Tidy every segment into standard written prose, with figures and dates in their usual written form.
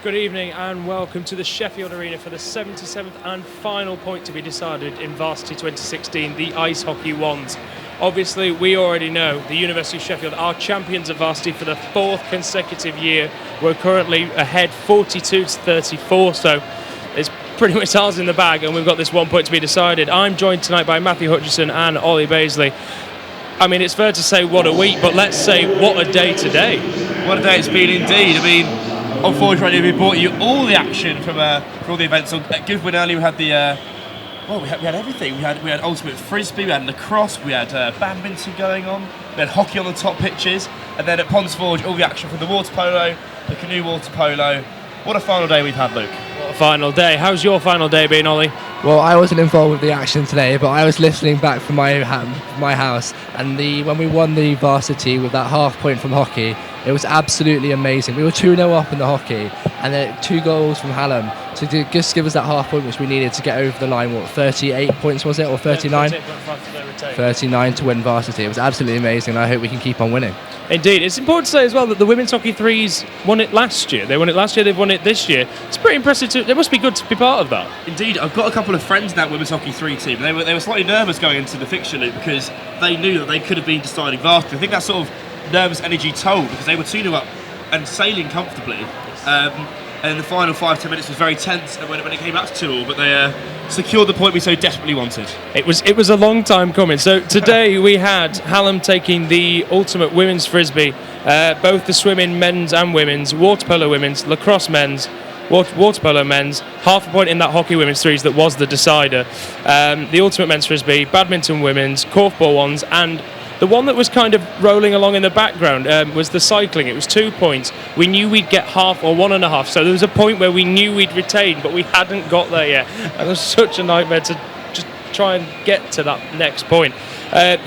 Good evening and welcome to the Sheffield Arena for the 77th and final point to be decided in Varsity 2016, the ice hockey ones. Obviously, we already know the University of Sheffield are champions of Varsity for the fourth consecutive year. We're currently ahead 42-34, so it's pretty much ours in the bag, and we've got this 1 point to be decided. I'm joined tonight by Matthew Hutchison and Ollie Baisley. I mean, it's fair to say what a week, but let's say what a day today. What a day it's been indeed. I mean, unfortunately, we brought you all the action from all the events. On Goodwin early, we had the we had everything. We had ultimate frisbee, we had lacrosse, we had badminton going on, we had hockey on the top pitches, and then at Ponds Forge, all the action from the water polo, the canoe water polo. What a final day we've had, Luke. What a final day. How's your final day been, Ollie? Well, I wasn't involved with the action today, but I was listening back from my house, and when we won the Varsity with that half point from hockey, it was absolutely amazing. We were 2-0 up in the hockey, and then 2 goals from Hallam to just give us that half point which we needed to get over the line. What, 38 points was it, or 39? 39 to win Varsity. It was absolutely amazing, and I hope we can keep on winning. Indeed. It's important to say as well that the women's hockey threes won it last year. They won it last year, they've won it this year. It's pretty impressive. It must be good to be part of that. Indeed. I've got a couple of friends in that women's hockey 3 team. They were slightly nervous going into the fixture, Luke, because they knew that they could have been deciding Varsity. I think that sort of nervous energy told, because they were 2-0 up and sailing comfortably. And the final 5-10 minutes was very tense when it came out to 2-2, but they secured the point we so desperately wanted. It was a long time coming. So today we had Hallam taking the ultimate women's frisbee, both the swimming men's and women's, water polo women's, lacrosse men's, water polo men's, half a point in that hockey women's threes that was the decider, the ultimate men's frisbee, badminton women's, korfball ones, and the one that was kind of rolling along in the background was the cycling. It was 2 points. We knew we'd get half or 1.5, so there was a point where we knew we'd retain, but we hadn't got there yet. And it was such a nightmare to just try and get to that next point.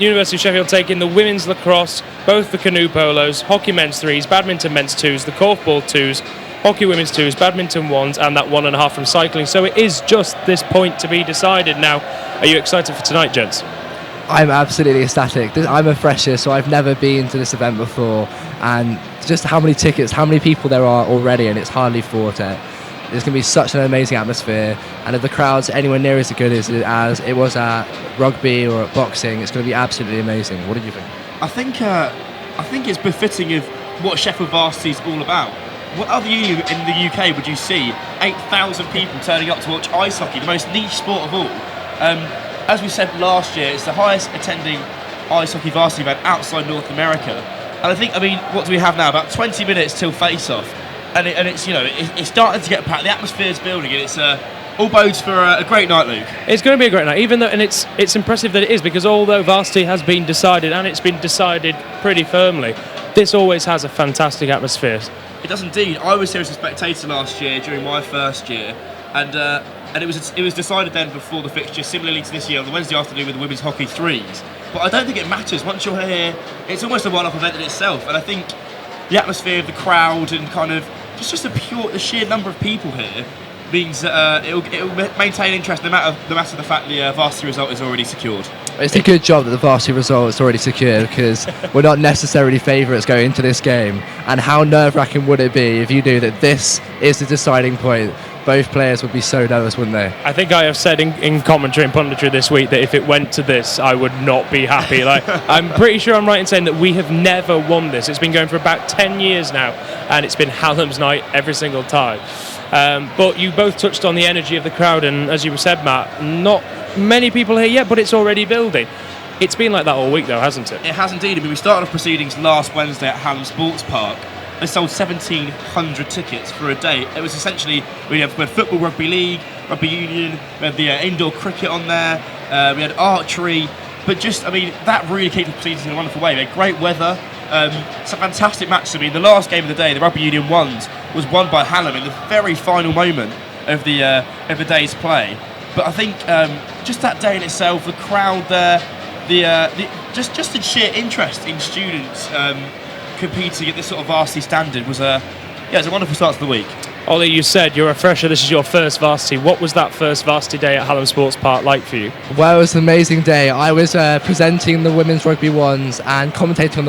University of Sheffield taking the women's lacrosse, both the canoe polos, hockey men's threes, badminton men's twos, the korfball twos, hockey women's twos, badminton ones, and that 1.5 from cycling. So it is just this point to be decided now. Are you excited for tonight, gents? I'm absolutely ecstatic. I'm a fresher, so I've never been to this event before, and just how many tickets, how many people there are already, and it's hardly fought at. There's going to be such an amazing atmosphere, and if the crowd's anywhere near as good as it was at rugby or at boxing, it's going to be absolutely amazing. What did you think? I think it's befitting of what Sheffield Varsity is all about. What other uni in the UK would you see 8,000 people turning up to watch ice hockey, the most niche sport of all? As we said last year, it's the highest attending ice hockey varsity event outside North America. And I mean, what do we have now? About 20 minutes till face-off. And it's starting to get packed. The atmosphere's building, and it's all bodes for a great night, Luke. It's going to be a great night, even though, and it's impressive that it is, because although Varsity has been decided, and it's been decided pretty firmly, this always has a fantastic atmosphere. It does indeed. I was here as a spectator last year during my first year, and it was decided then before the fixture, similarly to this year on the Wednesday afternoon with the women's hockey threes. But I don't think it matters. Once you're here, it's almost a one-off event in itself. And I think the atmosphere of the crowd and kind of just the sheer number of people here means that it will maintain interest no matter the fact the varsity result is already secured. It's a good job that the varsity result is already secured, because we're not necessarily favourites going into this game. And how nerve-wracking would it be if you knew that this is the deciding point? Both players would be so nervous, wouldn't they? I think I have said in commentary and punditry this week that if it went to this, I would not be happy. I'm pretty sure I'm right in saying that we have never won this. It's been going for about 10 years now, and it's been Hallam's night every single time. But you both touched on the energy of the crowd, and as you said, Matt, not many people here yet, but it's already building. It's been like that all week, though, hasn't it? It has indeed. I mean, we started off proceedings last Wednesday at Hallam Sports Park. They sold 1,700 tickets for a day. It was essentially, we had football, rugby league, rugby union, we had the indoor cricket on there, we had archery, but that really kicked the proceedings in a wonderful way. We had great weather, some fantastic matches. I mean, the last game of the day, the rugby union ones, was won by Hallam in the very final moment of the day's play. But I think just that day in itself, the crowd there, just the sheer interest in students competing at this sort of varsity standard was a wonderful start to the week. Ollie, you said you're a fresher. This is your first varsity. What was that first varsity day at Hallam Sports Park like for you? Well, it was an amazing day. I was presenting the women's rugby ones and commentating on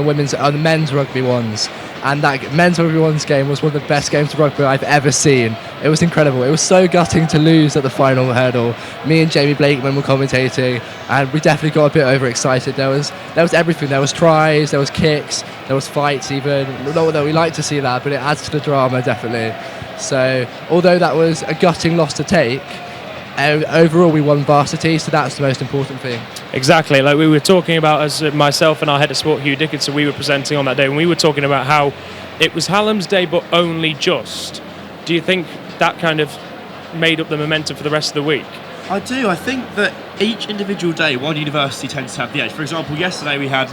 the men's rugby ones. And that men's rugby ones game was one of the best games of rugby I've ever seen. It was incredible. It was so gutting to lose at the final hurdle. Me and Jamie Blakeman were commentating, and we definitely got a bit overexcited. There was everything. There was tries, there was kicks, there was fights even. No, we like to see that, but it adds to the drama definitely. So although that was a gutting loss to take, overall we won varsity, so that's the most important thing. Exactly, like we were talking about, as myself and our head of sport Hugh Dickinson, we were presenting on that day, and we were talking about how it was Hallam's day but only just. Do you think that kind of made up the momentum for the rest of the week? I do. I think that each individual day, one university tends to have the edge. For example, yesterday we had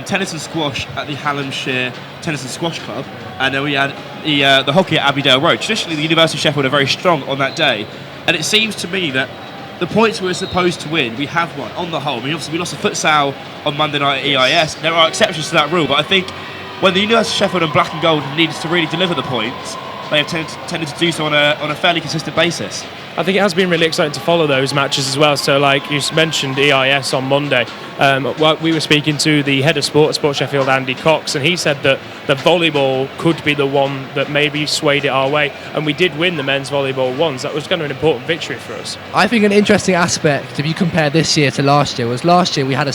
tennis and squash at the Hallamshire Tennis and Squash Club, and then we had the hockey at Abbeydale Road. Traditionally, the University of Sheffield are very strong on that day, and it seems to me that the points we were supposed to win, we have won on the whole. I mean, obviously we lost a futsal on Monday night at EIS. There are exceptions to that rule, but I think when the University of Sheffield and Black and Gold needed to really deliver the points, they have tended to do so on a fairly consistent basis. I think it has been really exciting to follow those matches as well. So, like you mentioned, EIS on Monday. We were speaking to the head of sport at Sport Sheffield, Andy Cox, and he said that the volleyball could be the one that maybe swayed it our way. And we did win the men's volleyball ones. That was kind of an important victory for us. I think an interesting aspect, if you compare this year to last year, was last year we had a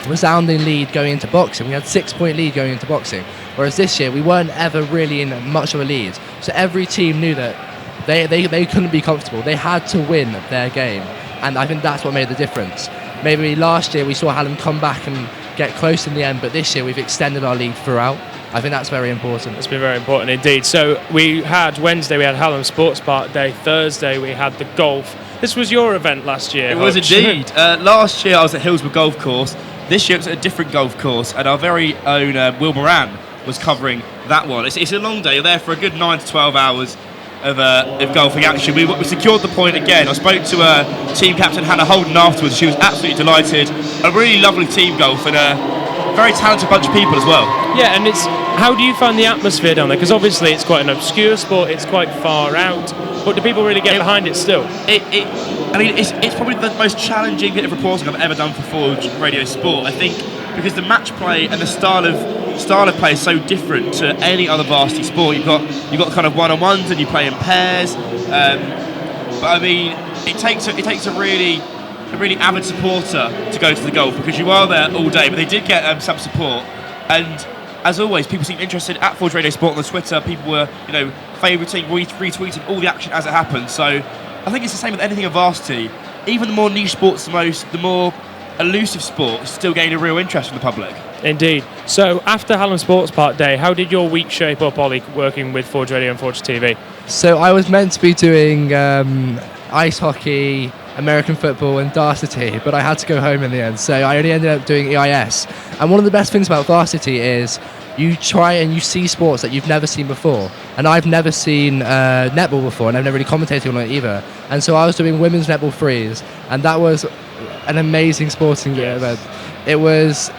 resounding lead going into boxing. We had a 6-point lead going into boxing. Whereas this year we weren't ever really in much of a lead. So every team knew that they couldn't be comfortable. They had to win their game, and I think that's what made the difference. Maybe last year we saw Hallam come back and get close in the end, but this year we've extended our lead throughout. I think that's very important. It's been very important indeed. So Wednesday we had Hallam Sports Park Day. Thursday we had the golf. This was your event last year. It was indeed. Last year I was at Hillsborough Golf Course. This year it was at a different golf course, and our very own Will Moran was covering that one. It's a long day. You're there for a good 9 to 12 hours of golfing action. We secured the point again. I spoke to team captain Hannah Holden afterwards. She was absolutely delighted. A really lovely team golf and a very talented bunch of people as well. Yeah, and how do you find the atmosphere down there? Because obviously it's quite an obscure sport, it's quite far out, but do people really get behind it still? It's probably the most challenging bit of reporting I've ever done for Forge Radio Sport. I think because the match play and the style of play is so different to any other varsity sport. You've got kind of one-on-ones and you play in pairs. But I mean, it takes a really avid supporter to go to the golf, because you are there all day. But they did get some support, and as always, people seem interested at Forge Radio Sport on the Twitter. People were favouriting, retweeting all the action as it happened. So I think it's the same with anything at varsity. Even the more niche sports, the more elusive sports still gain a real interest from the public. Indeed. So after Hallam Sports Park Day, how did your week shape up, Ollie, working with Forge Radio and Forge TV? So I was meant to be doing ice hockey, American football and Varsity, but I had to go home in the end, so I only ended up doing EIS. And one of the best things about Varsity is you try and you see sports that you've never seen before. And I've never seen netball before, and I've never really commentated on it either. And so I was doing women's netball frees, and that was an amazing sporting event. It was.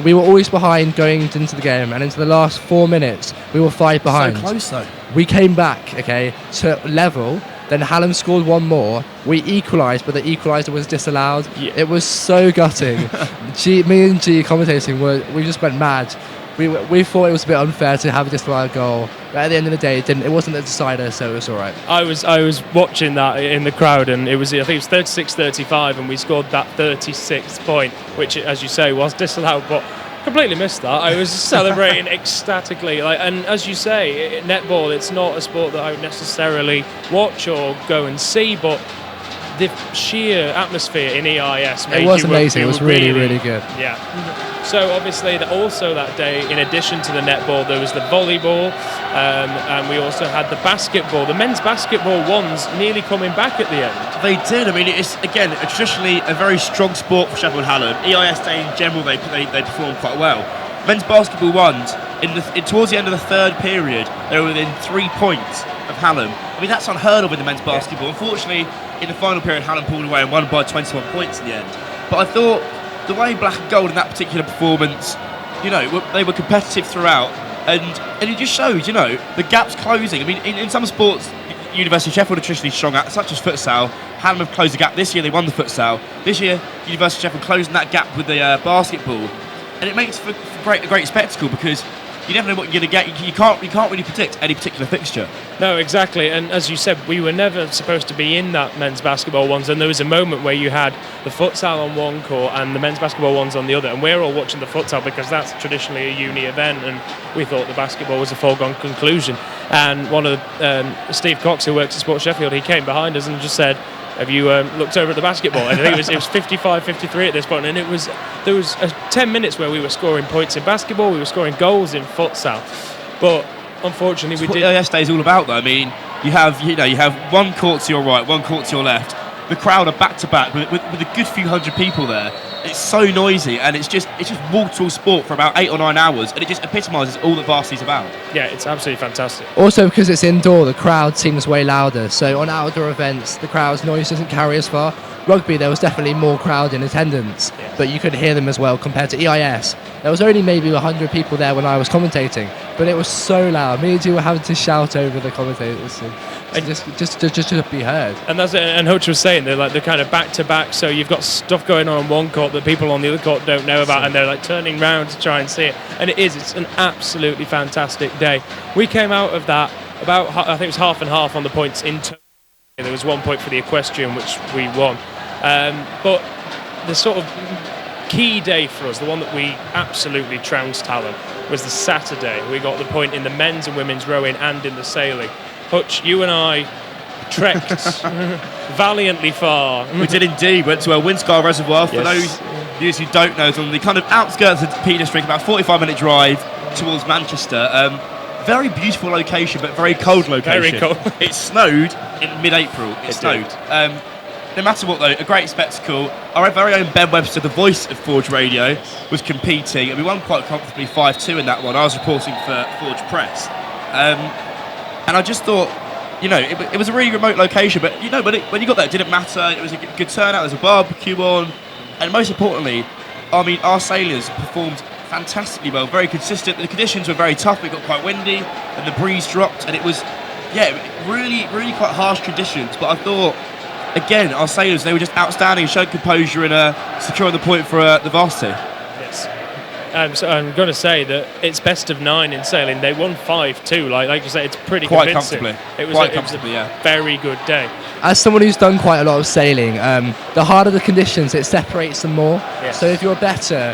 We were always behind going into the game, and into the last 4 minutes, we were 5 behind. So close though. We came back, to level. Then Hallam scored one more. We equalised, but the equaliser was disallowed. Yeah. It was so gutting. Me and G commentating, we just went mad. We thought it was a bit unfair to have a disallowed goal, but at the end of the day, it wasn't a decider, so it was all right. I was watching that in the crowd, and I think it was 36-35, and we scored that 36th point, which, as you say, was disallowed, but completely missed that. I was celebrating ecstatically, and as you say, netball, it's not a sport that I would necessarily watch or go and see, but the sheer atmosphere in EIS made it was amazing. It was really, really good. Yeah. So obviously, also that day, in addition to the netball, there was the volleyball, and we also had the basketball. The men's basketball ones nearly coming back at the end. They did. I mean, it's again traditionally a very strong sport for Sheffield Hallam. EIS Day in general, they performed quite well. Men's basketball ones towards the end of the third period, they were within 3 points of Hallam. I mean, that's unheard of in the men's basketball. Unfortunately, in the final period, Hallam pulled away and won by 21 points in the end. But I thought the way Black and Gold in that particular performance, they were competitive throughout, and it just shows, the gap's closing. I mean, in some sports, University of Sheffield are traditionally strong at, such as futsal. Hallam have closed the gap. This year they won the futsal. This year, University of Sheffield closing that gap with the basketball. And it makes for a great spectacle because you never know what you're going to get. You can't really predict any particular fixture. No, exactly. And as you said, we were never supposed to be in that men's basketball ones. And there was a moment where you had the futsal on one court and the men's basketball ones on the other. And we're all watching the futsal because that's traditionally a uni event. And we thought the basketball was a foregone conclusion. And one of Steve Cox, who works at Sports Sheffield, he came behind us and just said, have you looked over at the basketball? And I think it was 55-53 at this point, and there was 10 minutes where we were scoring points in basketball, we were scoring goals in futsal, but unfortunately we did. What EIS Day is all about, though. I mean, you have one court to your right, one court to your left. The crowd are back to back with a good few hundred people there. It's so noisy, and it's just wall-to-wall sport for about 8 or 9 hours, and it just epitomises all that Varsity's about. Yeah, it's absolutely fantastic. Also, because it's indoor, the crowd seems way louder. So on outdoor events, the crowd's noise doesn't carry as far. Rugby, there was definitely more crowd in attendance, but you could hear them as well compared to EIS. There was only maybe 100 people there when I was commentating, but it was so loud. Me and you were having to shout over the commentators and just to be heard. And that's it. And Hutch was saying they're kind of back to back, so you've got stuff going on one court that people on the other court don't know about, and they're like turning round to try and see it. And it's an absolutely fantastic day. We came out of that about, I think it was half and half on the points in total. There was 1 point for the equestrian, which we won. But the sort of key day for us, the one that we absolutely trounced Hallam, was the Saturday. We got the point in the men's and women's rowing and in the sailing. Hutch, you and I trekked valiantly far. We did indeed. Went to a Windscar Reservoir. For those viewers who don't know, it's on the kind of outskirts of the Peak District, about 45-minute drive towards Manchester. Very beautiful location, but very cold location. Very cold. It snowed in mid-April. It snowed. No matter what, though, a great spectacle. Our very own Ben Webster, the voice of Forge Radio, was competing, and we won quite comfortably 5-2 in that one. I was reporting for Forge Press. And I just thought, it was a really remote location, but, when you got there, it didn't matter. It was a good turnout. There was a barbecue on. And most importantly, our sailors performed fantastically well, very consistent. The conditions were very tough. It got quite windy, and the breeze dropped, and it was, really, really quite harsh conditions. But I thought, again, our sailors, they were just outstanding, showed composure and securing the point for the Varsity. Yes. So I'm going to say that it's best of 9 in sailing. They won 5-2. Like you say, it's pretty quite convincing. Comfortably. It was a very good day. As someone who's done quite a lot of sailing, the harder the conditions, it separates them more. Yes. So if you're better,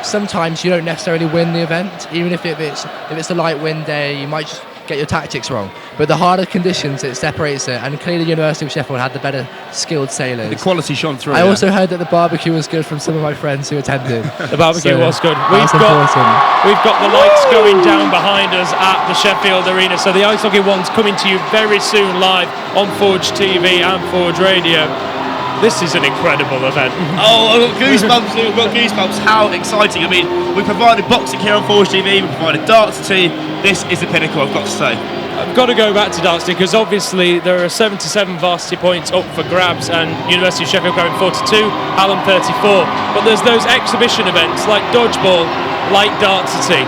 sometimes you don't necessarily win the event. Even if it's a light wind day, you might just get your tactics wrong. But the harder conditions, it separates it. And clearly, the University of Sheffield had the better skilled sailors. The quality shone through. I also heard that the barbecue was good from some of my friends who attended. The barbecue was good. We've got the lights going down behind us at the Sheffield Arena. So the Ice Hockey One's coming to you very soon live on Forge TV and Forge Radio. This is an incredible event. Oh, I've got goosebumps. I've got goosebumps. How exciting. I mean, we provided boxing here on Forge TV, we provided darts tea. This is the pinnacle, I've got to say. I've got to go back to darts because obviously there are 77 Varsity points up for grabs and University of Sheffield going 42, Hallam 34. But there's those exhibition events like dodgeball, like darts tea.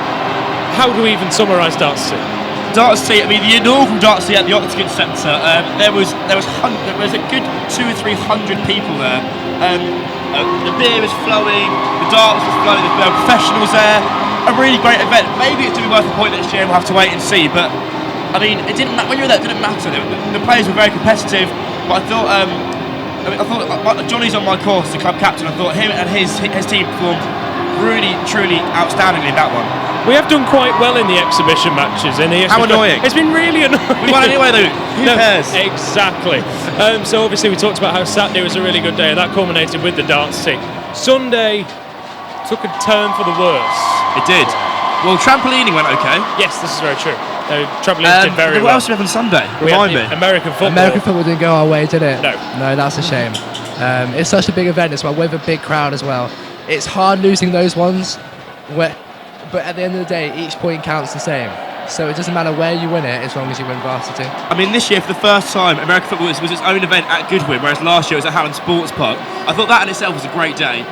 How do we even summarise darts tea? Darts tea, I mean, the inaugural darts tea at the Octagon Centre, there was a good 200 or 300 people there. The beer was flowing, the darts was flowing, there were professionals there. A really great event. Maybe it's going to be worth a point next year. We'll have to wait and see. But I mean, it didn't. When you were there, it didn't matter. The players were very competitive. But I thought, Johnny's on my course, the club captain. I thought him and his team performed really, truly outstandingly in that one. We have done quite well in the exhibition matches. How annoying. It's been really annoying. We won anyway though. Who cares? Exactly. So obviously we talked about how Saturday was a really good day. That culminated with the darts tea. Sunday took a turn for the worse. It did. Well, trampolining went okay. Yes, this is very true. Trampolining did very well. What else did we have on Sunday? Remind me. American football. American football didn't go our way, did it? No, that's a shame. It's such a big event as well, with a big crowd as well. It's hard losing those ones, but at the end of the day, each point counts the same. So it doesn't matter where you win it, as long as you win Varsity. I mean, this year, for the first time, American football was its own event at Goodwin, whereas last year it was at Hallam Sports Park. I thought that in itself was a great day.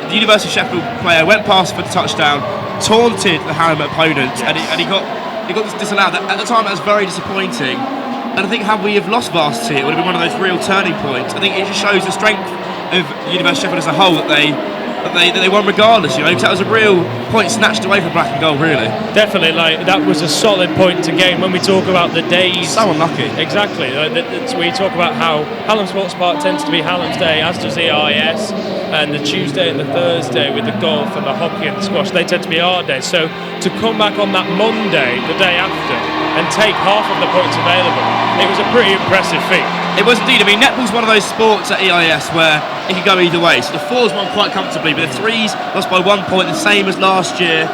The University of Sheffield player went past for the touchdown, taunted the Hallam opponent, and he got disallowed. At the time, that was very disappointing. And I think had we have lost Varsity, it would have been one of those real turning points. I think it just shows the strength of University of Sheffield as a whole that they won regardless, because that was a real point snatched away from Black and Gold, really. Definitely, that was a solid point to gain. When we talk about the days, so unlucky. Exactly, we talk about how Hallam Sports Park tends to be Hallam's day, as does EIS, and the Tuesday and the Thursday with the golf and the hockey and the squash, they tend to be our day. So to come back on that Monday, the day after, and take half of the points available, it was a pretty impressive feat. It was indeed. Netball's one of those sports at EIS where it can go either way. So the fours won quite comfortably, but the threes lost by 1 point, the same as last year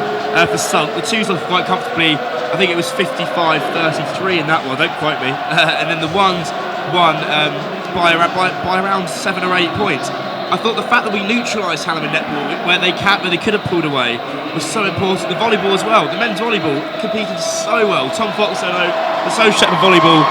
for Sunk. The twos lost quite comfortably. I think it was 55-33 in that one, don't quote me. And then the ones won by around 7 or 8 points. I thought the fact that we neutralised Hallam in netball, where they could have pulled away, was so important. The volleyball as well. The men's volleyball competed so well. Tom Fox, the associate for volleyball,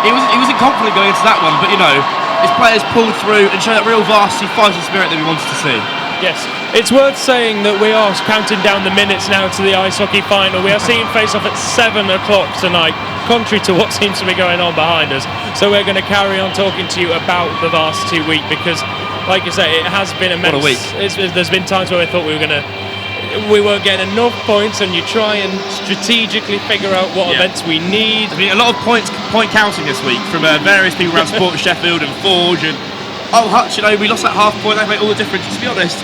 he wasn't confident going into that one, but his players pulled through and showed that real varsity fighting spirit that we wanted to see. Yes, it's worth saying that we are counting down the minutes now to the ice hockey final. We are seeing face-off at 7 o'clock tonight, contrary to what seems to be going on behind us. So we're going to carry on talking to you about the varsity week because, like you say, it has been immense. What a week. There's been times where we thought we weren't getting enough points, and you try and strategically figure out what events we need. A lot of point counting this week from various people around Sport Sheffield and Forge and Hutch. We lost that half point. That made all the difference. To be honest,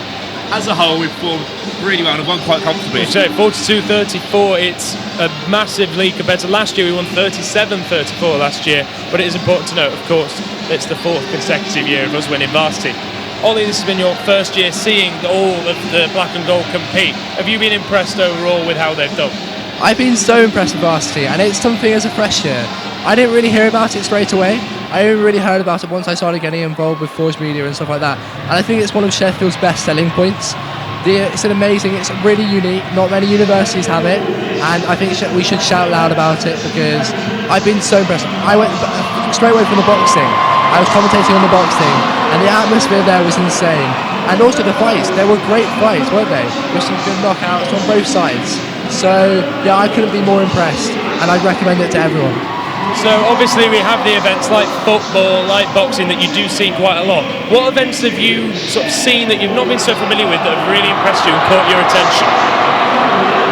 as a whole, we've performed really well and won quite comfortably. 42-34. It's a massive lead compared to last year. We won 37-34 last year, but it is important to note, of course, it's the 4th consecutive year of us winning varsity. Ollie, this has been your first year seeing all of the Black and Gold compete. Have you been impressed overall with how they've done? I've been so impressed with Varsity, and it's something as a fresh year. I didn't really hear about it straight away. I only really heard about it once I started getting involved with Forge Media and stuff like that. And I think it's one of Sheffield's best selling points. It's really unique. Not many universities have it, and I think we should shout loud about it because I've been so impressed. I went straight away from the boxing. I was commentating on the boxing, and the atmosphere there was insane. And also the fights, they were great fights, weren't they? With some good knockouts on both sides. So yeah, I couldn't be more impressed, and I'd recommend it to everyone. So obviously we have the events like football, like boxing that you do see quite a lot. What events have you sort of seen that you've not been so familiar with that have really impressed you and caught your attention?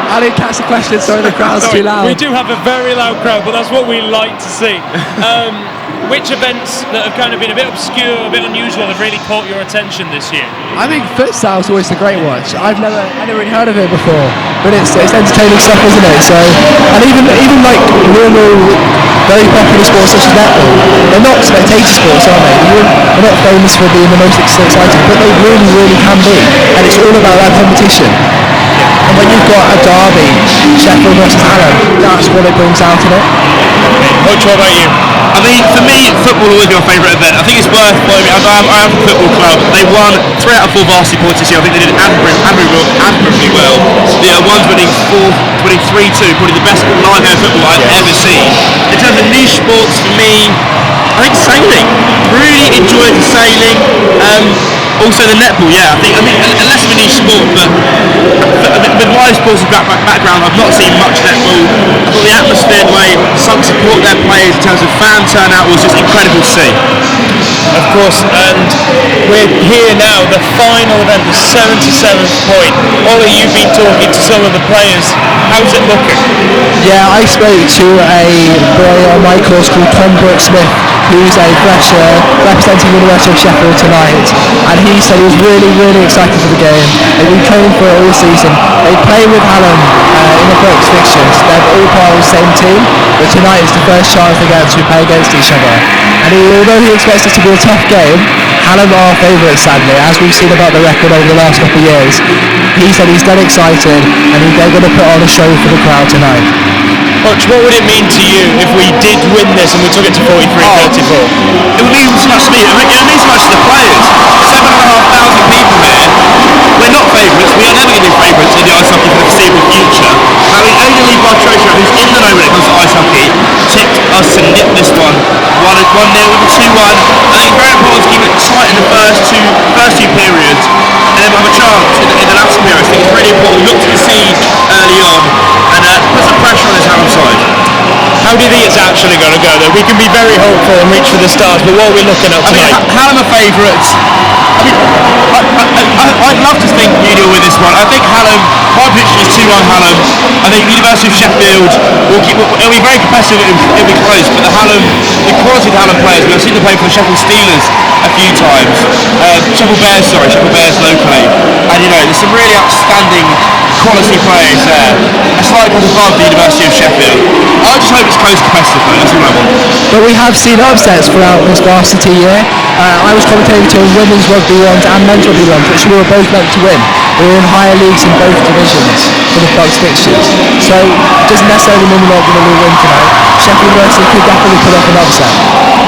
I didn't catch the question, sorry, the crowd's too loud. We do have a very loud crowd, but that's what we like to see. Which events that have kind of been a bit obscure, a bit unusual, have really caught your attention this year? I think futsal's always a great watch. I never really heard of it before, but it's entertaining stuff, isn't it? So, and even like normal, very popular sports such as netball, they're not spectator sports, are they? They're not famous for being the most exciting, but they really, really can be. And it's all about that competition. And when you've got a derby, Sheffield versus Hallam, that's what it brings out in it. Hutch, what about you? I mean, for me, football will always be my favourite event. I think it's worth following. I am a football club. They won 3 out of 4 varsity points this year. I think they did admirably well. The one's winning 3-2, probably the best live air football I've ever seen. In terms of niche sports, for me, I think sailing. Really enjoyed the sailing. Also the netball, I think less of a niche sport, but with my sports background, I've not seen much netball. I thought the atmosphere, the way Sunk support their players in terms of fan turnout was just incredible to see. Of course, and we're here now, the final event, the 77th point. Ollie, you've been talking to some of the players. How's it looking? Yeah, I spoke to a boy on my course called Tom Brooks-Smith, who's a fresher representing the University of Sheffield tonight, and he said he was really, really excited for the game. They've been training for it all season. They play with Hallam in the Brooks fixtures. They're all part of the same team, but tonight is the first chance they get to play against each other. And although he expects this to be a tough game, Hallam are favourites, sadly, as we've seen about the record over the last couple of years. He said he's dead excited, and they're going to put on a show for the crowd tonight. Hutch, what would it mean to you if we did win this and we took it to 43-34? It would mean so much to me. It would mean so much to the players. 7,500 people here. We're not favourites. We are never going to be favourites in the ice hockey for the foreseeable future. Only Lee Bartrosha, who's in the know when it comes to ice hockey, tipped us to nip this one. 1-0, 2-1. I think it's very important to keep it tight in the first two periods, and then we'll have a chance in the last period. I think it's really important. Look to the siege early on and put some pressure on this Hallam side. How do you think it's actually going to go, though? We can be very hopeful and reach for the stars, but what are we looking at tonight? Hallam are favourites. I'd love to think you deal with this one. I think Hallam, my prediction is 2-1 Hallam. I think University of Sheffield it'll be very competitive, it'll be close, but the quality of the Hallam players, we've seen them play for the Sheffield Steelers a few times. Sheffield Bears locally. And there's some really outstanding quality players there. A slight point above the University of Sheffield. I just hope it's close competitive, though. That's all I want. But we have seen upsets throughout this varsity year. I was commentating to women's rugby ones and men's rugby ones, which we were both meant to win. We were in higher leagues in both divisions for the Bucks fixtures. So it doesn't necessarily mean we're not going to win tonight. Sheffield University could definitely put up an upset.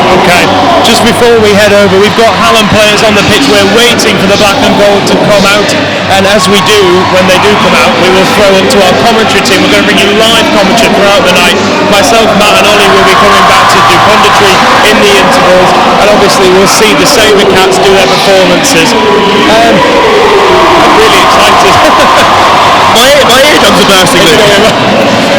Okay, just before we head over, we've got Hallam players on the pitch. We're waiting for the black and gold to come out, and as we do, when they do come out, we will throw them to our commentary team. We're going to bring you live commentary throughout the night. Myself, Matt and Ollie will be coming back to do commentary in the intervals, and obviously we'll see the Sabre Cats do their performances. I'm really excited. My eardrums are bursting.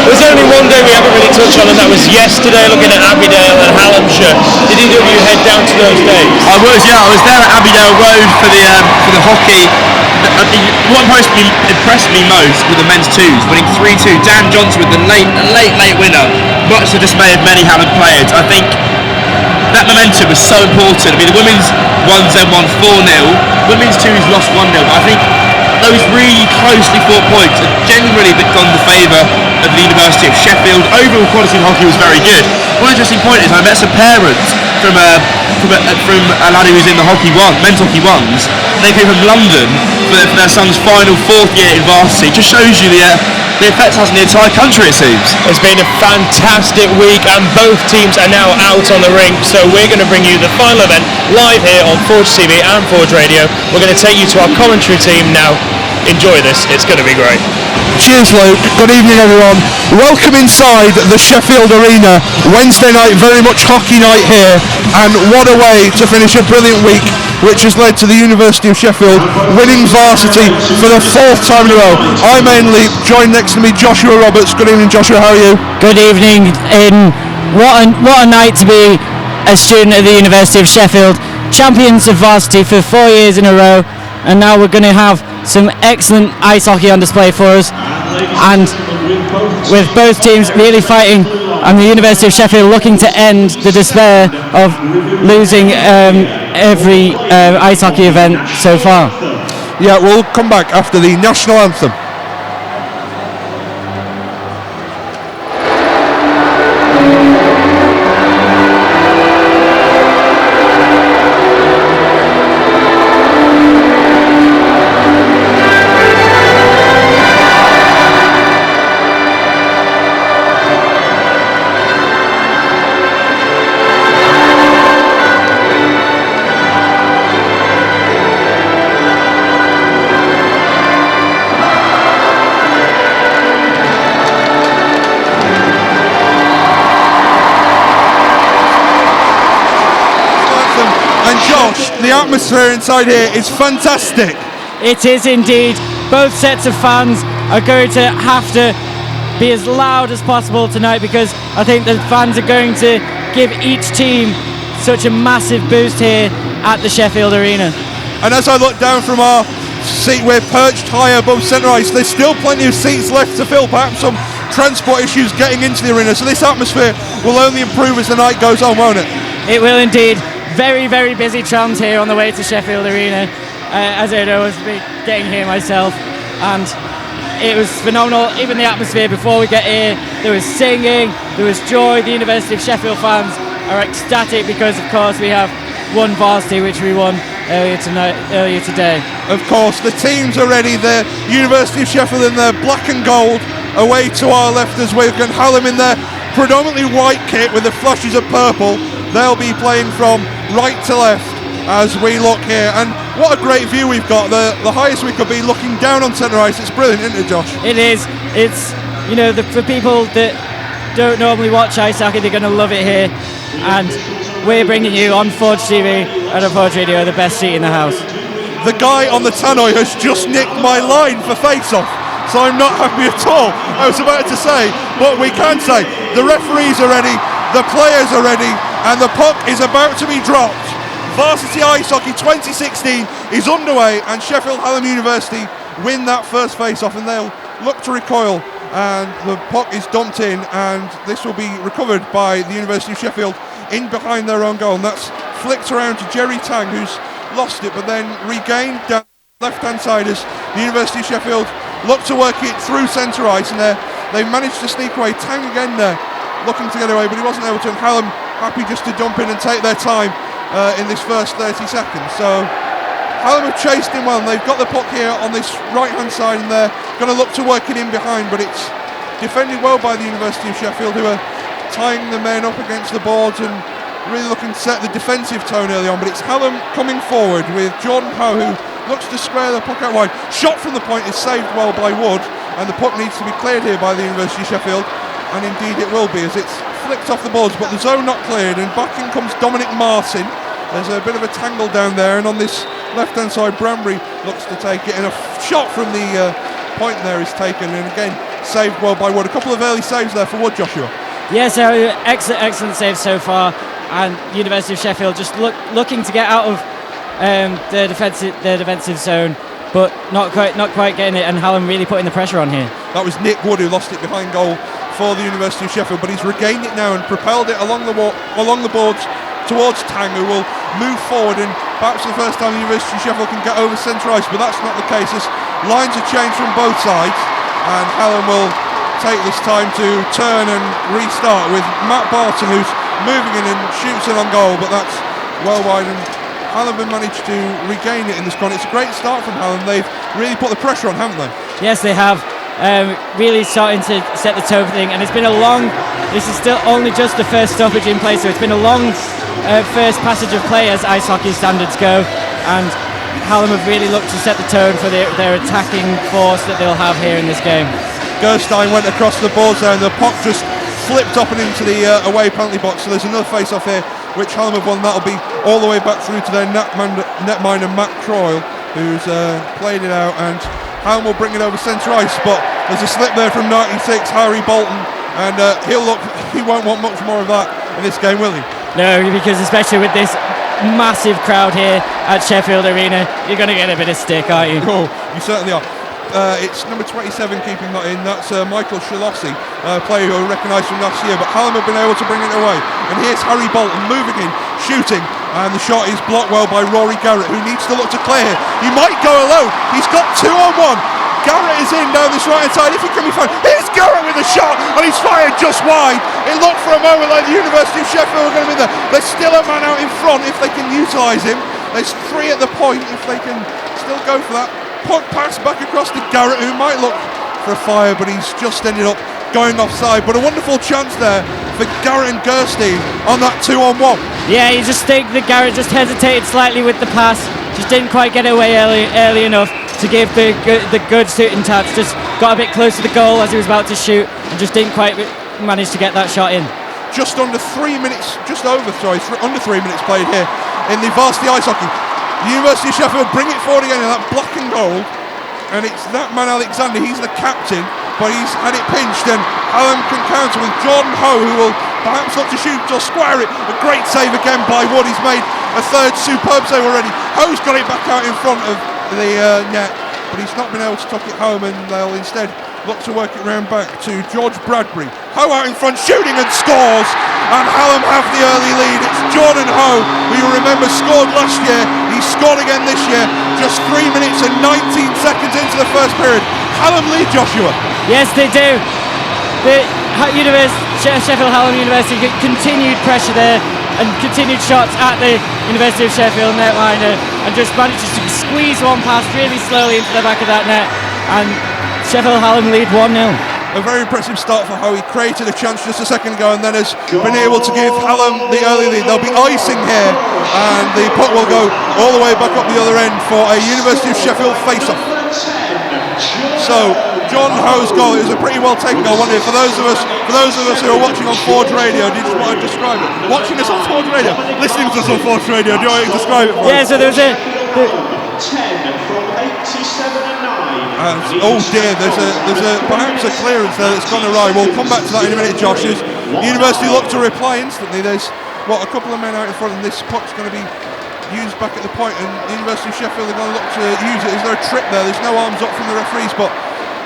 There's only one day we haven't really touched on, and that was yesterday, looking at Abbeydale and Hallamshire. Did either of you head down to those days? I was there at Abbeydale Road for the hockey. What impressed me most were the men's twos, winning 3-2. Dan Johnson with the late winner, much to the dismay of many Hallam players. I think that momentum was so important. I mean, the women's ones then won 4-0. Women's twos lost 1-0. But I think those really closely fought points are genuinely gone in the favour of the University of Sheffield. Overall quality of hockey was very good. One interesting point is I met some parents from a lad who was in the men's hockey ones. They came from London for their son's final 4th year in Varsity. Just shows you the effect it has on the entire country, it seems. It's been a fantastic week, and both teams are now out on the rink, so we're going to bring you the final event live here on Forge TV and Forge Radio. We're going to take you to our commentary team now. Enjoy this, it's going to be great. Cheers, Luke. Good evening, everyone. Welcome inside the Sheffield Arena. Wednesday night, very much hockey night here, and what a way to finish a brilliant week, which has led to the University of Sheffield winning Varsity for the 4th time in a row. I'm Ian Leap, joined next to me Joshua Roberts. Good evening, Joshua, how are you? Good evening. What a night to be a student at the University of Sheffield. Champions of Varsity for 4 years in a row, and now we're going to have some excellent ice hockey on display for us, and with both teams really fighting, and the University of Sheffield looking to end the despair of losing every ice hockey event so far. Yeah, we'll come back after the national anthem. The atmosphere inside here is fantastic. It is indeed. Both sets of fans are going to have to be as loud as possible tonight, because I think the fans are going to give each team such a massive boost here at the Sheffield Arena. And as I look down from our seat, we're perched high above centre ice. There's still plenty of seats left to fill, perhaps some transport issues getting into the arena. So this atmosphere will only improve as the night goes on, won't it? It will indeed. Very, very busy trams here on the way to Sheffield Arena. As I know, I was getting here myself, and it was phenomenal. Even the atmosphere before we get here, there was singing, there was joy. The University of Sheffield fans are ecstatic because, of course, we have won Varsity, which we won earlier today. Of course, the teams are ready. The University of Sheffield in their black and gold, away to our left as we've got Hallam in their predominantly white kit with the flashes of purple. They'll be playing from right to left as we look here, and what a great view we've got. The highest we could be looking down on centre ice. It's brilliant, isn't it, Josh? It is. It's, for people that don't normally watch ice hockey, they're going to love it here, and we're bringing you on Forge TV and on Forge Radio the best seat in the house. The guy on the tannoy has just nicked my line for face-off, so I'm not happy at all. I was about to say, but we can say the referees are ready, the players are ready, and the puck is about to be dropped. Varsity Ice Hockey 2016 is underway, and Sheffield Hallam University win that first face-off, and they'll look to recoil, and the puck is dumped in, and this will be recovered by the University of Sheffield in behind their own goal, and that's flicked around to Jerry Tang, who's lost it but then regained down the left hand side as the University of Sheffield look to work it through centre ice, and they managed to sneak away. Tang again there looking to get away, but he wasn't able to, and Hallam happy just to dump in and take their time in this first 30 seconds. So Hallam have chased him well, and they've got the puck here on this right hand side, and they're going to look to work it in behind, but it's defended well by the University of Sheffield, who are tying the men up against the boards and really looking to set the defensive tone early on. But it's Hallam coming forward with Jordan Ho, who looks to square the puck out wide. Shot from the point is saved well by Wood, and the puck needs to be cleared here by the University of Sheffield, and indeed it will be, as it's flicked off the boards, but the zone not cleared, and back in comes Dominic Martin. There's a bit of a tangle down there, and on this left hand side Branbury looks to take it, and a shot from the point there is taken, and again saved well by Wood. A couple of early saves there for Wood, Joshua. Yeah, so excellent save so far, and University of Sheffield just looking to get out of their defensive zone, but not quite getting it, and Hallam really putting the pressure on here. That was Nick Wood who lost it behind goal for the University of Sheffield, but he's regained it now and propelled it along the boards towards Tang, who will move forward, and perhaps for the first time the University of Sheffield can get over centre ice, but that's not the case as lines are changed from both sides, and Hallam will take this time to turn and restart with Matt Barton, who's moving in and shoots it on goal, but that's well wide, and Hallam have managed to regain it in this corner. It's a great start from Hallam. They've really put the pressure on, haven't they? Yes, they have. Really starting to set the tone for thing, and it's been a long, this is still only just the first stoppage in play, so it's been a long first passage of play as ice hockey standards go, and Hallam have really looked to set the tone for their attacking force that they'll have here in this game. Gerstein went across the boards there, and the puck just flipped up and into the away penalty box, so there's another face-off here which Hallam have won. That'll be all the way back through to their netminder Matt Troyle, who's played it out, and Hallam will bring it over centre ice, but there's a slip there from 96 Harry Bolton, and he won't want much more of that in this game, will he? No, because especially with this massive crowd here at Sheffield Arena, you're going to get a bit of stick, aren't you? Oh, you certainly are. It's number 27 keeping that in. That's Michael Shalossi, player who I recognise from last year, but Hallam have been able to bring it away, and here's Harry Bolton moving in, shooting, and the shot is blocked well by Rory Garrett, who needs to look to clear here. He might go alone. He's got 2-on-1. Garrett is in down this right hand side if he can be found. Here's Garrett with a shot, and he's fired just wide. It looked for a moment like the University of Sheffield were going to be there. There's still a man out in front if they can utilise him. There's 3 at the point if they can still go for that. Puck pass back across to Garrett, who might look for a fire, but he's just ended up going offside. But a wonderful chance there for Garrett and Gerstein on that 2-on-1. Yeah, you just think that Garrett just hesitated slightly with the pass, just didn't quite get away early enough to give the good shooting touch. Just got a bit close to the goal as he was about to shoot, and just didn't quite manage to get that shot in. Just under 3 minutes, under 3 minutes played here in the Varsity Ice Hockey. The University of Sheffield bring it forward again in that black and gold, and it's that man Alexander, he's the captain, but he's had it pinched, and Hallam can counter with Jordan Ho, who will perhaps look to shoot or square it. A great save again by Wood. He's made a third superb save already. Ho's got it back out in front of the net, but he's not been able to tuck it home, and they'll instead look to work it round back to George Bradbury. Ho out in front, shooting and scores, and Hallam have the early lead. It's Jordan Ho, who you remember scored last year. He scored again this year, just 3 minutes and 19 seconds into the first period. Hallam lead, Joshua. Yes, they do. The Sheffield Hallam University continued pressure there, and continued shots at the University of Sheffield netminder, and just managed to squeeze one past really slowly into the back of that net, and Sheffield Hallam lead 1-0. A very impressive start for Ho. He created a chance just a second ago, and then has been able to give Hallam the early lead. There'll be icing here, and the puck will go all the way back up the other end for a University of Sheffield face-off. So John Ho's goal, it was a pretty well taken goal, wasn't it? For those of us who are watching on Forge Radio, did you want to describe it? Watching us on Forge Radio, listening to us on Forge Radio, do you want to describe it for us? Yeah, so there was 10 from 87 and 9. Oh dear, there's a perhaps a clearance there that's gone awry. We'll come back to that in a minute, Josh. As University look to reply instantly. There's a couple of men out in front, and this puck's going to be used back at the point, and the University of Sheffield are going to look to use it. Is there a trip there? There's no arms up from the referees, but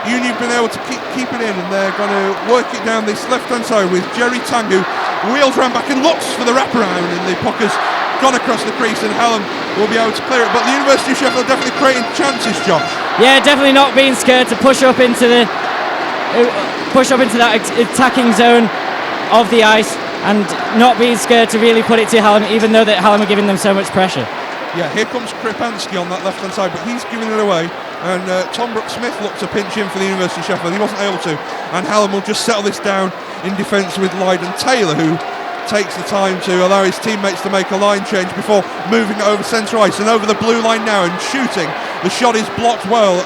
Uni have been able to keep it in, and they're going to work it down this left-hand side with Jerry Tangu. Wheels round back and looks for the wraparound, and the puck has gone across the crease, and Hallam will be able to clear it. But the University of Sheffield definitely creating chances, Josh. Yeah, definitely not being scared to push up into that attacking zone of the ice, and not being scared to really put it to Hallam, even though that Hallam are giving them so much pressure. Yeah, here comes Kripansky on that left-hand side, but he's giving it away. And Tom Brooks-Smith looked to pinch in for the University of Sheffield. He wasn't able to. And Hallam will just settle this down in defence with Lydon Taylor, who takes the time to allow his teammates to make a line change before moving it over centre ice and over the blue line now and shooting. The shot is blocked well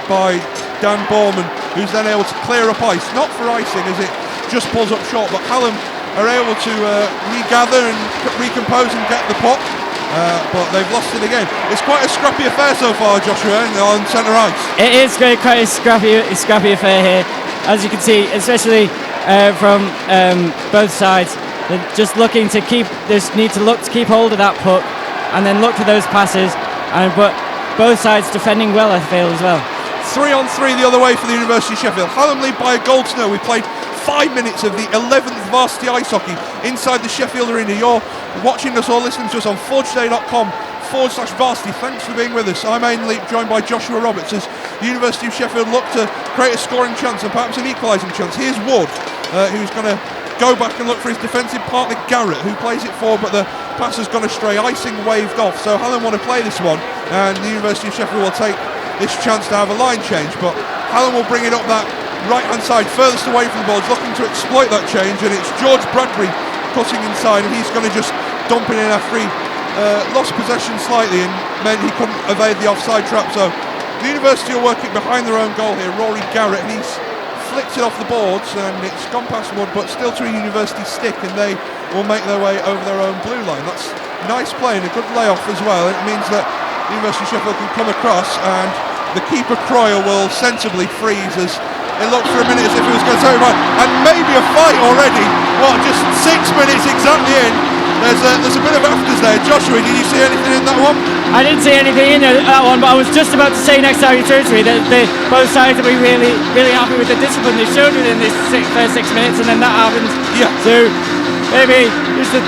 by Dan Borman, who's then able to clear up ice. Not for icing, as it just pulls up short, but Hallam are able to regather and recompose and get the puck. But they've lost it again. It's quite a scrappy affair so far, Joshua, on centre ice. It is quite a scrappy affair here, as you can see, especially from both sides. They're just looking to keep hold of that puck, and then look for those passes. But both sides defending well, I feel, as well. 3-on-3 the other way for the University of Sheffield. Hallam lead by a goal to nil. We played 5 minutes of the 11th Varsity Ice Hockey inside the Sheffield Arena. You're watching us or listening to us on forgetoday.com/varsity. Thanks for being with us. I'm Aidan Leap, joined by Joshua Roberts, as the University of Sheffield look to create a scoring chance and perhaps an equalising chance. Here's Wood, who's going to go back and look for his defensive partner Garrett, who plays it forward, but the pass has gone astray. Icing waved off, so Hallam want to play this one, and the University of Sheffield will take this chance to have a line change, but Hallam will bring it up that right-hand side, furthest away from the ball. He's looking to exploit that change, and it's George Bradbury cutting inside, and he's going to just dump it in after he lost possession slightly and meant he couldn't evade the offside trap. So the University are working behind their own goal here. Rory Garrett, and he's flicked it off the boards, and it's gone past Wood, but still to a University stick, and they will make their way over their own blue line. That's nice play and a good layoff as well. It means that the University of Sheffield can come across, and the keeper Croyle will sensibly freeze as it looked for a minute as if he was going to take it right, and maybe a fight already. Just 6 minutes exactly in. There's a bit of afters there. Joshua, did you see anything in that one? I didn't see anything in that one, but I was just about to say next time you turned to me that both sides will be really, really happy with the discipline they showed within this first 6 minutes, and then that happens. Yeah. So maybe it's the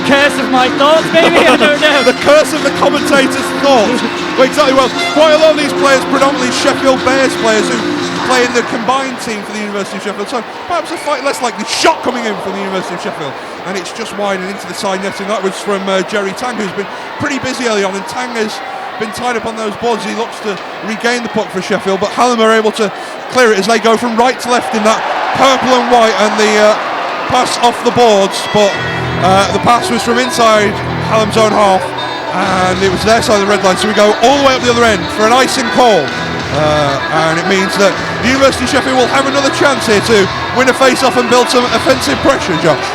curse of my thoughts, maybe, I don't know. The curse of the commentator's thoughts. Well, exactly. Well, quite a lot of these players, predominantly Sheffield Bears players, who play in the combined team for the University of Sheffield. So perhaps a fight less likely. Shot coming in from the University of Sheffield, and it's just wide and into the side netting. That was from Jerry Tang, who's been pretty busy early on, and Tang has been tied up on those boards. He looks to regain the puck for Sheffield, but Hallam are able to clear it as they go from right to left in that purple and white, and the pass off the boards, but the pass was from inside Hallam's own half, and it was their side of the red line. So we go all the way up the other end for an icing call. And it means that the University of Sheffield will have another chance here to win a face-off and build some offensive pressure, Josh.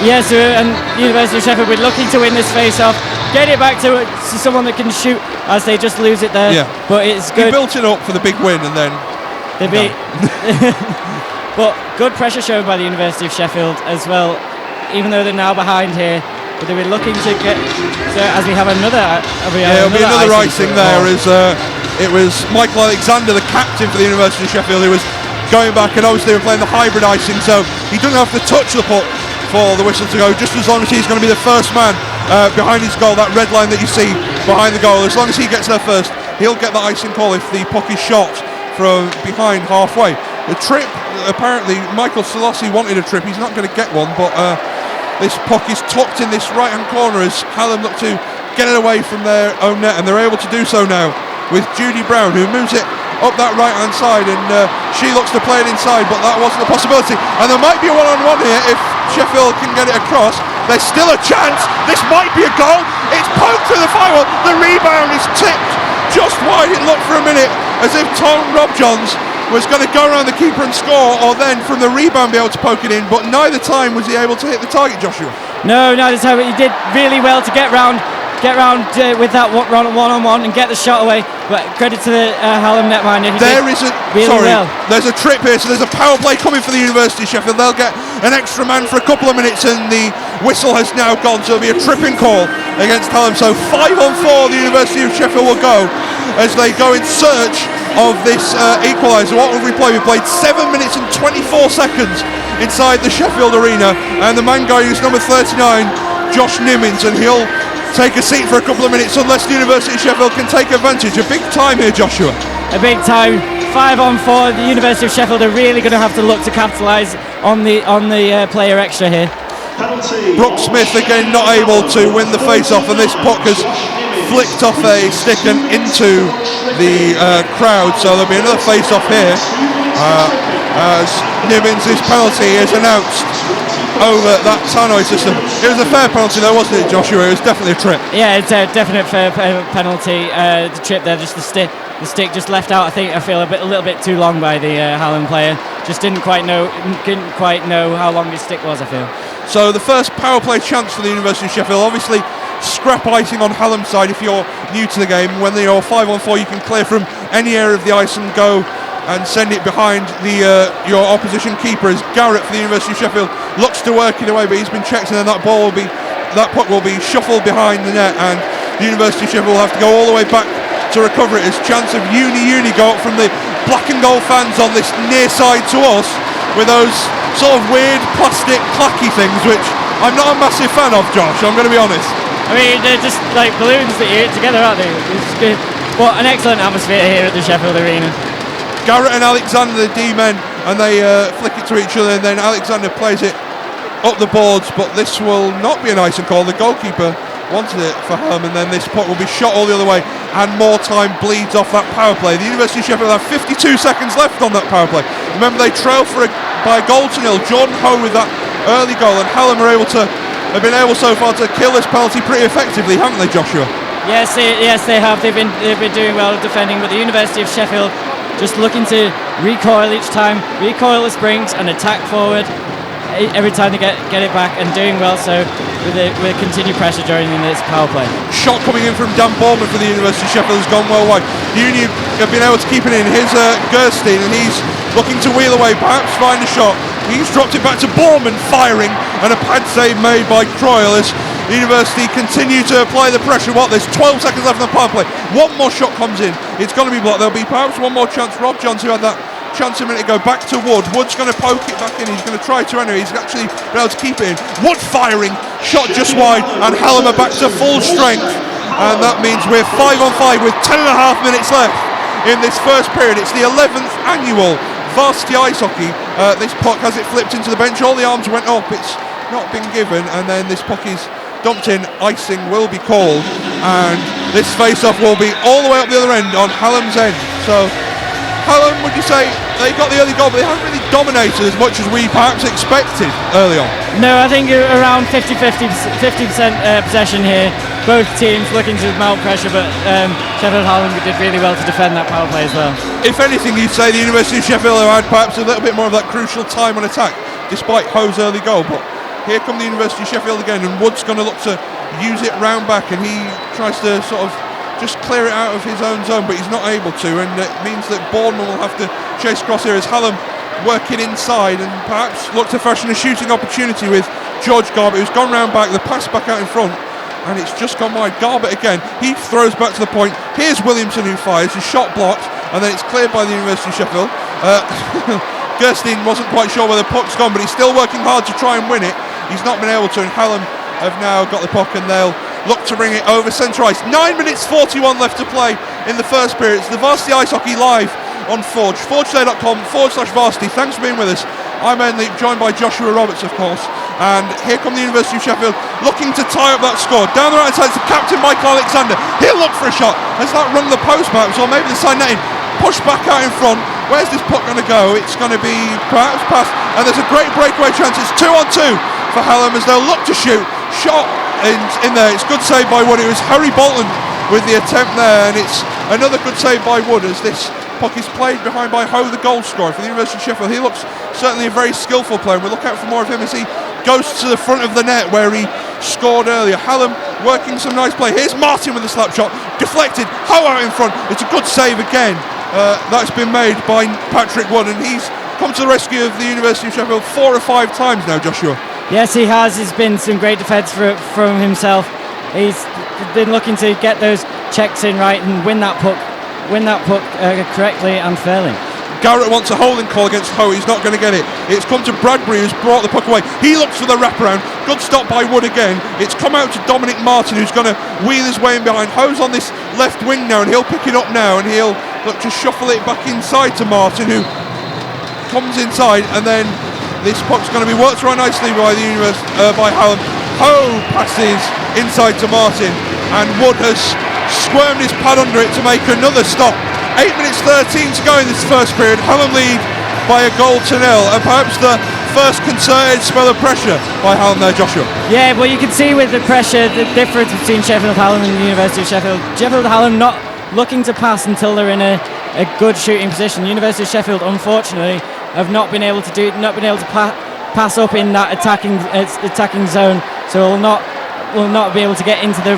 Yes, and University of Sheffield will be looking to win this face-off, get it back to someone that can shoot, as they just lose it there. Yeah. But it's good. He built it up for the big win, and then But good pressure shown by the University of Sheffield as well, even though they're now behind here. But they were looking to get, as we have another. It'll be another icing there, as it was Michael Alexander, the captain for the University of Sheffield, who was going back, and obviously they were playing the hybrid icing, so he doesn't have to touch the puck for the whistle to go, just as long as he's going to be the first man behind his goal, that red line that you see behind the goal. As long as he gets there first, he'll get the icing call if the puck is shot from behind halfway. The trip, apparently Michael Solossi wanted a trip, he's not going to get one, but this puck is tucked in this right hand corner as Hallam look to get it away from their own net, and they're able to do so now with Judy Brown, who moves it up that right hand side, and she looks to play it inside, but that wasn't a possibility, and there might be a one-on-one here if Sheffield can get it across. There's still a chance, this might be a goal, it's poked through the firewall, the rebound is tipped just wide. It looked for a minute as if Tom Robjohns was going to go around the keeper and score, or then from the rebound be able to poke it in, but neither time was he able to hit the target, Joshua. No, neither time. He did really well to get get round with that one-on-one and get the shot away. But credit to the Hallam netminder. There's a trip here, so there's a power play coming for the University of Sheffield. They'll get an extra man for a couple of minutes, and the whistle has now gone, so there'll be a tripping call against Hallam. So 5-on-4 the University of Sheffield will go as they go in search of this equaliser. What have we played? We played 7 minutes and 24 seconds inside the Sheffield Arena, and the man going is number 39, Josh Nimmins, and he'll take a seat for a couple of minutes unless the University of Sheffield can take advantage. A big time here, Joshua. A big time. 5-on-4. The University of Sheffield are really going to have to look to capitalise on the player extra here. Brooke Smith again not able to win the face-off, and this puck has flicked off a stick and into the crowd, so there'll be another face-off here as Nimmins' penalty is announced over that tannoy system. It was a fair penalty though, wasn't it, Joshua? It was definitely a trip. Yeah, it's a definite fair penalty. The trip there, just the stick just left out. I feel a little bit too long by the Hallam player. Just didn't quite know how long his stick was, I feel. So the first power play chance for the University of Sheffield, obviously scrap icing on Hallam's side if you're new to the game. When you're 5-on-4, you can clear from any area of the ice and go and send it behind your opposition keeper. As Garrett for the University of Sheffield looks to work it away, but he's been checked, and then that puck will be shuffled behind the net, and the University of Sheffield will have to go all the way back to recover it. As chance of uni go up from the black and gold fans on this near side to us with those sort of weird plastic clacky things, which I'm not a massive fan of, Josh, I'm going to be honest. I mean, they're just like balloons that you hit together, aren't they? It's good. But an excellent atmosphere here at the Sheffield Arena. Garrett and Alexander, the D-men, and they flick it to each other, and then Alexander plays it up the boards, but this will not be an icing call. The goalkeeper wanted it for Hallam, and then this puck will be shot all the other way, and more time bleeds off that power play. The University of Sheffield have 52 seconds left on that power play. Remember, they trail by a goal to nil. Jordan Ho with that early goal, and Hallam have been able so far to kill this penalty pretty effectively, haven't they, Joshua? Yes, they have. They've been doing well defending, but the University of Sheffield just looking to recoil each time, recoil the springs and attack forward every time they get it back, and doing well so with continued pressure during this power play. Shot coming in from Dan Borman for the University of Sheffield has gone well wide. The Union have been able to keep it in. Here's Gerstein, and he's looking to wheel away, perhaps find a shot. He's dropped it back to Borman, firing, and a pad save made by Croyle as the University continue to apply the pressure. There's 12 seconds left on the power play. One more shot comes in, it's going to be blocked. There'll be perhaps one more chance. Rob Johns, who had that chance a minute ago, back to Wood. Wood's going to poke it back in. He's going to try to enter. He's actually been able to keep it in. Wood firing, shot just wide, and Hallam are back to full strength. And that means we're 5-on-5 with 10.5 minutes left in this first period. It's the 11th annual Varsity Ice Hockey. This puck, has it flipped into the bench? All the arms went up. It's not been given, and then this puck is dumped in. Icing will be called, and this face-off will be all the way up the other end on Hallam's end. So Hallam, would you say they got the early goal, but they haven't really dominated as much as we perhaps expected early on? No, I think around 50% possession here. Both teams looking to mount pressure, but Sheffield Hallam did really well to defend that power play as well. If anything, you'd say the University of Sheffield have had perhaps a little bit more of that crucial time on attack, despite Ho's early goal. But here come the University of Sheffield again, and Wood's going to look to use it round back, and he tries to sort of just clear it out of his own zone, but he's not able to, and it means that Bournemouth will have to chase across here as Hallam working inside and perhaps look to fashion a shooting opportunity with George Garbett, who's gone round back. The pass back out in front, and it's just gone wide. Garbett again, he throws back to the point. Here's Williamson, who fires. His shot blocked, and then it's cleared by the University of Sheffield. Gerstein wasn't quite sure where the puck's gone, but he's still working hard to try and win it. He's not been able to, and Hallam have now got the puck, and they'll look to bring it over centre ice. 9 minutes 41 left to play in the first period. It's the Varsity Ice Hockey live on Forge, forgetoday.com/varsity. Thanks for being with us. I'm Enley, joined by Joshua Roberts, of course, and here come the University of Sheffield looking to tie up that score. Down the right side, it's the captain Michael Alexander. He'll look for a shot. Has that rung the post perhaps, or maybe the side netting? Pushed back out in front. Where's this puck going to go? It's going to be perhaps past, and there's a great breakaway chance. It's 2-on-2 for Hallam as they'll look to shoot. Shot in there. It's good save by Wood. It was Harry Bolton with the attempt there, and it's another good save by Wood as this puck is played behind by Ho, the goal scorer for the University of Sheffield. He looks certainly a very skillful player, and we'll look out for more of him as he goes to the front of the net where he scored earlier. Hallam working some nice play. Here's Martin with the slap shot, deflected. Ho out in front. It's a good save again. That's been made by Patrick Wood, and he's come to the rescue of the University of Sheffield 4 or 5 times now, Joshua. Yes, he has. It's been some great defence from himself. He's been looking to get those checks in right and win that puck correctly and fairly. Garrett wants a holding call against Ho. He's not going to get it. It's come to Bradbury, who's brought the puck away. He looks for the wraparound. Good stop by Wood again. It's come out to Dominic Martin, who's going to wheel his way in behind. Ho's on this left wing now, and he'll pick it up now, and he'll look to shuffle it back inside to Martin, who comes inside, and then this puck's going to be worked around nicely by by Hallam. Ho passes inside to Martin, and Wood has squirmed his pad under it to make another stop. 8 minutes 13 to go in this first period. Hallam lead by a goal to nil, and perhaps the first concerted spell of pressure by Hallam there, Joshua. Yeah, well, you can see with the pressure the difference between Sheffield Hallam and the University of Sheffield. Sheffield Hallam not looking to pass until they're in a good shooting position. University of Sheffield, unfortunately, have not been able to pass up in that attacking zone, so will not be able to get into the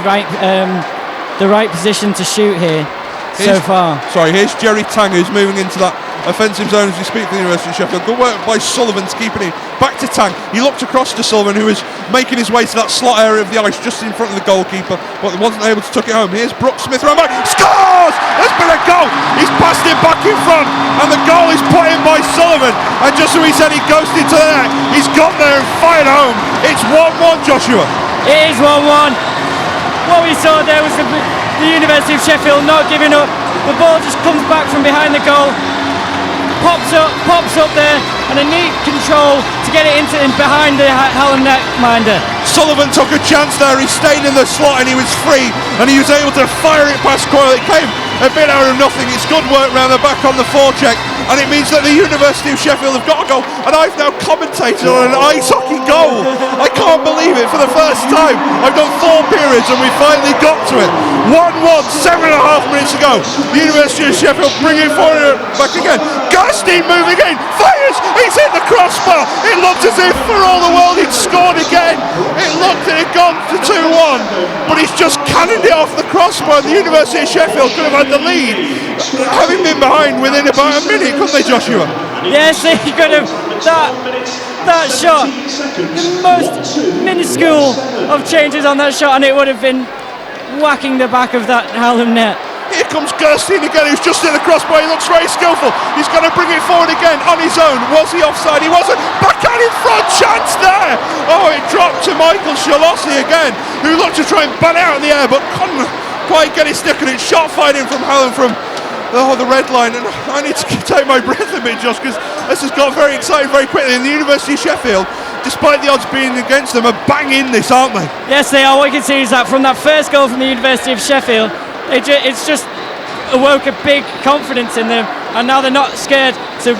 right position to shoot here. So far. Sorry, here's Jerry Tang, who's moving into that offensive zone as we speak for the University of Sheffield. Good work by Sullivan to keep it in. Back to Tang. He looked across to Sullivan, who was making his way to that slot area of the ice just in front of the goalkeeper, but wasn't able to tuck it home. Here's Brooks Smith round back. Scores! There's been a goal! He's passed it back in front, and the goal is put in by Sullivan. And just as we said, he ghosted to the net. He's got there and fired home. It's 1-1, Joshua. It is 1-1. What we saw there was the University of Sheffield not giving up. The ball just comes back from behind the goal, pops up there, and a neat control to get it into and behind the Hallam netminder. Sullivan took a chance there. He stayed in the slot and he was free, and he was able to fire it past Coyle. It came a bit out of nothing. It's good work round the back on the forecheck, and it means that the University of Sheffield have got a goal, and I've now commentated on an ice hockey goal. I can't believe it. For the first time, I've done 4 periods and we finally got to it. 1-1, 7.5 minutes ago. The University of Sheffield bringing forward back again. Gerstein moving in, fires, he's hit the crossbar. It looked as if for all the world he'd scored again. It looked it had gone to 2-1, but he's just cannoned it off the crossbar. The University of Sheffield could have had the lead, having been behind within about a minute, couldn't they, Joshua? Yes, they could have. That shot, the most minuscule of changes on that shot, and it would have been whacking the back of that Hallam net. Here comes Gerstein again, who's just in the crossbar. He looks very skillful. He's going to bring it forward again on his own. Was he offside? He wasn't. Backhand in front, chance there. Oh, it dropped to Michael Shalossi again, who looked to try and bat out in the air, but couldn't quite get his stick on it. Shot fired in from Hallam from the red line, and I need to take my breath a bit, Josh, because this has got very exciting very quickly. And the University of Sheffield, despite the odds being against them, are bang in this, aren't they? Yes, they are. What you can see is that from that first goal from the University of Sheffield, it's just awoke a big confidence in them, and now they're not scared to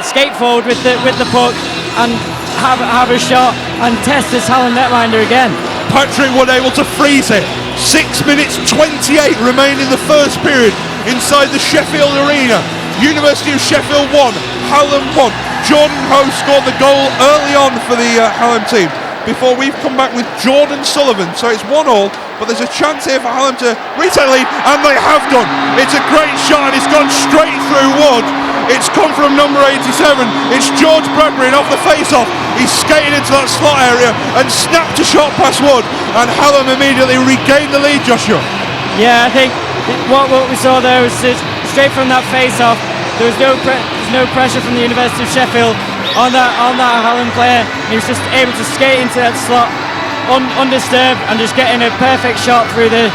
skate forward with the puck and have a shot and test this Hallam netminder again. Patrick Wood able to freeze it. 6 minutes 28 remain in the first period inside the Sheffield Arena. University of Sheffield 1, Hallam 1. Jordan Ho scored the goal early on for the Hallam team before we've come back with Jordan Sullivan. So it's 1-1, but there's a chance here for Hallam to retain the lead, and they have done. It's a great shot, and it's gone straight through Wood. It's come from number 87. It's George Bradbury, and off the face-off, he's skated into that slot area and snapped a shot past Wood, and Hallam immediately regained the lead, Joshua. Yeah, I think what we saw there was straight from that face-off. There was no pressure from the University of Sheffield on that Hallam player. He was just able to skate into that slot undisturbed and just getting a perfect shot through the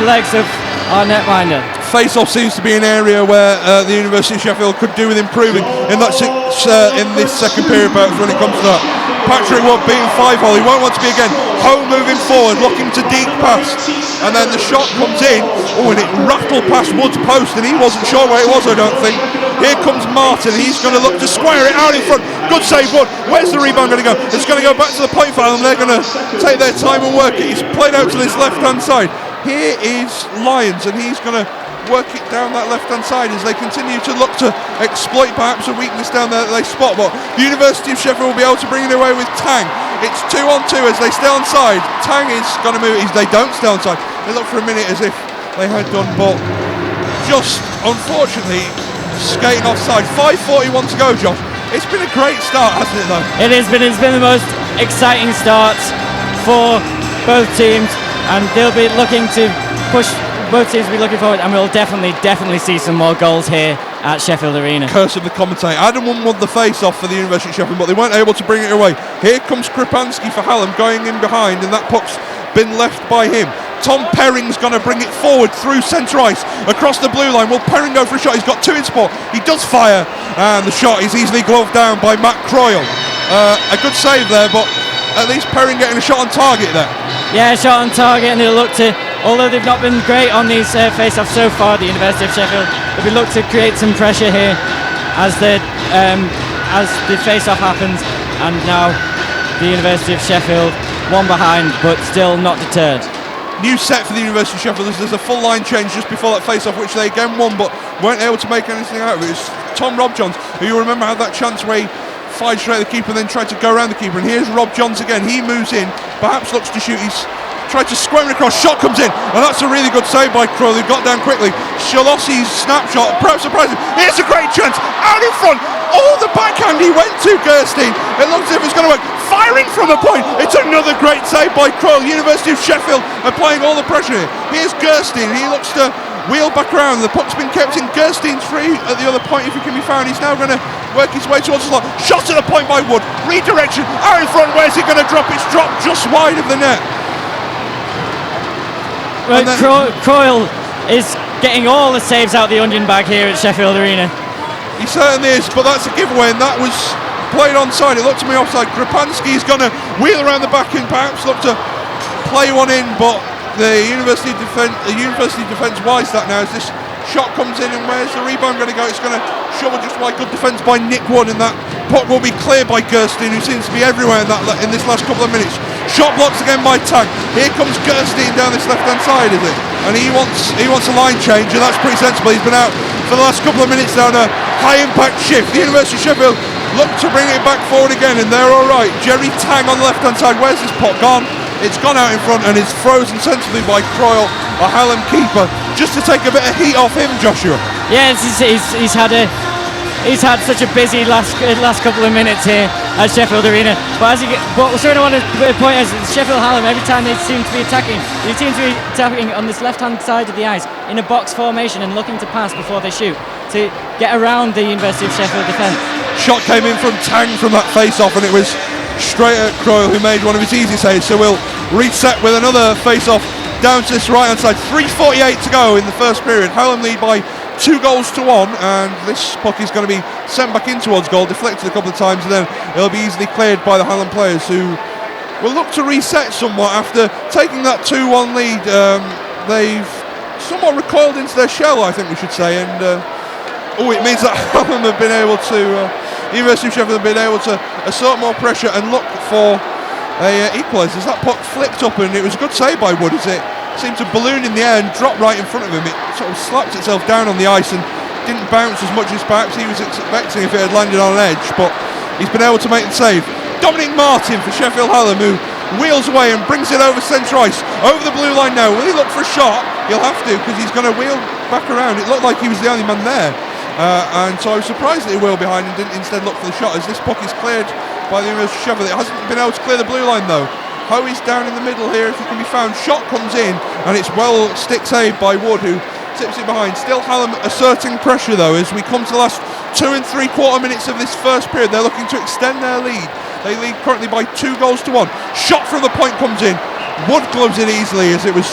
legs of our netminder. Face-off seems to be an area where the University of Sheffield could do with improving in this second period, perhaps, when it comes to that. Patrick Wood beating 5-hole. He won't want to be again. Ho moving forward, looking to deep pass, and then the shot comes in. Oh, and it rattled past Wood's post, and he wasn't sure where it was, I don't think. Here comes Martin. He's going to look to square it out in front. Good save, Wood. Where's the rebound going to go? It's going to go back to the point file, and they're going to take their time and work it. He's played out to this left-hand side. Here is Lyons, and he's going to work it down that left-hand side as they continue to look to exploit perhaps a weakness down there that they spot. But the University of Sheffield will be able to bring it away with Tang. It's 2-on-2 as they stay onside. Tang is going to move. They don't stay onside. They look for a minute as if they had done, but just unfortunately skating offside. 5:41 to go, Josh. It's been a great start, hasn't it, though? It has been. It's been the most exciting start for both teams, and they'll be looking to push. Both teams will be looking forward, and we'll definitely see some more goals here at Sheffield Arena. Curse of the commentator. Adam won the face-off for the University of Sheffield, but they weren't able to bring it away. Here comes Kripansky for Hallam going in behind, and that puck's been left by him. Tom Perring's going to bring it forward through centre ice across the blue line. Will Perring go for a shot? He's got two in sport. He does fire, and the shot is easily gloved down by Matt Croyle. A good save there, but at least Perring getting a shot on target there. Yeah, shot on target, and they'll look to, although they've not been great on these face-offs so far, the University of Sheffield, they'll be look to create some pressure here as the face-off happens, and now the University of Sheffield one behind, but still not deterred. New set for the University of Sheffield. There's a full line change just before that face-off, which they again won, but weren't able to make anything out of it. It was Tom Robjohns, who you remember had that chance where he fired straight at the keeper and then tried to go around the keeper. And here's Rob Johns again. He moves in, perhaps looks to shoot. He's tried to square it across. Shot comes in, and that's a really good save by Crow. They got down quickly. Shalossi's snapshot, perhaps surprising. Here's a great chance out in front. Oh, the backhand he went to Gerstein. It looks as if it's going to work. Firing from the point. It's another great save by Crow. University of Sheffield applying all the pressure here. Here's Gerstein. He looks to wheel back around. The puck's been kept in. Gerstein's free at the other point if he can be found. He's now going to work his way towards the slot. Shot at the point by Wood. Redirection. Out in front. Where's he going to drop? It's dropped just wide of the net. Right, Croyle is getting all the saves out the onion bag here at Sheffield Arena. He certainly is, but that's a giveaway, and that was played onside. It looked to me offside. Kripansky's going to wheel around the back and perhaps look to play one in, but the University defence wise that now as this shot comes in, and where's the rebound going to go? It's going to shovel just wide. Good defence by Nick Wood, and that puck will be cleared by Gerstein, who seems to be everywhere in this last couple of minutes. Shot blocks again by Tang. Here comes Gerstein down this left-hand side, is it? And he wants a line change, and that's pretty sensible. He's been out for the last couple of minutes down a high-impact shift. The University of Sheffield look to bring it back forward again, and they're all right. Jerry Tang on the left-hand side. Where's this puck gone? It's gone out in front, and it's frozen sensibly by Croyle, a Hallam keeper, just to take a bit of heat off him, Joshua. Yeah, he's had such a busy last couple of minutes here at Sheffield Arena. But certainly want to point out Sheffield Hallam, every time they seem to be attacking on this left-hand side of the ice in a box formation and looking to pass before they shoot to get around the University of Sheffield defence. Shot came in from Tang from that face-off, and it was straight at Croyle, who made one of his easy saves. So we'll reset with another face-off down to this right-hand side. 3:48 to go in the first period. Hallam lead by 2-1, and this puck is going to be sent back in towards goal, deflected a couple of times, and then it'll be easily cleared by the Hallam players, who will look to reset somewhat after taking that 2-1 lead. They've somewhat recoiled into their shell, I think we should say, and it means that Hallam have been able to, the University of Sheffield have been able to assert more pressure and look for a equaliser. As that puck flipped up, and it was a good save by Wood, as it seemed to balloon in the air and drop right in front of him. It sort of slapped itself down on the ice and didn't bounce as much as perhaps he was expecting if it had landed on an edge, but he's been able to make the save. Dominic Martin for Sheffield Hallam, who wheels away and brings it over centre ice, over the blue line now. Will he look for a shot? He'll have to, because he's going to wheel back around. It looked like he was the only man there, and so I was surprised that he wheeled behind and didn't instead look for the shot, as this puck is cleared by the University of Sheffield. It hasn't been able to clear the blue line though. Ho is down in the middle here if he can be found. Shot comes in, and it's well stick saved by Wood, who tips it behind. Still Hallam asserting pressure though as we come to the last 2 3/4 minutes of this first period. They're looking to extend their lead. They lead currently by 2-1. Shot from the point comes in. Wood gloves it easily as it was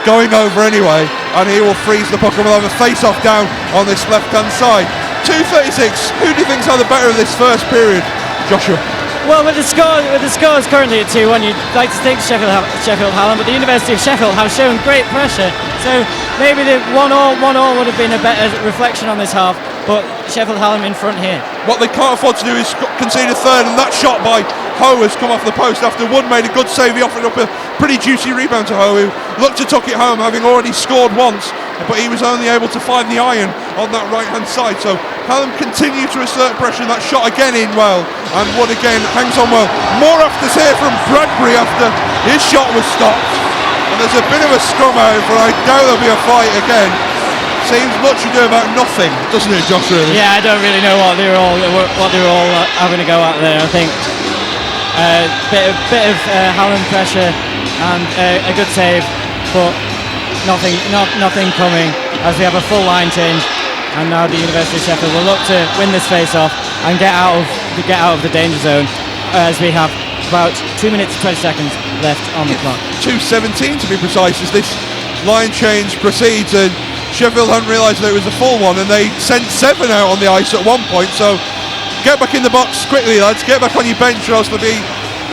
going over anyway, and he will freeze the puck, and we'll have a face-off down on this left-hand side. 2:36. Who do you think's had the better of this first period, Joshua? Well, with the scores currently at 2-1, you'd like to think Sheffield Hallam, but the University of Sheffield have shown great pressure. So maybe the 1-1 would have been a better reflection on this half, but Sheffield Hallam in front here. What they can't afford to do is concede a third, and that shot by Ho has come off the post after Wood made a good save. He offered up a pretty juicy rebound to Ho, who looked to tuck it home, having already scored once but he was only able to find the iron on that right-hand side. So Hallam continue to assert pressure. That shot again in well, and Wood again hangs on well. More afters here from Bradbury after his shot was stopped. And there's a bit of a scrum out, but I doubt there'll be a fight again. Seems much ado about nothing, doesn't it, Josh? Really? Yeah, I don't really know what they were all having to go at there. I think bit of Hallam pressure and a good save, but nothing coming as we have a full line change. And now the University of Sheffield will look to win this face-off and get out of the danger zone as we have about 2 minutes 20 seconds left on the clock. 2:17 to be precise as this line change proceeds, and Sheffield hadn't realised that it was a full one, and they sent 7 out on the ice at one point. So get back in the box quickly, lads. Get back on your bench, or else there'll be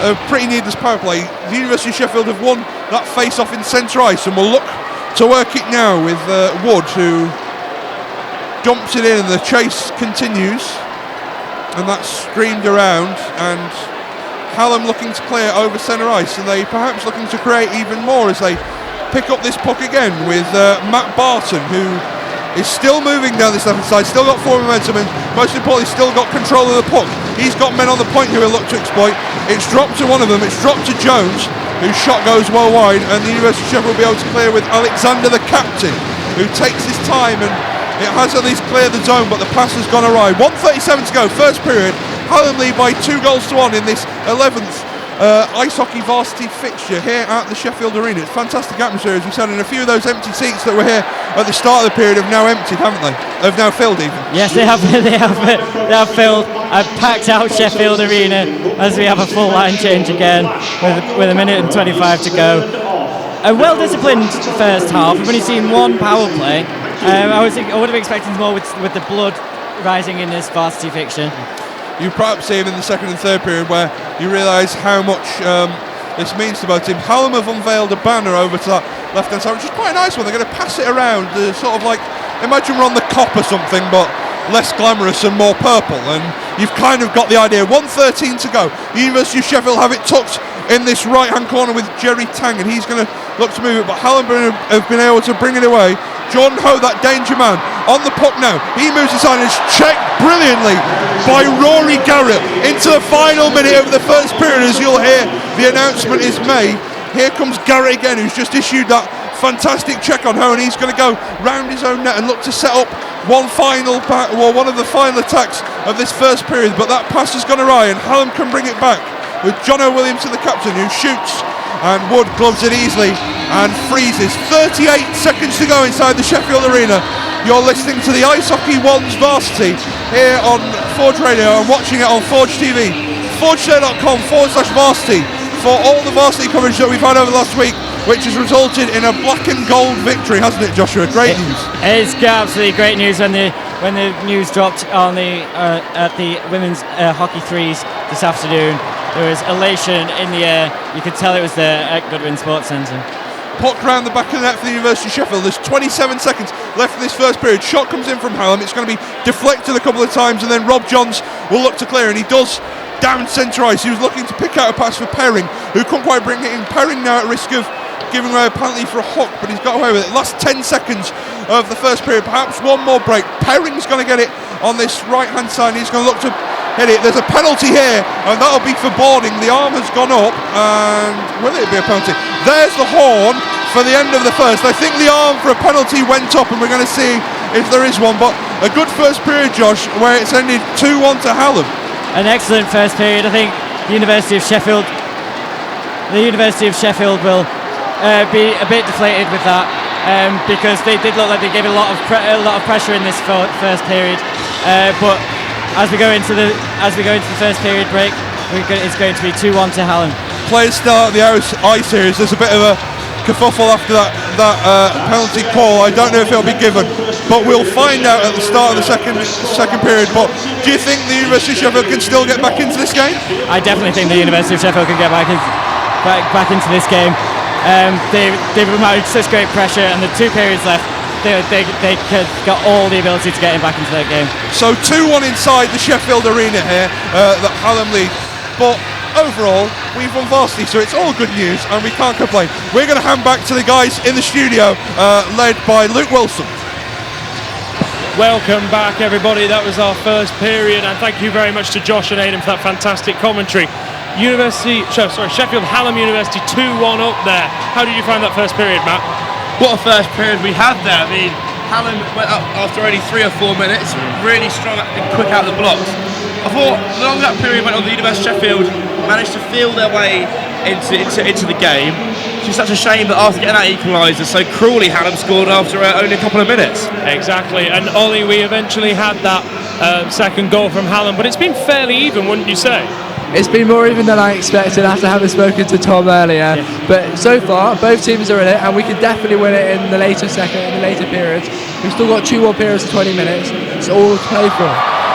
a pretty needless power play. The University of Sheffield have won that face-off in centre ice, and will look to work it now with Wood, who dumps it in, and the chase continues, and that's streamed around, and Hallam looking to clear over centre ice, and they perhaps looking to create even more as they pick up this puck again with Matt Barton, who is still moving down this left side, still got forward momentum, and most importantly still got control of the puck. He's got men on the point who will look to exploit. It's dropped to one of them, it's dropped to Jones, whose shot goes well wide, and the University of Sheffield will be able to clear with Alexander, the captain, who takes his time, and it has at least cleared the zone, but the pass has gone awry. 1:37 to go, first period. Hallam lead by 2-1 in this 11th ice hockey varsity fixture here at the Sheffield Arena. It's fantastic atmosphere, as we said, and a few of those empty seats that were here at the start of the period have now emptied, haven't they? Have now filled even. Yes, they have filled a packed out Sheffield Arena as we have a full line change again with a minute and 25 to go. A well-disciplined first half. We've only seen one power play. I would have expected more with the blood rising in this varsity fixture. You perhaps see him in the second and third period where you realise how much this means to both teams. Hallam have unveiled a banner over to that left-hand side, which is quite a nice one. They're going to pass it around, sort of like, imagine we're on the Cop or something, but less glamorous and more purple, and you've kind of got the idea. 1:13 to go. The University of Sheffield have it tucked in this right-hand corner with Jerry Tang, and he's going to look to move it, but Hallam have been able to bring it away. John Ho, that danger man, on the puck now. He moves aside and is checked brilliantly by Rory Garrett into the final minute of the first period. As you'll hear, the announcement is made. Here comes Garrett again, who's just issued that fantastic check on Ho, and he's going to go round his own net and look to set up one of the final attacks of this first period. But that pass has gone awry, and Hallam can bring it back with John O'Williamson, the captain, who shoots, and Wood gloves it easily and freezes. 38 seconds to go inside the Sheffield Arena. You're listening to the Ice Hockey One's Varsity here on Forge Radio and watching it on Forge TV. ForgeTV.com/varsity for all the varsity coverage that we've had over the last week, which has resulted in a black and gold victory, hasn't it, Joshua? Great news. It's absolutely great news when the news dropped on at the women's hockey threes this afternoon. There was elation in the air. You could tell it was there at Goodwin Sports Centre. Puck round the back of the net for the University of Sheffield. There's 27 seconds left in this first period. Shot comes in from Hallam. It's going to be deflected a couple of times, and then Rob Johns will look to clear, and he does down centre ice. He was looking to pick out a pass for Perring, who couldn't quite bring it in. Perring now at risk of giving away a penalty for a hook, but he's got away with it. Last 10 seconds of the first period. Perhaps one more break. Perring's going to get it on this right-hand side, and he's going to look to hit it. There's a penalty here, and that'll be for boarding. The arm has gone up, and will it be a penalty? There's the horn for the end of the first. I think the arm for a penalty went up, and we're going to see if there is one. But a good first period, Josh, where it's ended 2-1 to Hallam. An excellent first period. I think the University of Sheffield will be a bit deflated with that because they did look like they gave a lot of pressure in this first period. But as we go into the first period break, it's going to be 2-1 to Hallam. Players start the ice series. There's a bit of a kerfuffle after that penalty call. I don't know if it'll be given, but we'll find out at the start of the second period. But do you think the University of Sheffield can still get back into this game? I definitely think the University of Sheffield can get back into this game. They've mounted such great pressure, and the 2 periods left, they got all the ability to get him back into that game. So 2-1 inside the Sheffield Arena here, that Hallam lead. But overall, we've won Varsity, so it's all good news, and we can't complain. We're going to hand back to the guys in the studio, led by Luke Wilson. Welcome back, everybody. That was our first period, and thank you very much to Josh and Aidan for that fantastic commentary. Sheffield Hallam University 2-1 up there. How did you find that first period, Matt? What a first period we had there. I mean, Hallam went up after only 3 or 4 minutes, really strong and quick out of the blocks. I thought, the longer that period went on, the University of Sheffield managed to feel their way into the game. It's such a shame that after getting that equaliser so cruelly, Hallam scored after only a couple of minutes. Exactly, and Ollie, we eventually had that second goal from Hallam, but it's been fairly even, wouldn't you say? It's been more even than I expected after having spoken to Tom earlier. Yeah. But so far, both teams are in it, and we can definitely win it in the later periods. We've still got 2 more periods of 20 minutes. It's all to play for.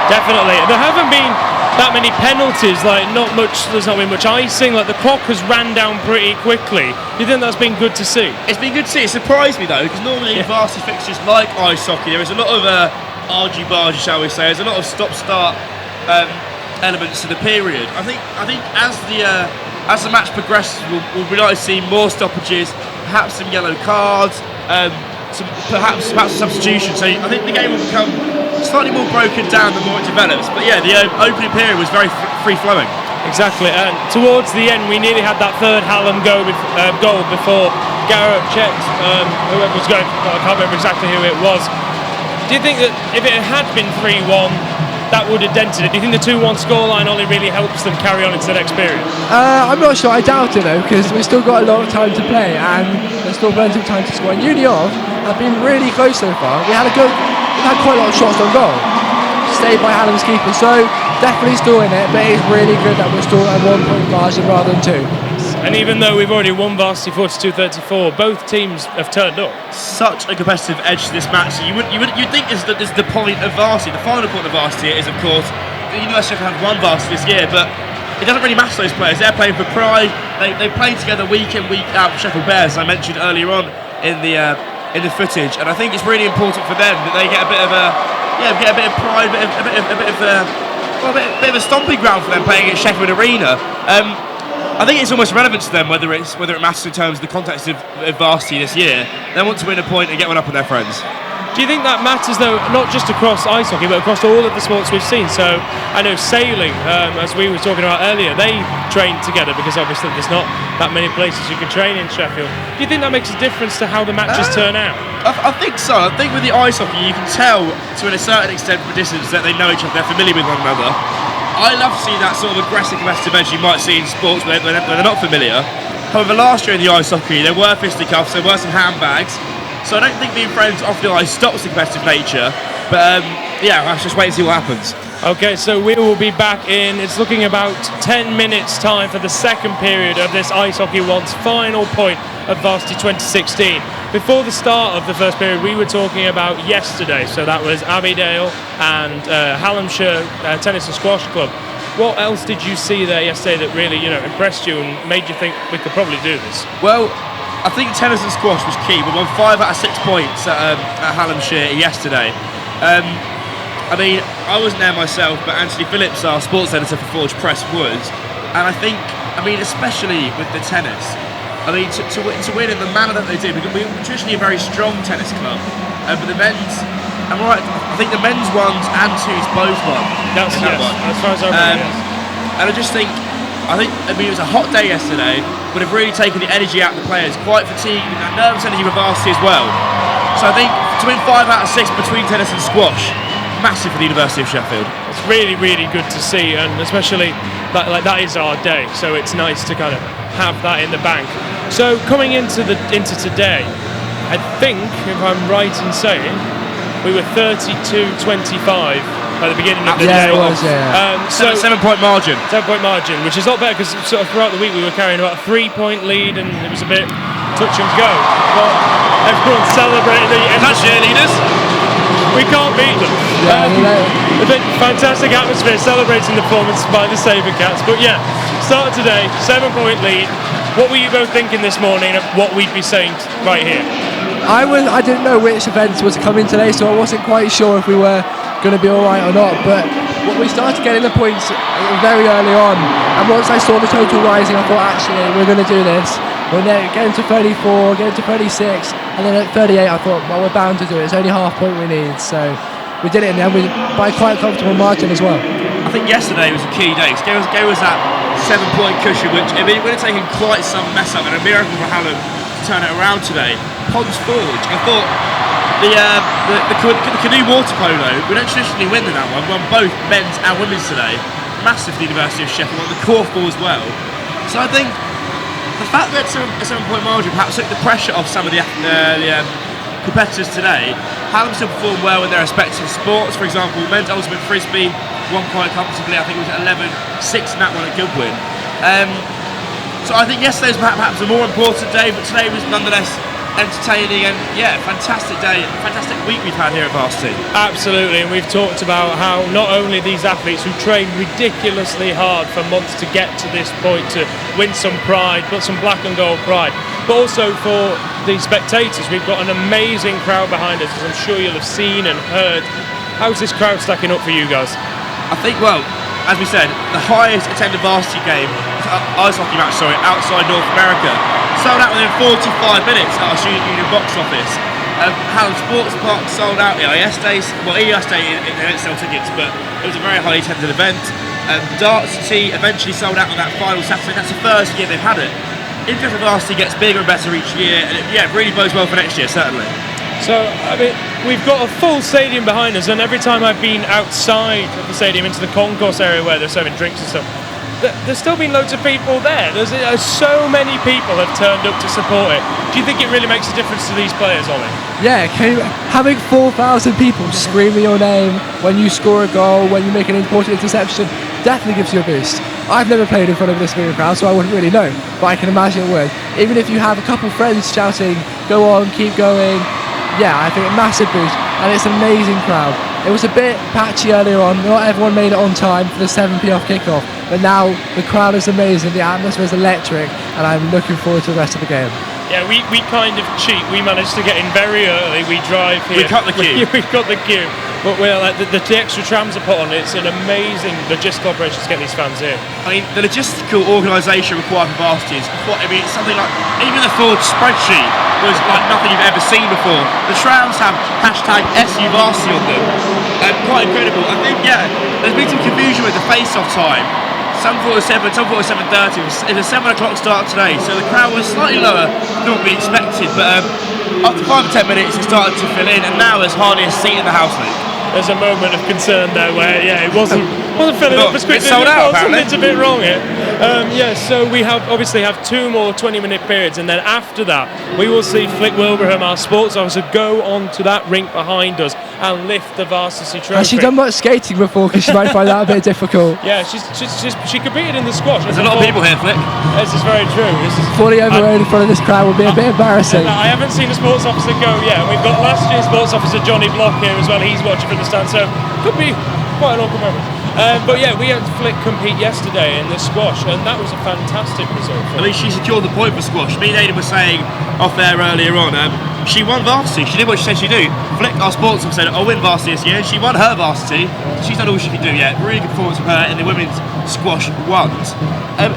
Definitely. There haven't been that many penalties, there's not been much icing, the clock has ran down pretty quickly. Do you think that's been good to see? It's been good to see. It surprised me though, because normally in varsity fixtures like ice hockey, there is a lot of argy-bargy, shall we say. There's a lot of stop-start elements to the period. I think as the match progresses, we'll be likely to see more stoppages, perhaps some yellow cards, perhaps some substitution. So I think the game will become slightly more broken down the more it develops. But yeah, the opening period was very free-flowing. Exactly, and towards the end we nearly had that third Hallam goal before Garrett checked whoever was going, I can't remember exactly who it was. Do you think that if it had been 3-1, that would have dented it? Do you think the 2-1 scoreline only really helps them carry on into the next period? I'm not sure, I doubt it though, because we've still got a lot of time to play, and there's still plenty of time to score. And Union have been really close so far. We've had quite a lot of shots on goal, saved by Hallam's keeper, so definitely still in it, but it's really good that we're still at 1 point margin rather than 2. And even though we've already won Varsity 42-34, both teams have turned up. Such a competitive edge to this match. You'd think this is the point of Varsity. The final point of Varsity is, of course, the University of Sheffield have won Varsity this year, but it doesn't really matter to those players. They're playing for pride. They play together week in, week out with Sheffield Bears, as I mentioned earlier on in the footage. And I think it's really important for them that they get a bit of pride, a bit of a stomping ground for them playing at Sheffield Arena. I think it's almost relevant to them whether it matters in terms of the context of Varsity this year. They want to win a point and get one up on their friends. Do you think that matters though, not just across ice hockey, but across all of the sports we've seen? So I know sailing, as we were talking about earlier, they train together because obviously there's not that many places you can train in Sheffield. Do you think that makes a difference to how the matches turn out? I think so. I think with the ice hockey, you can tell to a certain extent from a distance that they know each other, they're familiar with one another. I love to see that sort of aggressive competitive edge you might see in sports where they're not familiar. However, last year in the ice hockey, there were fisticuffs, there were some handbags. So I don't think being friends off the ice stops the competitive nature. But let's just wait and see what happens. Okay, so we will be back in. It's looking about 10 minutes time for the second period of this Ice Hockey One's final point of Varsity 2016. Before the start of the first period, we were talking about yesterday. So that was Abbeydale and Hallamshire Tennis and Squash Club. What else did you see there yesterday that really, impressed you and made you think we could probably do this? Well, I think tennis and squash was key. We won 5 out of 6 points at Hallamshire yesterday. I wasn't there myself, but Anthony Phillips, our sports editor for Forge Press, was. And I think, especially with the tennis, to win in the manner that they did, because we're traditionally a very strong tennis club, but the men's, I'm right, I think the men's ones and twos both won. Yes, as far as I remember, yes. And I just think, it was a hot day yesterday, would have really taken the energy out of the players, quite fatigued, and nervous energy with Varsity as well. So I think to win 5 out of 6 between tennis and squash, massive for the University of Sheffield. It's really, really good to see, and especially that is our day, so it's nice to kind of have that in the bank. So coming into today, I think, if I'm right in saying, we were 32-25 by the beginning of the day. Yeah, it was, yeah. So 7-point margin. 7-point margin, which is a lot better because sort of throughout the week we were carrying about a 3-point lead and it was a bit touch and go. But everyone's celebrating the end. That's cheerleaders. We can't beat them. Yeah, a bit fantastic atmosphere celebrating the performance by the Sabercats. But yeah, start today, 7-point lead. What were you both thinking this morning of what we'd be saying right here? I didn't know which events was coming today, so I wasn't quite sure if we were going to be all right or not. But we started getting the points very early on, and once I saw the total rising, I thought actually we're going to do this. We're getting to 34, getting to 36, and then at 38 I thought, well, we're bound to do it. It's only half point we need, so we did it in the end by quite a comfortable margin as well. I think yesterday was a key day. It gave us that 7-point cushion, which it would have taken quite some mess up and a miracle for Hallam to turn it around today. Ponds Forge, I thought the canoe water polo, we don't traditionally win in that one. We won both men's and women's today. Massive for the University of Sheffield, won the korfball as well. So I think the fact that a 7-point margin perhaps took the pressure off some of the competitors today. Hallam still performed well in their respective sports. For example, men's ultimate frisbee won quite comfortably. I think it was 11-6 in that one at Goodwin. So I think yesterday was perhaps a more important day, but today was nonetheless entertaining and fantastic day, fantastic week we've had here at Varsity. Absolutely, and we've talked about how not only these athletes who train ridiculously hard for months to get to this point to win some pride, but some black and gold pride, but also for the spectators. We've got an amazing crowd behind us, as I'm sure you'll have seen and heard. How's this crowd stacking up for you guys? I think, well, as we said, the highest attended Varsity game, ice hockey match, outside North America, sold out within 45 minutes at our Student Union box office. Hallam Sports Park sold out the EIS Day. Well, EIS Day, they don't sell tickets, but it was a very highly attended event. Varsity eventually sold out on that final Saturday. That's the first year they've had it. Interest in Varsity gets bigger and better each year, and it really bodes well for next year, certainly. So, I mean, we've got a full stadium behind us, and every time I've been outside of the stadium into the concourse area where they're serving drinks and stuff, there's still been loads of people there. There's so many people have turned up to support it. Do you think it really makes a difference to these players, Ollie? Yeah, having 4,000 people screaming your name when you score a goal, when you make an important interception, definitely gives you a boost. I've never played in front of this big crowd, so I wouldn't really know, but I can imagine it would. Even if you have a couple friends shouting, go on, keep going, I think a massive boost, and it's an amazing crowd. It was a bit patchy earlier on, not everyone made it on time for the 7 p off kickoff, but now the crowd is amazing, the atmosphere is electric, and I'm looking forward to the rest of the game. Yeah, we kind of cheat. We managed to get in very early. We drive here. We cut the queue. We've got the queue. But we're like the extra trams are put on. It's an amazing logistical operation to get these fans here. I mean, the logistical organisation required for Varsity is it's something like, even the Ford spreadsheet was like nothing you've ever seen before. The trams have #SUVarsity on them. Quite incredible. I think, there's been some confusion with the face-off time. Some thought it was 7, some thought it was 7:30. It was a 7 o'clock start today, so the crowd was slightly lower than what we expected, but after 5 or 10 minutes it started to fill in, and now there's hardly a seat in the house, Luke. There's a moment of concern there where it wasn't filling up as quickly. It's sold out, apparently. Something's a bit wrong here. So we obviously have 2 more 20-minute periods, and then after that we will see Flick Wilbraham, our sports officer, go on to that rink behind us and lift the Varsity trophy. Has she done much skating before? Because she might find that a bit difficult. Yeah, she competed in the squash. There's a lot of people here, Flick. This is very true. Falling over in front of this crowd would be a bit embarrassing. I haven't seen a sports officer go yet. We've got last year's sports officer Johnny Block here as well. He's watching from the stand, so could be quite an awkward moment. But we had Flick compete yesterday in the squash, and that was a fantastic result. I mean, she secured the point for squash. Me and Aidan were saying off there earlier on, she won Varsity. She did what she said she'd do. Flick, our sports officer, said, I'll win Varsity this year. She won her Varsity. She's done all she could do, Really good performance from her in the women's squash ones.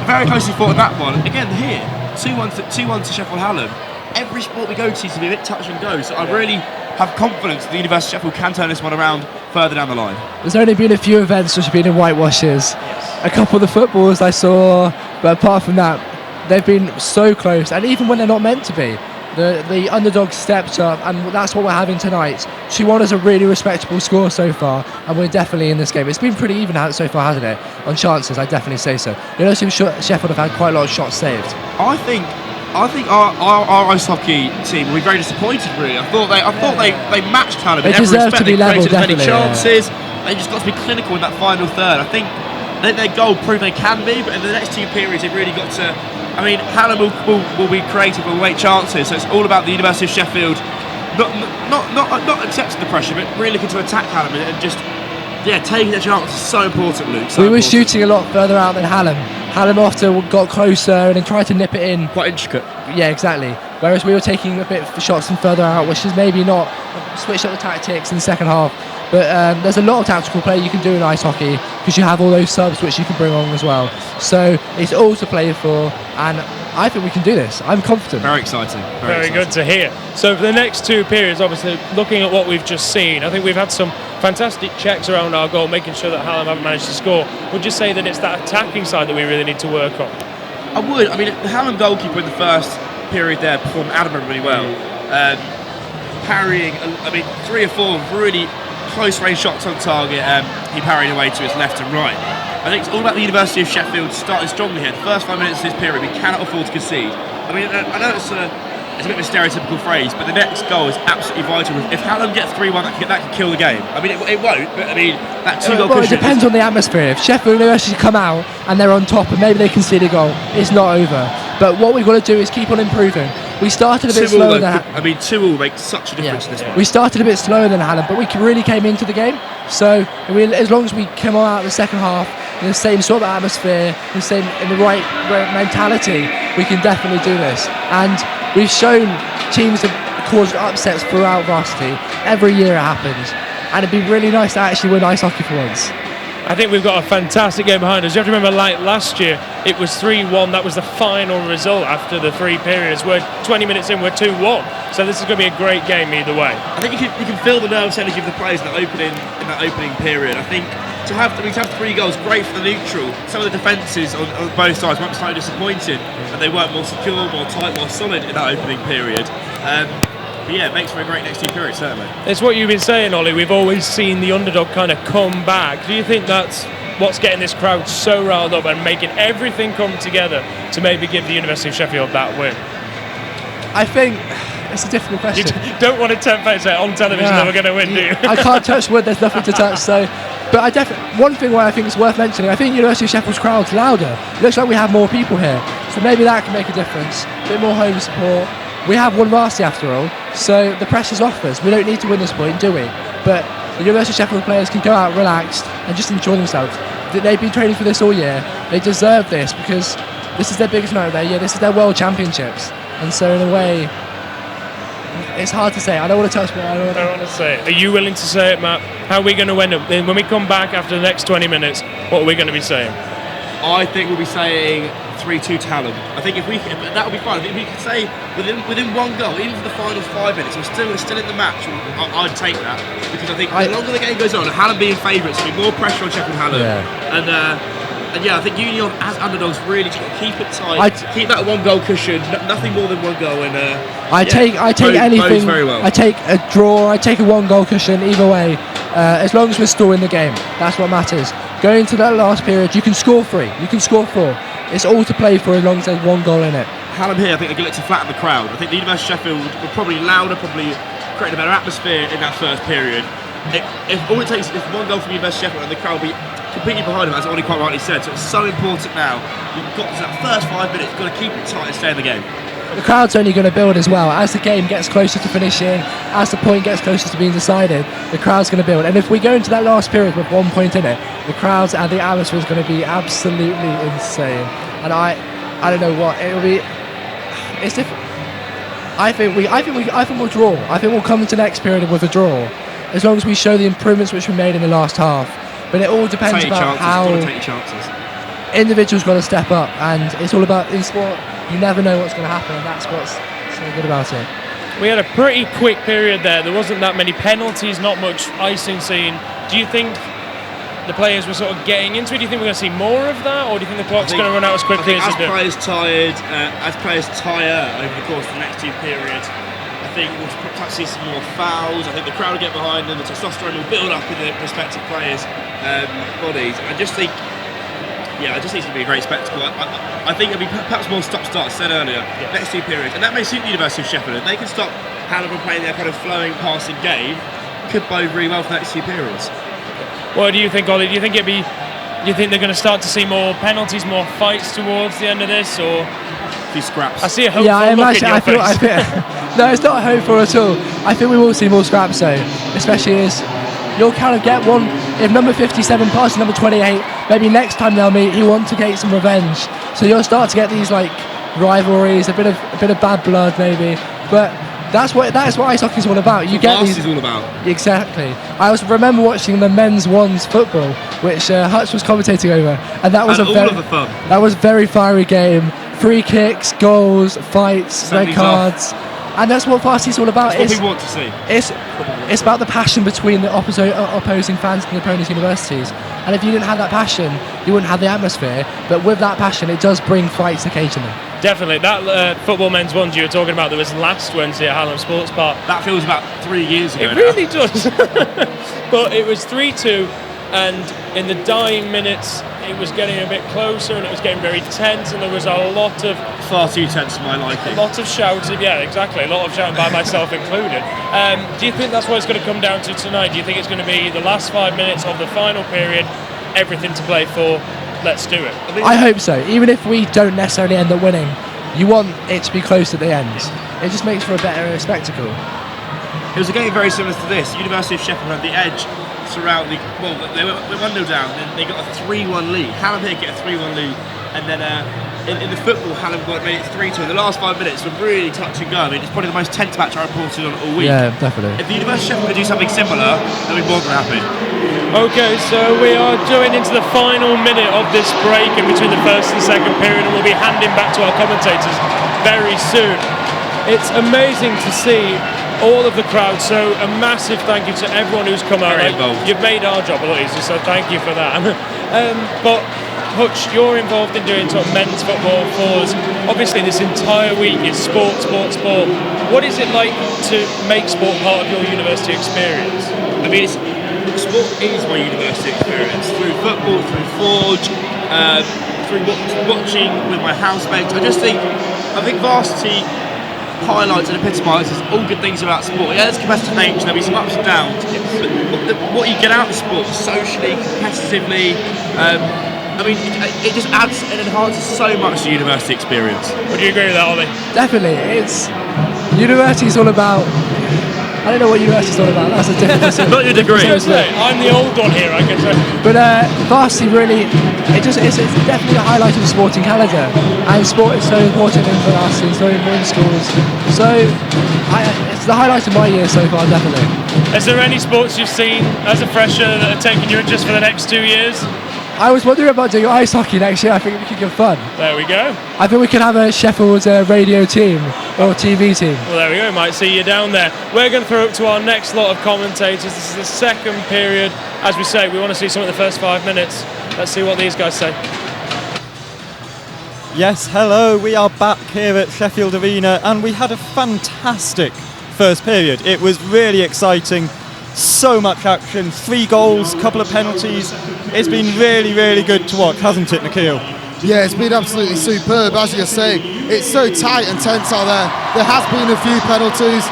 Very closely fought in that one. Again, here, 2-1 to Sheffield Hallam. Every sport we go to seems to be a bit touch and go, so I really have confidence that the University of Sheffield can turn this one around further down the line. There's only been a few events which have been in whitewashes. A couple of the footballs I saw, but apart from that, they've been so close, and even when they're not meant to be, the underdog stepped up, and that's what we're having tonight. 2-1 is a really respectable score so far, and we're definitely in this game. It's been pretty even so far, hasn't it? On chances, I'd definitely say so. Sheffield have had quite a lot of shots saved. I think our ice hockey team will be very disappointed. Really, I thought they matched Hallam in every respect. To be level, created as many definitely, chances. They just got to be clinical in that final third. I think their goal proved they can be, but in the next 2 periods they've really got to. I mean, Hallam will be creative, will make chances. So it's all about the University of Sheffield not accepting the pressure, but really looking to attack Hallam and just taking the chance is so important, Luke. We were shooting a lot further out than Hallam. Hallam often got closer and then tried to nip it in. Quite intricate. Yeah, exactly. Whereas we were taking a bit of shots from further out, which is maybe not switched up the tactics in the second half. But there's a lot of tactical play you can do in ice hockey because you have all those subs which you can bring on as well. So it's all to play for, and I think we can do this. I'm confident. Very exciting. Very good to hear. So for the next two periods, obviously, looking at what we've just seen, I think we've had some fantastic checks around our goal, making sure that Hallam haven't managed to score. Would you say that it's that attacking side that we really need to work on? I would. I mean, the Hallam goalkeeper in the first period there performed admirably well. Parrying, 3 or 4 really close range shots on target. He parried away to his left and right. I think it's all about the University of Sheffield starting strongly here. The first 5 minutes of this period, we cannot afford to concede. I mean, I know it's a bit of a stereotypical phrase, but the next goal is absolutely vital. If Hallam get 3-1, that could kill the game. I mean, it won't, but I mean, that 2-goal cushion. It depends on the atmosphere. If Sheffield University come out and they're on top and maybe they concede a goal, it's not over. But what we've got to do is keep on improving. We started a bit slower than 2-all makes such a difference in this one. We started a bit slower than Hallam, but we really came into the game. So as long as we come out the second half in the same sort of atmosphere, in the right mentality, we can definitely do this. And we've shown teams have caused upsets throughout Varsity. Every year it happens, and it'd be really nice to actually win ice hockey for once. I think we've got a fantastic game behind us. You have to remember, like last year, it was 3-1. That was the final result after the 3 periods. We're 20 minutes in, we're 2-1. So this is going to be a great game either way. I think you can feel the nervous energy of the players in that opening period. I think to have 3 goals, great for the neutral. Some of the defences on both sides might be slightly disappointed that they weren't more secure, more tight, more solid in that opening period. But yeah, it makes for a great next 2 periods, certainly. It's what you've been saying, Ollie. We've always seen the underdog kind of come back. Do you think that's what's getting this crowd so riled up and making everything come together to maybe give the University of Sheffield that win? I think it's a difficult question. You don't want to tempt fate say on television that we're going to win, do you? I can't touch wood. There's nothing to touch. So, but one thing I think is worth mentioning. I think University of Sheffield's crowd's louder. It looks like we have more people here, so maybe that can make a difference. A bit more home support. We have won Varsity after all, so the pressure's off us. We don't need to win this point, do we? But the University of Sheffield players can go out relaxed and just enjoy themselves. They've been training for this all year. They deserve this because this is their biggest night of their year. This is their World Championships, and so in a way, it's hard to say. I don't want to touch, but I don't want to say it. Are you willing to say it, Matt? How are we going to end up? When we come back after the next 20 minutes, what are we going to be saying? I think we'll be saying 3-2 to Hallam. I think if that would be fine. If we could say within 1 goal, even for the final 5 minutes, we're still in the match. I'd take that because I think the longer the game goes on, Hallam being favourites, there'll be more pressure on Sheffield Hallam. And I think Union as underdogs really keep it tight, keep that 1-goal cushion, nothing more than 1 goal. And I take anything. Very well. I take a draw. I take a 1-goal cushion. Either way, as long as we're still in the game, that's what matters. Going into that last period, you can score 3, you can score 4. It's all to play for as long as there's 1 goal in it. Hallam here, I think they're going to flatten the crowd. I think the University of Sheffield were probably louder, probably creating a better atmosphere in that first period. If all it takes is 1 goal from the University of Sheffield and the crowd will be completely behind them, as Ollie quite rightly said. So it's so important now. You've got to that first 5 minutes, you've got to keep it tight and stay in the game. The crowd's only going to build as well. As the game gets closer to finishing, as the point gets closer to being decided, the crowd's going to build. And if we go into that last period with 1 point in it, the crowds and the atmosphere is going to be absolutely insane. And I don't know what it'll be. It's different. I think we'll draw. I think we'll come into the next period with a draw, as long as we show the improvements which we made in the last half. But it all depends about how individuals got to step up, and it's all about in sport. You never know what's going to happen, and that's what's so good about it. We had a pretty quick period there. There wasn't that many penalties, not much icing scene. Do you think the players were sort of getting into it? Do you think we're going to see more of that, or do you think the clock's going to run out as quickly as it did? As players tire over the course of the next 2 periods, I think we'll perhaps see some more fouls. I think the crowd will get behind them. The testosterone will build up in the respective players' bodies. I just think it's going to be a great spectacle. I think it'll be perhaps more stop-start, as I said earlier, next 2 periods. And that may suit the University of Sheffield. If they can stop Hallam from playing their kind of flowing, passing game, could bode really well for the next 2 periods. What do you think, Ollie? Do you think they're going to start to see more penalties, more fights towards the end of this, or a few scraps? I see a hopeful look in your face. No, it's not hopeful at all. I think we will see more scraps though, especially as you'll kind of get one. If number 57 passes number 28, maybe next time they'll meet, he wants to get some revenge. So you'll start to get these like rivalries, a bit of bad blood maybe. But That's what ice hockey's all about. You get these. Varsity's all about. Exactly. I remember watching the men's ones football, which Hutch was commentating over, and that was And a all very of the fun. that was very fiery game. Free kicks, goals, fights, red Sendings cards, and that's what Varsity's all about. That's what people want to see. It's about the passion between the opposing fans and the opponent's universities. And if you didn't have that passion, you wouldn't have the atmosphere. But with that passion, it does bring fights occasionally. Definitely. That football men's ones you were talking about that was last Wednesday at Hallam Sports Park. That feels about 3 years ago. It really does. But it was 3-2, and in the dying minutes, it was getting a bit closer, and it was getting very tense, and there was a lot of Far too tense for my liking. a lot of shouting. Yeah, exactly. A lot of shouting by myself included. Do you think that's what it's going to come down to tonight? Do you think it's going to be the last 5 minutes of the final period, everything to play for? Let's do it. I hope so. Even if we don't necessarily end up winning, you want it to be close at the end. It just makes for a better spectacle. It was a game very similar to this. University of Sheffield had the edge throughout the. Well, they were 1-0 down, then they got a 3-1 lead. Hallam here get a 3-1 lead, and then in the football, Hallam made it 3-2. The last 5 minutes were really touch and go. I mean, it's probably the most tense match I reported on all week. Yeah, definitely. If the University of Sheffield could do something similar, then we'd be more than happy. Okay, so we are going into the final minute of this break in between the first and second period, and we'll be handing back to our commentators very soon. It's amazing to see all of the crowd, so a massive thank you to everyone who's come out. Very involved. You've made our job a lot easier, so thank you for that. But Hutch, you're involved in doing sort of men's football for us. Obviously, this entire week is sport. What is it like to make sport part of your university experience? I mean, sport is my university experience. Through football, through Forge, through watching with my housemates. I think Varsity highlights and epitomises all good things about sport. Yeah, there's competitive nature, there'll be some ups and downs, but what you get out of sport socially, competitively, I mean, it just adds and enhances so much the university experience. Would you agree with that, Ollie? Definitely. University's all about. I don't know what university's all about. That's a different. Not your degree. I'm the old one here, I can say. But Varsity really, it's definitely the highlight of the sporting calendar, and sport is so important in Varsity, it's very important in schools. So it's the highlight of my year so far, definitely. Is there any sports you've seen as a fresher that are taking your interest for the next 2 years? I was wondering about doing ice hockey next year. I think we could get fun. There we go. I think we could have a Sheffield radio team or TV team. Well, there we go. Might see you down there. We're going to throw up to our next lot of commentators. This is the second period. As we say, we want to see some of the first 5 minutes. Let's see what these guys say. Yes, hello. We are back here at Sheffield Arena, and we had a fantastic first period. It was really exciting. So much action, 3 goals, couple of penalties. It's been really, really good to watch, hasn't it, Nikhil? Yeah, it's been absolutely superb, as you're saying. It's so tight and tense out there. There has been a few penalties,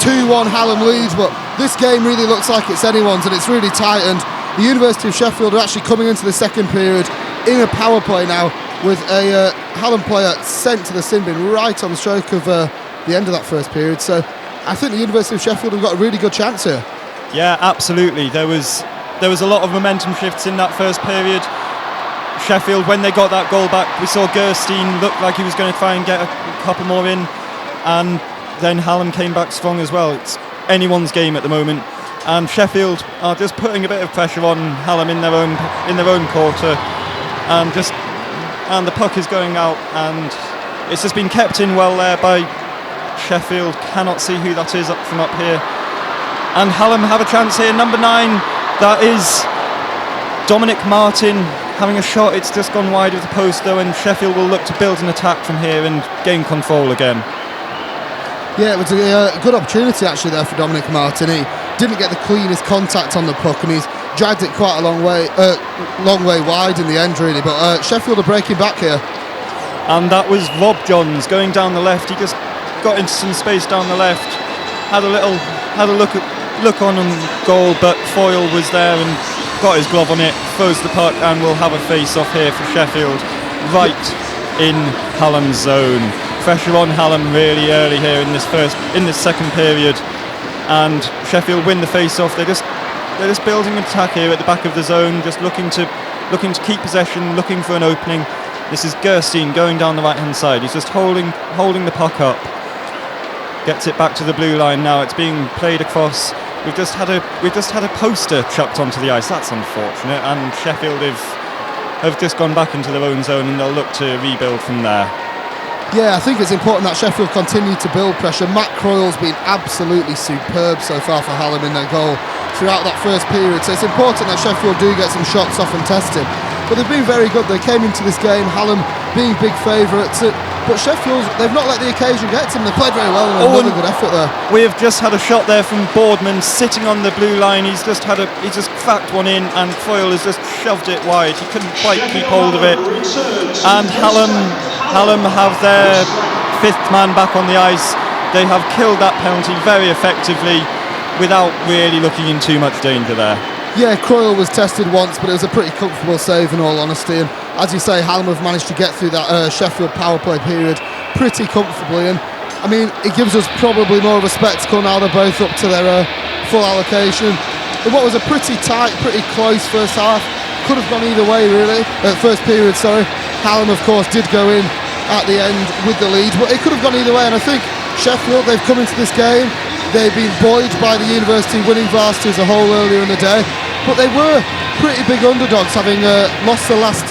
2-1 Hallam leads, but this game really looks like it's anyone's, and it's really tight. And the University of Sheffield are actually coming into the second period in a power play now, with a Hallam player sent to the sin bin right on the stroke of the end of that first period. So I think the University of Sheffield have got a really good chance here. Yeah, absolutely. There was a lot of momentum shifts in that first period. Sheffield, when they got that goal back, we saw Gerstein look like he was going to try and get a couple more in, and then Hallam came back strong as well. It's anyone's game at the moment, and Sheffield are just putting a bit of pressure on Hallam in their own quarter, and the puck is going out, and it's just been kept in well there by Sheffield. Cannot see who that is from up here. And Hallam have a chance here, number 9, that is Dominic Martin having a shot. It's just gone wide of the post though, and Sheffield will look to build an attack from here and gain control again. Yeah, it was a good opportunity actually there for Dominic Martin. He didn't get the cleanest contact on the puck, and he's dragged it quite a long way wide in the end really, but Sheffield are breaking back here. And that was Rob Johns going down the left. He just got into some space down the left, had a look on goal, but Foyle was there and got his glove on it, throws the puck, and we'll have a face-off here for Sheffield, right in Hallam's zone. Pressure on Hallam really early here in this second period, and Sheffield win the face-off. They're just building an attack here at the back of the zone, just looking to keep possession, looking for an opening. This is Gerstein going down the right-hand side. He's just holding the puck up. Gets it back to the blue line now. It's being played across. We've just had a poster chucked onto the ice. That's unfortunate. And Sheffield have just gone back into their own zone, and they'll look to rebuild from there. Yeah, I think it's important that Sheffield continue to build pressure. Matt Croyle's been absolutely superb so far for Hallam in their goal throughout that first period. So it's important that Sheffield do get some shots off and tested. But they've been very good. They came into this game, Hallam being big favourites. But Sheffield, they've not let the occasion get to them. They played very well and another good effort there. We have just had a shot there from Boardman sitting on the blue line. He's just cracked one in, and Croyle has just shoved it wide. He couldn't quite keep hold of it. And Hallam have their fifth man back on the ice. They have killed that penalty very effectively without really looking in too much danger there. Yeah, Croyle was tested once, but it was a pretty comfortable save in all honesty. And as you say, Hallam have managed to get through that Sheffield power play period pretty comfortably. And I mean, it gives us probably more of a spectacle now they're both up to their full allocation. In what was a pretty tight, pretty close first half, could have gone either way really. First period, sorry. Hallam, of course, did go in at the end with the lead, but it could have gone either way. And I think Sheffield, they've come into this game, they've been buoyed by the University winning Varsity as a whole earlier in the day, but they were pretty big underdogs, having lost the last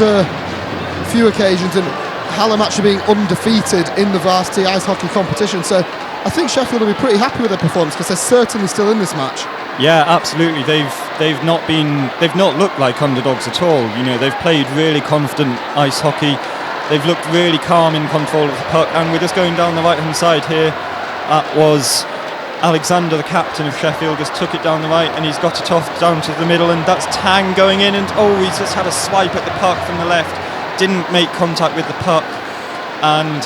few occasions, and Hallam actually being undefeated in the Varsity ice hockey competition. So I think Sheffield will be pretty happy with their performance, because they're certainly still in this match. Yeah, absolutely. They've not looked like underdogs at all. You know, they've played really confident ice hockey. They've looked really calm in control of the puck, and we're just going down the right-hand side here. That was Alexander, the captain of Sheffield, just took it down the right, and he's got it off down to the middle, and that's Tang going in, and he's just had a swipe at the puck from the left, didn't make contact with the puck, and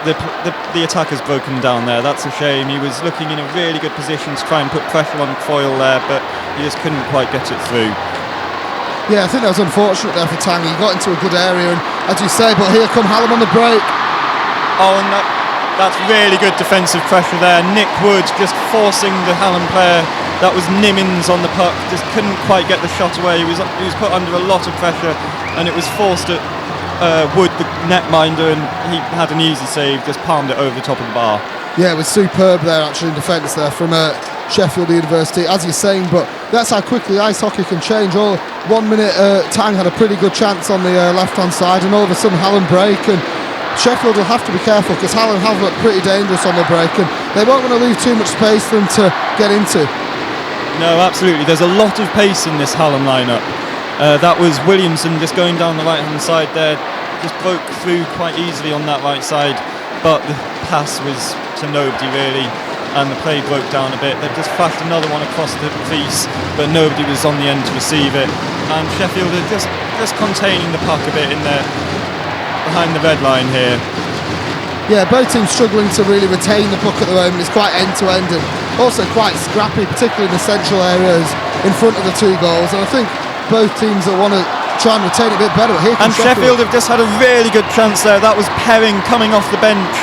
the attacker's broken down there. That's a shame. He was looking in a really good position to try and put pressure on Croyle there, but he just couldn't quite get it through. Yeah, I think that was unfortunate there for Tang. He got into a good area, and as you say, but here come Hallam on the break. And that's really good defensive pressure there. Nick Wood just forcing the Hallam player. That was Nimmins on the puck. Just couldn't quite get the shot away. He was put under a lot of pressure, and it was forced at Wood, the netminder, and he had an easy save. Just palmed it over the top of the bar. Yeah, it was superb there actually in defence there from Sheffield University, as you're saying, but that's how quickly ice hockey can change. All 1 minute Tang had a pretty good chance on the left hand side, and all of a sudden Hallam break, and Sheffield will have to be careful, because Hallam have looked pretty dangerous on the break, and they won't want to leave too much space for them to get into. No, absolutely. There's a lot of pace in this Hallam lineup. That was Williamson just going down the right hand side there, just broke through quite easily on that right side, but the pass was to nobody really, and the play broke down a bit. They've just flashed another one across the crease, but nobody was on the end to receive it, and Sheffield are just containing the puck a bit in there behind the red line here. Yeah, both teams struggling to really retain the puck at the moment. It's quite end to end and also quite scrappy, particularly in the central areas in front of the two goals, and I think both teams will want to try and retain it a bit better. And Sheffield have just had a really good chance there. That was Perring coming off the bench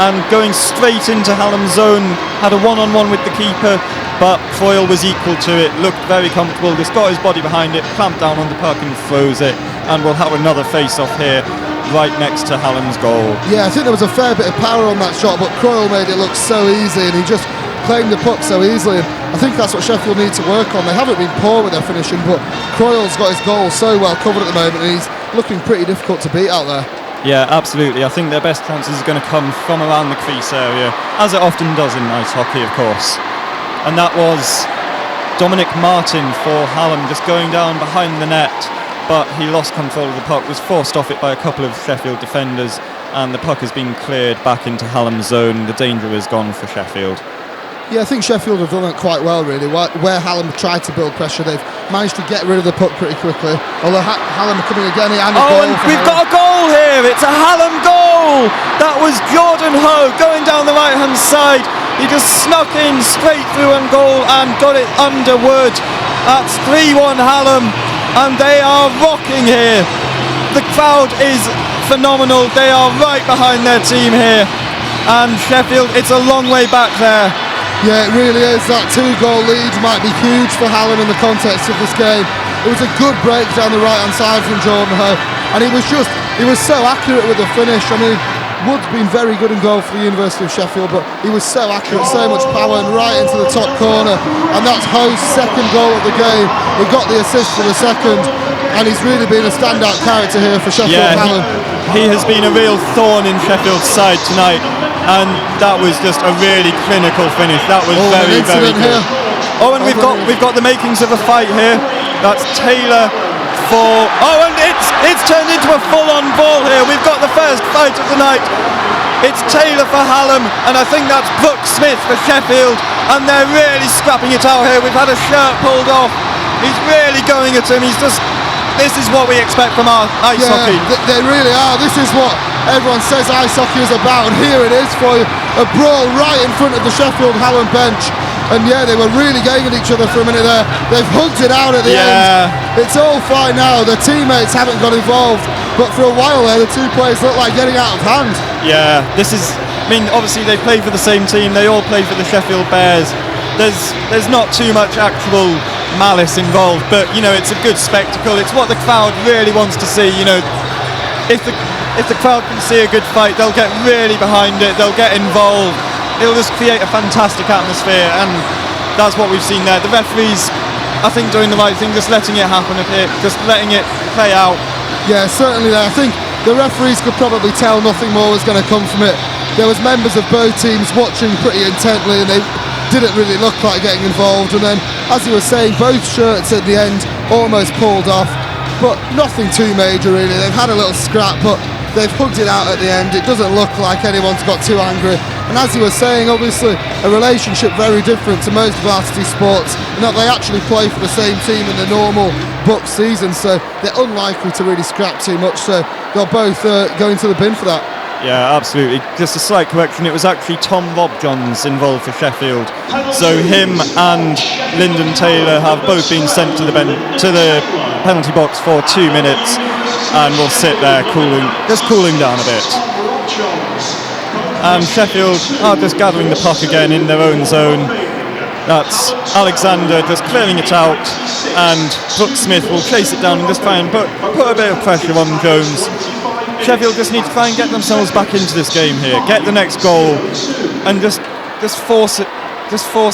and going straight into Hallam's zone, had a one-on-one with the keeper, but Croyle was equal to it, looked very comfortable, just got his body behind it, clamped down on the puck and froze it, and we'll have another face-off here right next to Hallam's goal. Yeah, I think there was a fair bit of power on that shot, but Croyle made it look so easy, and he just claimed the puck so easily, and I think that's what Sheffield need to work on. They haven't been poor with their finishing, but Croyle's got his goal so well covered at the moment, and he's looking pretty difficult to beat out there. Yeah, absolutely. I think their best chances are going to come from around the crease area, as it often does in ice hockey, of course. And that was Dominic Martin for Hallam, just going down behind the net, but he lost control of the puck, was forced off it by a couple of Sheffield defenders, and the puck has been cleared back into Hallam's zone. The danger is gone for Sheffield. Yeah, I think Sheffield have done that quite well, really. Where Hallam tried to build pressure, they've managed to get rid of the puck pretty quickly. Although Hallam are coming again, and and we've got a goal here. It's a Hallam goal. That was Jordan Ho going down the right-hand side. He just snuck in straight through on goal and got it under Wood. That's 3-1 Hallam, and they are rocking here. The crowd is phenomenal. They are right behind their team here. And Sheffield, it's a long way back there. Yeah, it really is. That 2-goal lead might be huge for Hallam in the context of this game. It was a good break down the right-hand side from Jordan Ho, and he was so accurate with the finish. I mean, Wood's been very good in goal for the University of Sheffield, but he was so accurate, so much power, and right into the top corner. And that's Ho's second goal of the game. He got the assist for the second, and he's really been a standout character here for Sheffield Hallam. He has been a real thorn in Sheffield's side tonight, and that was just a really clinical finish. That was very, very good. Here. Oh, and we've got the makings of a fight here. That's Taylor for... Oh, and it's turned into a full-on ball here. We've got the first fight of the night. It's Taylor for Hallam, and I think that's Brooke Smith for Sheffield, and they're really scrapping it out here. We've had a shirt pulled off. He's really going at him. He's just... This is what we expect from our ice hockey. They really are. This is what everyone says ice hockey is about, and here it is for you. A brawl right in front of the Sheffield Hallam bench. And yeah, they were really going at each other for a minute there. They've hugged it out at the end. It's all fine now. The teammates haven't got involved, but for a while there, the two players looked like getting out of hand. Yeah, this is... I mean, obviously they play for the same team. They all play for the Sheffield Bears. There's not too much actual malice involved, but you know, it's a good spectacle. It's what the crowd really wants to see. You know, if the crowd can see a good fight, they'll get really behind it. They'll get involved. It'll just create a fantastic atmosphere, and that's what we've seen there. The referees, I think, doing the right thing, just letting it happen a bit, just letting it play out. Yeah, certainly there. I think the referees could probably tell nothing more was going to come from it. There was members of both teams watching pretty intently, and they didn't really look like getting involved. And then, as you were saying, both shirts at the end almost pulled off, but nothing too major really. They've had a little scrap, but they've hugged it out at the end. It doesn't look like anyone's got too angry. And as you were saying, obviously a relationship very different to most varsity sports, in that they actually play for the same team in the normal book season, so they're unlikely to really scrap too much, so they'll both go into the bin for that. Yeah, absolutely. Just a slight correction, it was actually Tom Robjohns involved for Sheffield. So him and Lyndon Taylor have both been sent to the penalty box for 2 minutes, and will sit there cooling down a bit. And Sheffield are just gathering the puck again in their own zone. That's Alexander just clearing it out, and Brooke Smith will chase it down and just try and put a bit of pressure on Jones. Sheffield just need to try and get themselves back into this game here, get the next goal, and just force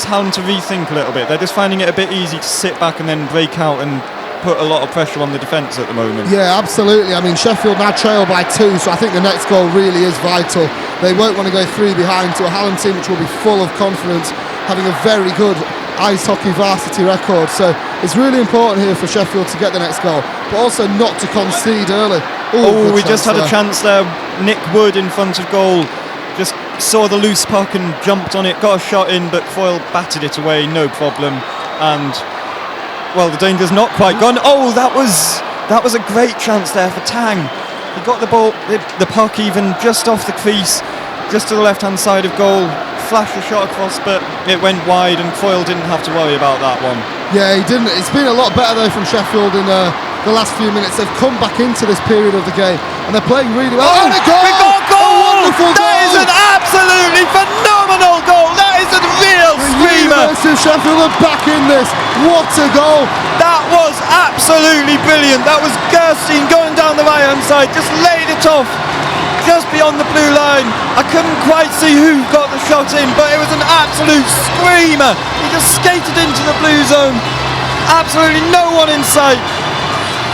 Hallam to rethink a little bit. They're just finding it a bit easy to sit back and then break out and put a lot of pressure on the defence at the moment. Yeah, absolutely. I mean, Sheffield now trail by 2, so I think the next goal really is vital. They won't want to go 3 behind to a Hallam team which will be full of confidence, having a very good ice hockey varsity record. So it's really important here for Sheffield to get the next goal, but also not to concede early. We just had a chance there. Nick Wood in front of goal just saw the loose puck and jumped on it, got a shot in, but Foyle batted it away, no problem. And well, the danger's not quite gone. Oh, that was a great chance there for Tang. He got the ball, the puck even just off the crease, just to the left-hand side of goal. Flashed a shot across, but it went wide, and Foyle didn't have to worry about that one. Yeah, he didn't. It's been a lot better though from Sheffield in the last few minutes. They've come back into this period of the game, and they're playing really well. Oh, and a goal! We got a goal! A wonderful goal! That is an absolutely phenomenal goal. That is a real screamer. University of Sheffield are back in this. What a goal! That was absolutely brilliant. That was Gerstein going down the right-hand side, just laid it off just beyond the blue line. I couldn't quite see who got the shot in, but it was an absolute screamer. He just skated into the blue zone. Absolutely no one in sight.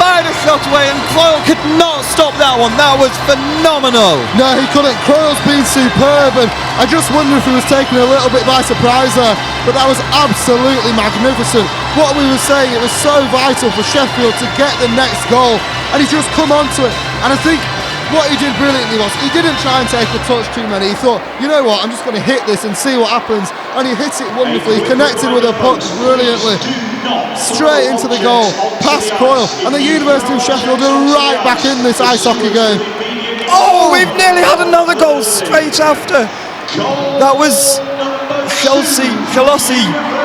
Fired a shot away, and Croyle could not stop that one. That was phenomenal. No, he couldn't. Croyle's been superb, and I just wonder if he was taken a little bit by surprise there, but that was absolutely magnificent. What we were saying, it was so vital for Sheffield to get the next goal, and he's just come onto it. And I think what he did brilliantly was he didn't try and take a touch too many. He thought, you know what, I'm just going to hit this and see what happens, and he hit it wonderfully. He connected with a puck brilliantly, straight into the goal, past Croyle, and the University of Sheffield are right back in this ice hockey game. Oh, we've nearly had another goal straight after. That was Shalossi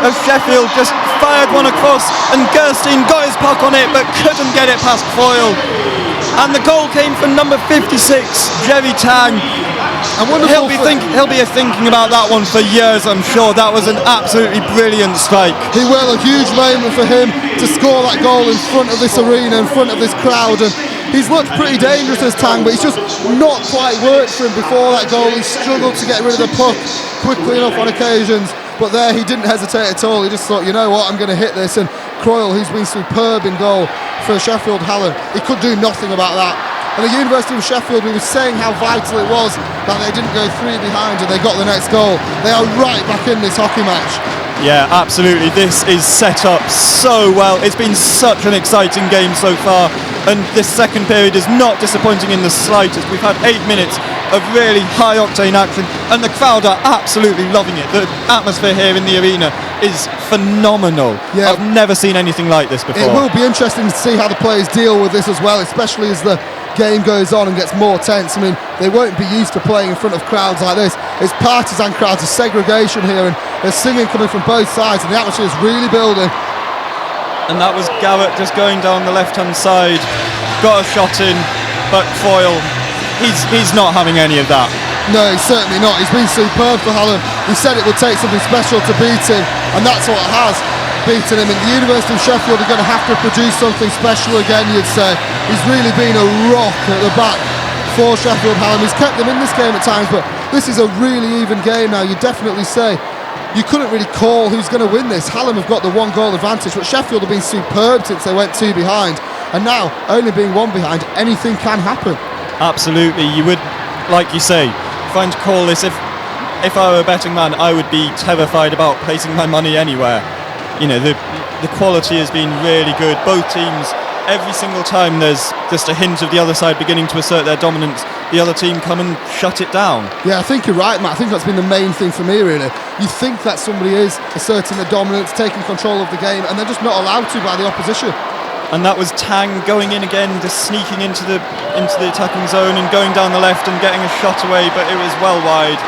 of Sheffield just fired one across, and Gerstein got his puck on it but couldn't get it past Foyle. And the goal came from number 56, Jerry Tang. He'll be thinking about that one for years, I'm sure. That was an absolutely brilliant strike. He will. A huge moment for him to score that goal in front of this arena, in front of this crowd. And He's looked pretty dangerous as Tang, but he's just not quite worked for him before that goal. He struggled to get rid of the puck quickly enough on occasions, but there he didn't hesitate at all. He just thought, you know what, I'm going to hit this. And Croyle, who's been superb in goal for Sheffield Hallam, he could do nothing about that. And the University of Sheffield, we were saying how vital it was that they didn't go 3 behind and they got the next goal. They are right back in this hockey match. Yeah, absolutely. This is set up so well. It's been such an exciting game so far, and this second period is not disappointing in the slightest. We've had 8 minutes of really high octane action, and the crowd are absolutely loving it. The atmosphere here in the arena is phenomenal. Yeah. I've never seen anything like this before. It will be interesting to see how the players deal with this as well, especially as the game goes on and gets more tense. I mean, they won't be used to playing in front of crowds like this. It's partisan crowds, there's segregation here, and there's singing coming from both sides, and the atmosphere is really building. And that was Garrett just going down the left-hand side, got a shot in, but Foyle, he's not having any of that. No, he's certainly not. He's been superb for Hallam. He said it would take something special to beat him, and that's what has beaten him. And the University of Sheffield are going to have to produce something special again, you'd say. He's really been a rock at the back for Sheffield Hallam. He's kept them in this game at times, but this is a really even game now. You definitely say you couldn't really call who's going to win this. Hallam have got the 1 goal advantage, but Sheffield have been superb since they went 2 behind, and now only being 1 behind, anything can happen. Absolutely. You would, like you say, trying to call this, if I were a betting man, I would be terrified about placing my money anywhere. You know, the quality has been really good. Both teams, every single time there's just a hint of the other side beginning to assert their dominance, the other team come and shut it down. Yeah, I think you're right, Matt. I think that's been the main thing for me, really. You think that somebody is asserting their dominance, taking control of the game, and they're just not allowed to by the opposition. And that was Tang going in again, just sneaking into the attacking zone and going down the left and getting a shot away, but it was well wide.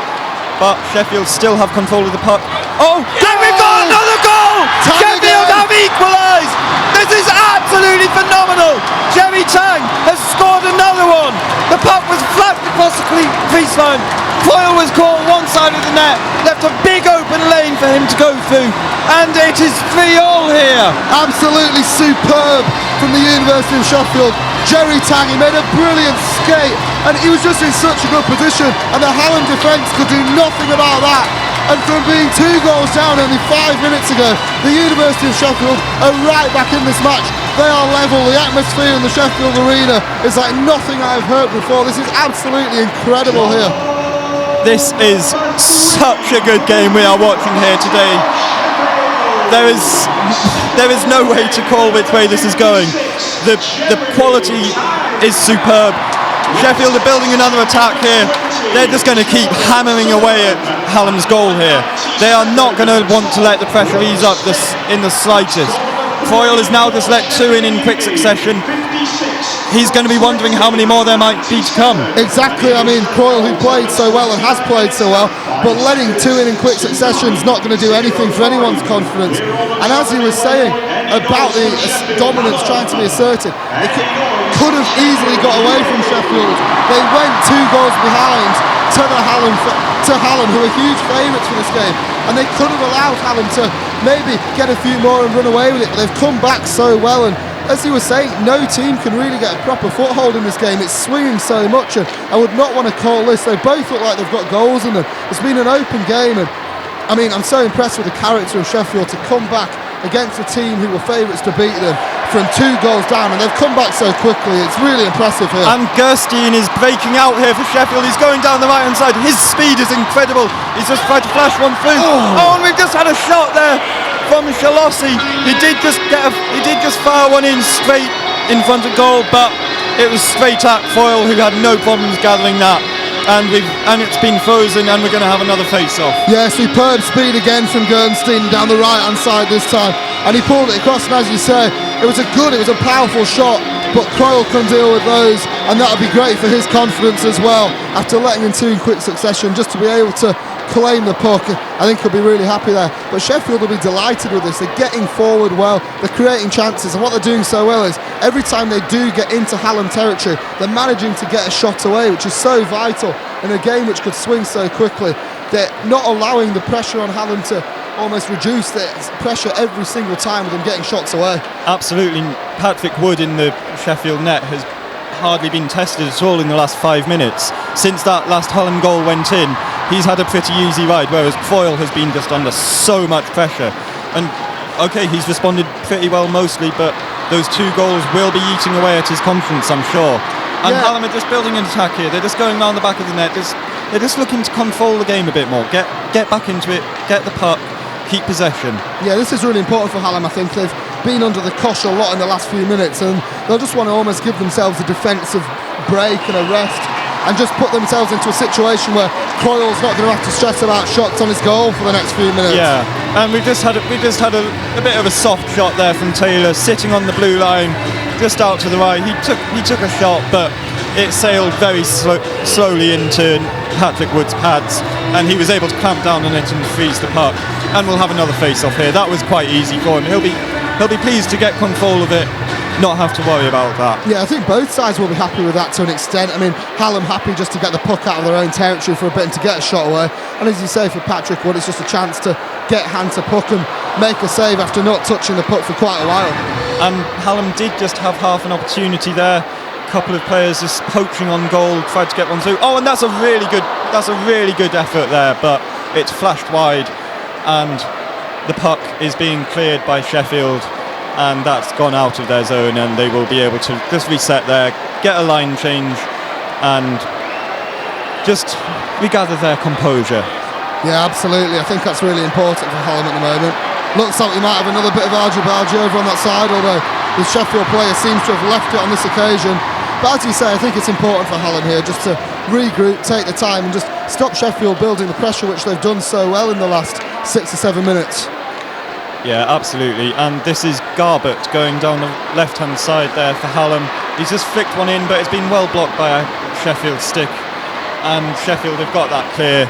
But Sheffield still have control of the puck. Oh, and we've got another goal! Sheffield have equalised! This is absolutely phenomenal! Jerry Tang has scored another one! The puck was flashed across the crease line. Foyle was caught one side of the net, left a big open lane for him to go through, and it is 3-3 here. Absolutely superb from the University of Sheffield. Jerry Tang, he made a brilliant skate, and he was just in such a good position, and the Hallam defence could do nothing about that. And from being 2 goals down only 5 minutes ago, the University of Sheffield are right back in this match. They are level. The atmosphere in the Sheffield Arena is like nothing I've heard before. This is absolutely incredible here. This is such a good game we are watching here today. There is no way to call which way this is going. The quality is superb. Sheffield are building another attack here. They're just going to keep hammering away at Hallam's goal here. They are not going to want to let the pressure ease up in the slightest. Foyle has now just let 2 in quick succession. He's going to be wondering how many more there might be to come. Exactly. I mean, Croyle, who played so well and has played so well, but letting 2 in quick succession is not going to do anything for anyone's confidence. And as he was saying about the dominance trying to be asserted, it could have easily got away from Sheffield. They went 2 goals behind to Hallam, who are huge favourites for this game, and they could have allowed Hallam to maybe get a few more and run away with it, but they've come back so well. And as he was saying, no team can really get a proper foothold in this game. It's swinging so much, and I would not want to call this. They both look like they've got goals in them. It's been an open game, and I mean, I'm so impressed with the character of Sheffield to come back against a team who were favourites to beat them from 2 goals down, and they've come back so quickly. It's really impressive here. And Gerstein is breaking out here for Sheffield. He's going down the right hand side. His speed is incredible. He's just tried to flash one through. Oh, and we've just had a shot there from Shalossi. He did just fire one in straight in front of goal, but it was straight at Foyle, who had no problems gathering that. And it's been frozen, and we're going to have another face-off. Yeah, superb speed again from Gernstein down the right-hand side this time, and he pulled it across. And as you say, it was a powerful shot, but Croyle can deal with those, and that'll be great for his confidence as well. After letting in 2 in quick succession, just to be able to claim the puck, I think he'll be really happy there. But Sheffield will be delighted with this. They're getting forward well, they're creating chances, and what they're doing so well is every time they do get into Hallam territory, they're managing to get a shot away, which is so vital in a game which could swing so quickly. They're not allowing the pressure on Hallam to almost reduce the pressure every single time with them getting shots away. Absolutely. Patrick Wood in the Sheffield net has hardly been tested at all in the last 5 minutes. Since that last Hallam goal went in, he's had a pretty easy ride, whereas Foyle has been just under so much pressure. And okay, he's responded pretty well mostly, but those 2 goals will be eating away at his confidence, I'm sure. And Hallam are just building an attack here. They're just going around the back of the net. They're just looking to control the game a bit more. Get back into it, get the puck, keep possession. Yeah, this is really important for Hallam. I think they've been under the cosh a lot in the last few minutes, and they'll just want to almost give themselves a defensive break and a rest, and just put themselves into a situation where Croyle's not going to have to stress about shots on his goal for the next few minutes. Yeah, and we just had a bit of a soft shot there from Taylor, sitting on the blue line, just out to the right. He took a shot, but it sailed very slowly into Patrick Wood's pads, and he was able to clamp down on it and freeze the puck. And we'll have another face-off here. That was quite easy for him. He'll be pleased to get control of it, not have to worry about that. Yeah, I think both sides will be happy with that to an extent. I mean, Hallam happy just to get the puck out of their own territory for a bit and to get a shot away. And as you say, for Patrick Wood, it's just a chance to get hand to puck and make a save after not touching the puck for quite a while. And Hallam did just have half an opportunity there. A couple of players just poaching on goal, tried to get one through. Oh, and that's a really good effort there, but it's flashed wide, and the puck is being cleared by Sheffield, and that's gone out of their zone, and they will be able to just reset there, get a line change, and just regather their composure. Yeah, absolutely. I think that's really important for Hallam at the moment. Looks like we might have another bit of argy-bargy over on that side, although the Sheffield player seems to have left it on this occasion. But as you say, I think it's important for Hallam here just to regroup, take the time, and just stop Sheffield building the pressure which they've done so well in the last 6 or 7 minutes. Yeah, absolutely. And this is Garbett going down the left-hand side there for Hallam. He's just flicked one in, but it's been well blocked by a Sheffield stick. And Sheffield have got that clear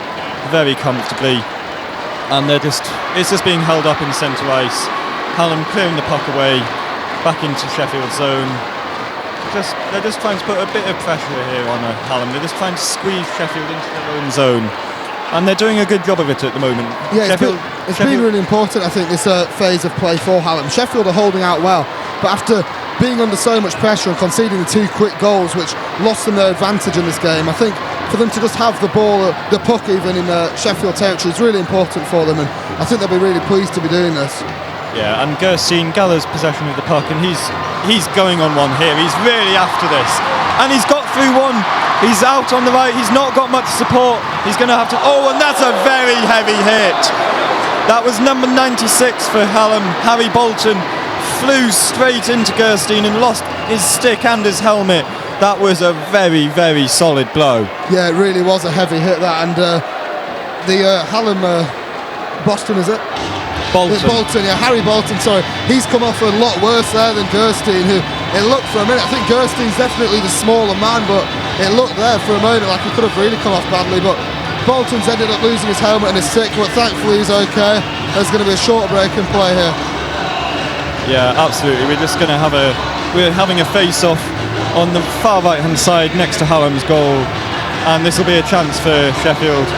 very comfortably. And it's just being held up in centre ice. Hallam clearing the puck away, back into Sheffield's zone. They're just trying to put a bit of pressure here on Hallam. They're just trying to squeeze Sheffield into their own zone, and they're doing a good job of it at the moment. Yeah, it's been really important, I think, this phase of play for Hallam. Sheffield are holding out well, but after being under so much pressure and conceding the 2 quick goals which lost them their advantage in this game, I think for them to just have the ball, the puck even in Sheffield territory is really important for them, and I think they'll be really pleased to be doing this. Yeah, and Gerstein gathers possession of the puck, and he's going on one here. He's really after this, and he's got through one. He's out on the right. He's not got much support. He's going to have to. Oh, and that's a very heavy hit. That was number 96 for Hallam. Harry Bolton flew straight into Gerstein and lost his stick and his helmet. That was a very, very solid blow. Yeah, it really was a heavy hit, that, and the Hallam Boston, is it? Bolton, yeah, Harry Bolton, sorry. He's come off a lot worse there than Gerstein, who, it looked for a minute, I think Gerstein's definitely the smaller man, but it looked there for a moment like he could have really come off badly, but Bolton's ended up losing his helmet and his stick, but thankfully he's okay. There's going to be a short break in play here. Yeah, absolutely. We're having a face-off on the far right-hand side next to Hallam's goal, and this will be a chance for Sheffield.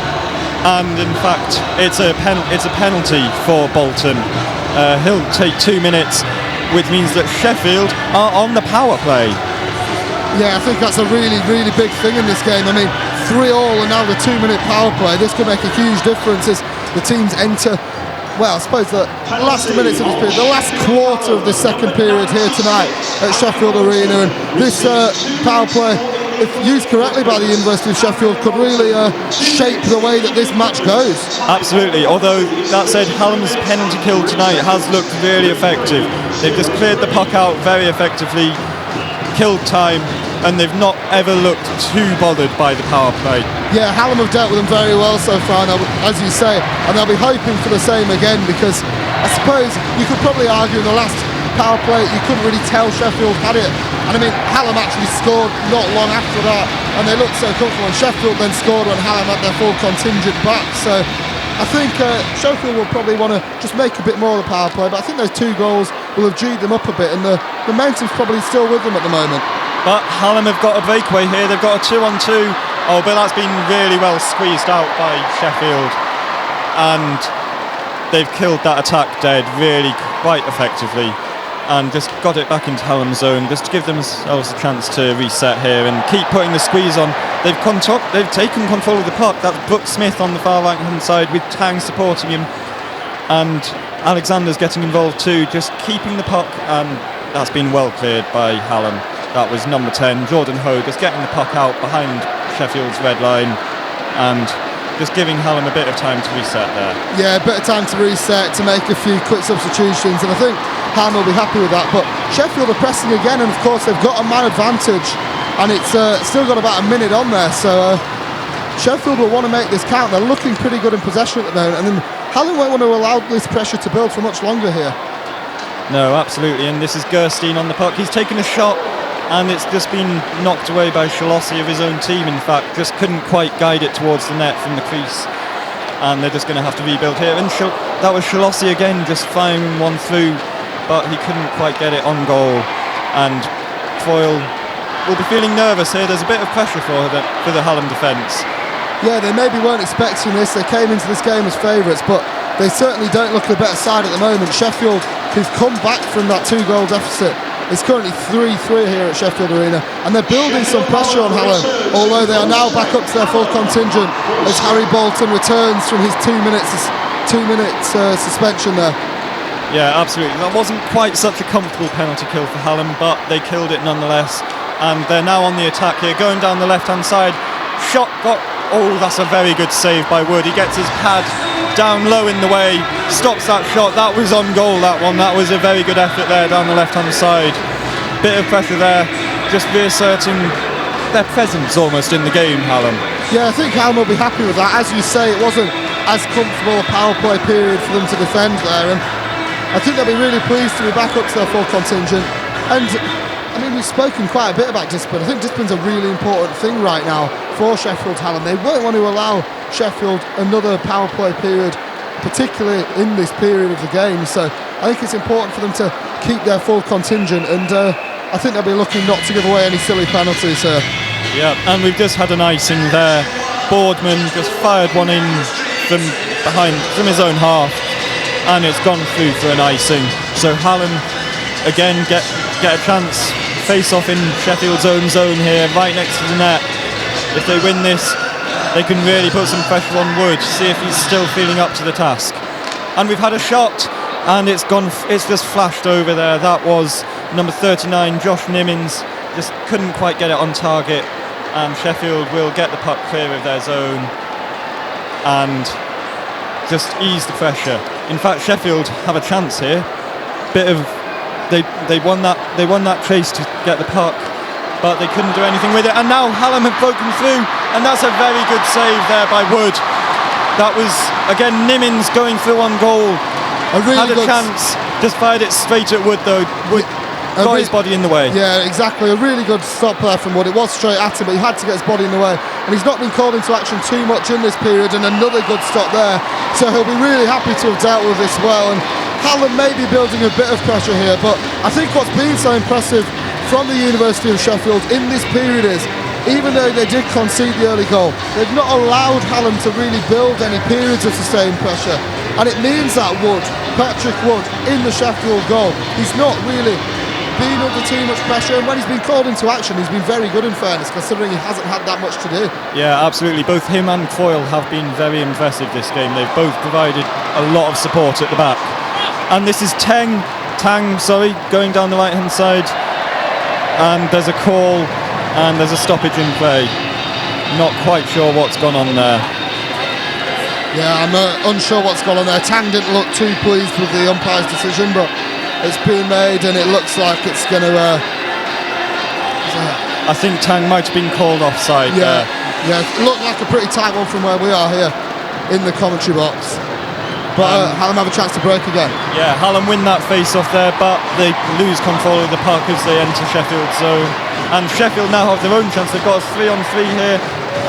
And in fact, it's a penalty for Bolton. He'll take 2 minutes, which means that Sheffield are on the power play. Yeah, I think that's a really, really big thing in this game. I mean, 3-3 and now the 2-minute power play. This could make a huge difference as the teams enter. Well, I suppose the last minutes of this period, the last quarter of the second period here tonight at Sheffield Arena, and this power play, if used correctly by the University of Sheffield, could really shape the way that this match goes. Absolutely, although that said, Hallam's penalty kill tonight has looked really effective. They've just cleared the puck out very effectively, killed time, and they've not ever looked too bothered by the power play. Yeah, Hallam have dealt with them very well so far, as you say, and they'll be hoping for the same again, because I suppose you could probably argue in the last power play you couldn't really tell Sheffield had it, and I mean Hallam actually scored not long after that and they looked so comfortable, and Sheffield then scored when Hallam had their full contingent back, so I think Sheffield will probably want to just make a bit more of the power play, but I think those 2 goals will have G'd them up a bit, and the momentum's probably still with them at the moment. But Hallam have got a breakaway here. They've got a 2-on-2. Oh, but that's been really well squeezed out by Sheffield, and they've killed that attack dead really quite effectively. and just got it back into Hallam's zone, just to give themselves a chance to reset here and keep putting the squeeze on. They've taken control of the puck. That's Brooke Smith on the far right hand side with Tang supporting him, and Alexander's getting involved too, just keeping the puck, and that's been well cleared by Hallam. That was number 10, Jordan Ho, just getting the puck out behind Sheffield's red line and just giving Hallam a bit of time to reset there. Yeah, a bit of time to reset, to make a few quick substitutions, and I think Hallam will be happy with that. But Sheffield are pressing again, and of course they've got a man advantage, and it's still got about a minute on there, so Sheffield will want to make this count. They're looking pretty good in possession at the moment, and then Hallam won't want to allow this pressure to build for much longer here. No, absolutely, and this is Gerstein on the puck. He's taken a shot, and it's just been knocked away by Shalossi of his own team, in fact. Just couldn't quite guide it towards the net from the crease, and they're just going to have to rebuild here. And that was Shalossi again, just firing one through, but he couldn't quite get it on goal, and Foyle will be feeling nervous here. There's a bit of pressure for the Hallam defence. Yeah, they maybe weren't expecting this. They came into this game as favourites, but they certainly don't look the better side at the moment. Sheffield, who've come back from that 2-goal deficit, it's currently 3-3 here at Sheffield Arena, and they're building some pressure on Hallam, although they are now back up to their full contingent as Harry Bolton returns from his 2 minute suspension there. Yeah, absolutely. That wasn't quite such a comfortable penalty kill for Hallam, but they killed it nonetheless, and they're now on the attack here, going down the left-hand side. Shot got... Oh, that's a very good save by Wood. He gets his pad down low in the way, stops that shot. That was on goal, that one. That was a very good effort there down the left-hand side. Bit of pressure there, just reasserting their presence almost in the game, Hallam. Yeah, I think Hallam will be happy with that. As you say, it wasn't as comfortable a power play period for them to defend there, and I think they'll be really pleased to be back up to their full contingent. And I mean, we've spoken quite a bit about discipline. I think discipline's a really important thing right now for Sheffield Hallam. They won't want to allow Sheffield another power play period, particularly in this period of the game. So I think it's important for them to keep their full contingent, and I think they'll be looking not to give away any silly penalties here. Yeah, and we've just had an icing there. Boardman just fired one in from behind, from his own half, and it's gone through for an icing. So Hallam again get a chance. Face off in Sheffield's own zone here, right next to the net. If they win this, they can really put some pressure on Wood, see if he's still feeling up to the task. And we've had a shot, and it's just flashed over there. That was number 39, Josh Nimmins, just couldn't quite get it on target, and Sheffield will get the puck clear of their zone and just ease the pressure. In fact, Sheffield have a chance here. They won that chase to get the puck, but they couldn't do anything with it, and now Hallam have broken through, and that's a very good save there by Wood. That was again Nimmins going through on goal. Had a chance, just fired it straight at Wood though. Wood got his body in the way. Yeah, exactly. A really good stop there from Wood. It was straight at him, but he had to get his body in the way, and he's not been called into action too much in this period, and another good stop there. So he'll be really happy to have dealt with this well, and Hallam may be building a bit of pressure here, but I think what's been so impressive from the University of Sheffield in this period is, even though they did concede the early goal, they've not allowed Hallam to really build any periods of sustained pressure, and it means that Patrick Wood, in the Sheffield goal, he's not really been under too much pressure, and when he's been called into action, he's been very good in fairness, considering he hasn't had that much to do. Yeah, absolutely. Both him and Foyle have been very impressive this game. They've both provided a lot of support at the back. And this is Tang, going down the right-hand side. And there's a call, and there's a stoppage in play. Not quite sure what's gone on there. Yeah, I'm unsure what's gone on there. Tang didn't look too pleased with the umpire's decision, but it's been made, and it looks like it's going to... I think Tang might have been called offside there. Yeah, it looked like a pretty tight one from where we are here in the commentary box. But Hallam have a chance to break again. Yeah, Hallam win that face-off there, but they lose control of the puck as they enter Sheffield's zone. And Sheffield now have their own chance. They've got a 3-on-3 here,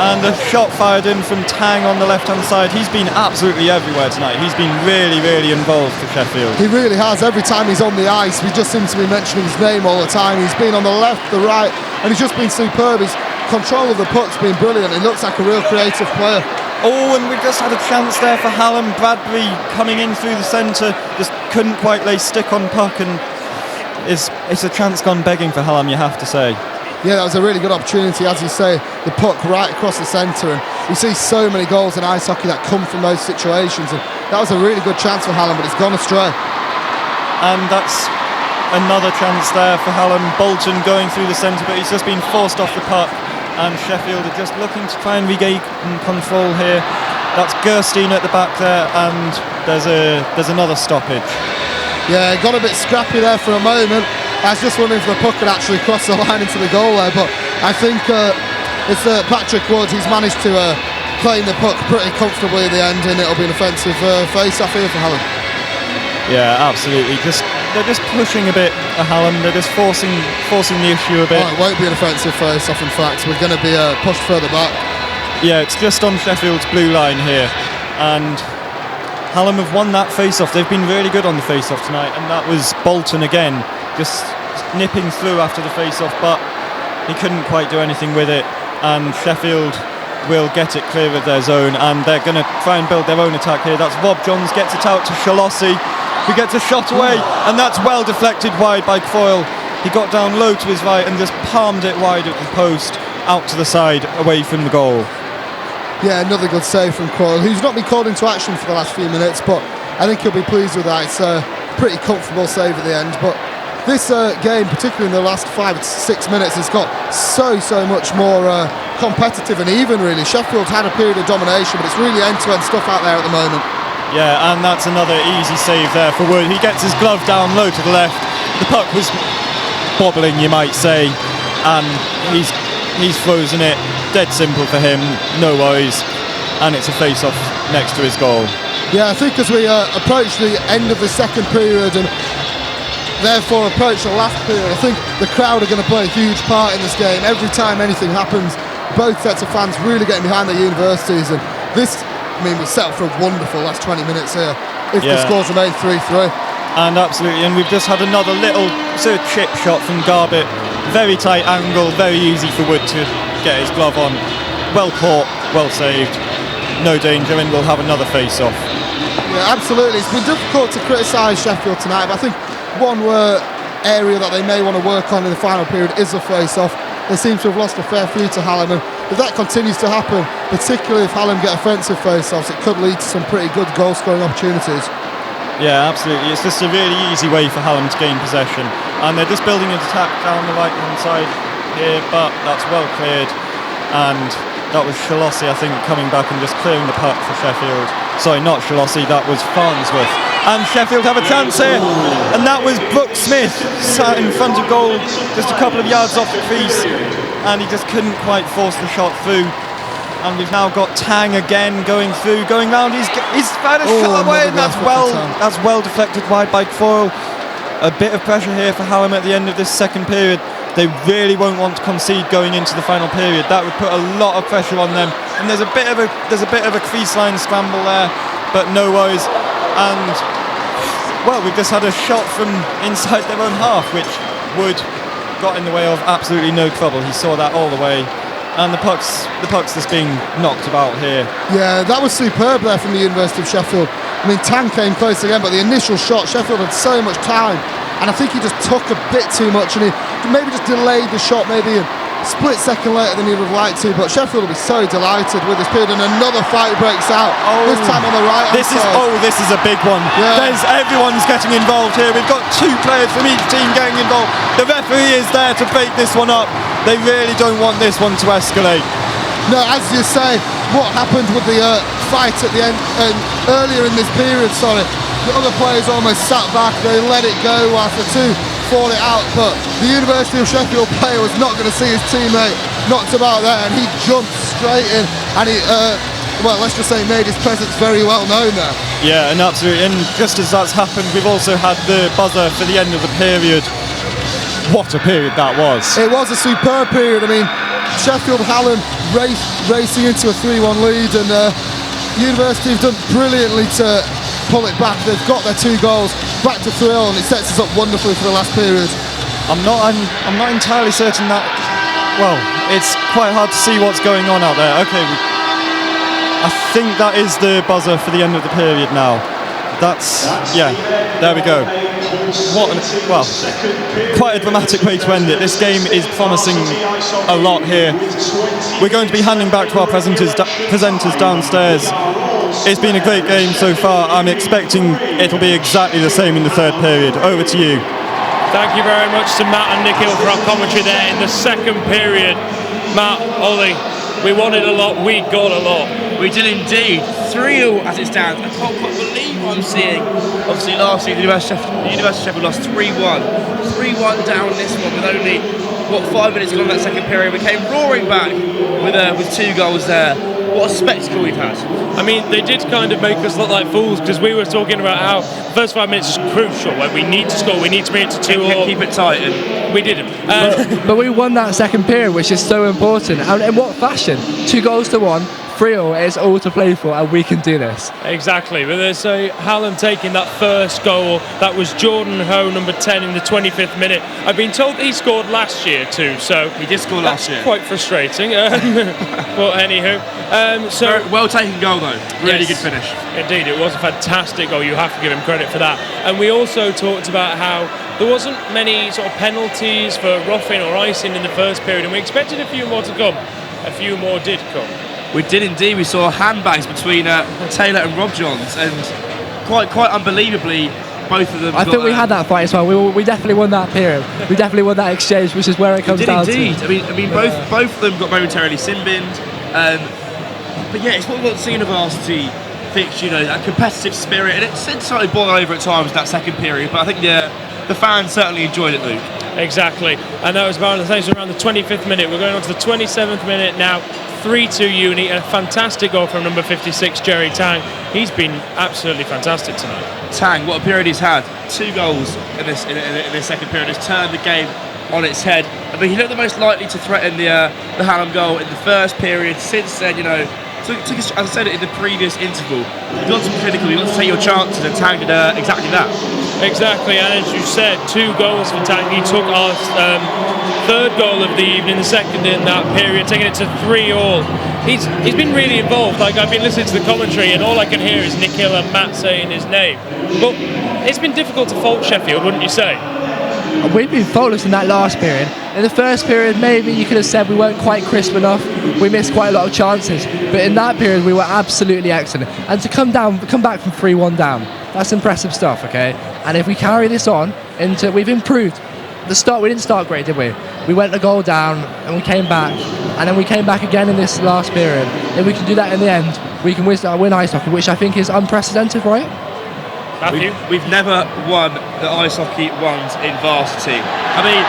and a shot fired in from Tang on the left-hand side. He's been absolutely everywhere tonight. He's been really, really involved for Sheffield. He really has. Every time he's on the ice, we just seem to be mentioning his name all the time. He's been on the left, the right, and he's just been superb. His control of the puck's been brilliant. He looks like a real creative player. Oh, and we just had a chance there for Hallam. Bradbury coming in through the centre, just couldn't quite lay stick on puck, and it's a chance gone begging for Hallam, you have to say. Yeah, that was a really good opportunity, as you say, the puck right across the centre, and we see so many goals in ice hockey that come from those situations, and that was a really good chance for Hallam, but it's gone astray. And that's another chance there for Hallam. Bolton going through the centre, but he's just been forced off the puck, and Sheffield are just looking to try and regain control here. That's Gerstein at the back there, and there's another stoppage. Yeah, got a bit scrappy there for a moment. I was just wondering if the puck could actually cross the line into the goal there, but I think it's Patrick Wood. He's managed to claim the puck pretty comfortably at the end, and it'll be an offensive face-off here for Hallam. Yeah, absolutely. They're just pushing a bit at Hallam. They're just forcing the issue a bit. Oh, it won't be an offensive face-off, in fact. We're going to be pushed further back. Yeah, it's just on Sheffield's blue line here, and Hallam have won that face-off. They've been really good on the face-off tonight, and that was Bolton again, just nipping through after the face-off, but he couldn't quite do anything with it, and Sheffield will get it clear of their zone, and they're going to try and build their own attack here. That's Rob Johns, gets it out to Shalossi, who gets a shot away, and that's well deflected wide by Foyle. He got down low to his right and just palmed it wide at the post, out to the side, away from the goal. Yeah, another good save from Coyle, who's not been called into action for the last few minutes, but I think he'll be pleased with that. It's a pretty comfortable save at the end, but this game, particularly in the last 5 to 6 minutes, has got so much more competitive and even, really. Sheffield had a period of domination, but it's really end-to-end stuff out there at the moment. Yeah, and that's another easy save there for Wood. He gets his glove down low to the left. The puck was bobbling, you might say, and he's frozen it. Dead simple for him, no worries, and it's a face-off next to his goal. Yeah, I think as we approach the end of the second period and therefore approach the last period, I think the crowd are going to play a huge part in this game. Every time anything happens, both sets of fans really getting behind the universities, and this, I mean, we set up for a wonderful last 20 minutes here if the scores are made 3-3. And absolutely, and we've just had another little sort of chip shot from Garbett. Very tight angle, very easy for Wood to get his glove on. Well caught, well saved, no danger, and we'll have another face-off. Yeah, absolutely. It's been difficult to criticise Sheffield tonight, but I think one area that they may want to work on in the final period is the face-off. They seem to have lost a fair few to Hallam, and if that continues to happen, particularly if Hallam get offensive face-offs, it could lead to some pretty good goal-scoring opportunities. Yeah, absolutely. It's just a really easy way for Hallam to gain possession, and they're just building an attack down the right-hand side here, but that's well cleared, and that was Shalossi, I think, coming back and just clearing the puck for Sheffield. Sorry, not Shalossi, that was Farnsworth. And Sheffield have a chance here, and that was Brooke Smith sat in front of goal, just a couple of yards off the crease, and he just couldn't quite force the shot through. And we've now got Tang again going through, going round. He's found a shot away, and that's well deflected wide by Foyle. A bit of pressure here for Hallam at the end of this second period. They really won't want to concede going into the final period. That would put a lot of pressure on them. And there's a bit of a crease line scramble there, but no worries. And well, we've just had a shot from inside their own half, which Wood got in the way of absolutely no trouble. He saw that all the way. And the puck's just being knocked about here. Yeah, that was superb there from the University of Sheffield. I mean, Tang came close again, but the initial shot, Sheffield had so much time, and I think he just took a bit too much, and he maybe just delayed the shot maybe a split second later than he would have liked to, but Sheffield will be so delighted with this period, and another fight breaks out, this time on the right hand side. This is a big one. Yeah. Everyone's getting involved here. We've got 2 players from each team getting involved. The referee is there to break this one up. They really don't want this one to escalate. No, as you say, what happened with the fight at the end, earlier in this period, the other players almost sat back, they let it go whilst the two fought it out, but the University of Sheffield player was not going to see his teammate knocked about there, and he jumped straight in, and he, let's just say, made his presence very well known there. Yeah, and absolutely, and just as that's happened, we've also had the buzzer for the end of the period. What a period that was. It was a superb period. I mean, Sheffield Hallam racing into a 3-1 lead, and University have done brilliantly to pull it back. They've got their 2 goals back to 3-0, and it sets us up wonderfully for the last period. I'm not entirely certain that. Well, it's quite hard to see what's going on out there. Okay, I think that is the buzzer for the end of the period now. There we go. quite a dramatic way to end it. This game is promising a lot here. We're going to be handing back to our presenters downstairs. It's been a great game so far. I'm expecting it'll be exactly the same in the third period. Over to you. Thank you very much to Matt and Nikhil for our commentary there in the second period. Matt, Ollie, we wanted a lot, we got a lot. We did indeed. 3-0 as it stands. I can't quite believe what I'm seeing. Obviously last year the University of Sheffield lost 3-1. 3-1 down this one with only 5 minutes gone in that second period. We came roaring back with 2 goals there. What a spectacle we've had. I mean, they did kind of make us look like fools because we were talking about how the first 5 minutes is crucial. Like, we need to score, we need to bring it to 2-2. Keep it tight. And we didn't. But we won that second period, which is so important. And in what fashion? 2 goals to 1. 3-0 is all to play for, and we can do this. Exactly. But so Hallam taking that first goal, that was Jordan Ho, number 10, in the 25th minute. I've been told he scored last year too, so he did score last year. Quite frustrating. But anywho, very well taken goal though. Really good finish. Indeed, it was a fantastic goal. You have to give him credit for that. And we also talked about how there wasn't many sort of penalties for roughing or icing in the first period, and we expected a few more to come. A few more did come. We did indeed. We saw handbags between Taylor and Rob Johns, and quite unbelievably, both of them. I think we had that fight as well. We definitely won that period. We definitely won that exchange, which is where it comes down indeed. to. I mean, both of them got momentarily sin-binned. But yeah, it's what we want to see in a Varsity fixture. You know, that competitive spirit, and it did slightly boil over at times in that second period. But I think the fans certainly enjoyed it, Luke. Exactly, and that was around the 25th minute. We're going on to the 27th minute now. 3-2 Uni, and a fantastic goal from number 56, Jerry Tang. He's been absolutely fantastic tonight. Tang, what a period he's had. 2 goals in this second period. Has turned the game on its head. I mean, he looked the most likely to threaten the Hallam goal in the first period. Since then, you know, as I said it in the previous interval, you've got to be critical, you've got to take your chances, and Tang did exactly that. Exactly, and as you said, 2 goals for Tang. He took our third goal of the evening, the second in that period, taking it to 3-3. He's been really involved. Like, I've been listening to the commentary, and all I can hear is Nikhil and Matt saying his name. But it's been difficult to fault Sheffield, wouldn't you say? We've been faultless in that last period. In the first period, maybe you could have said we weren't quite crisp enough. We missed quite a lot of chances. But in that period, we were absolutely excellent. And to come back from 3-1 down, that's impressive stuff, okay? And if we carry this on we've improved. We didn't start great, did we? We went a goal down and we came back, and then we came back again in this last period. If we can do that in the end, we can win ice hockey, which I think is unprecedented, right? We've never won the ice hockey ones in Varsity. I mean,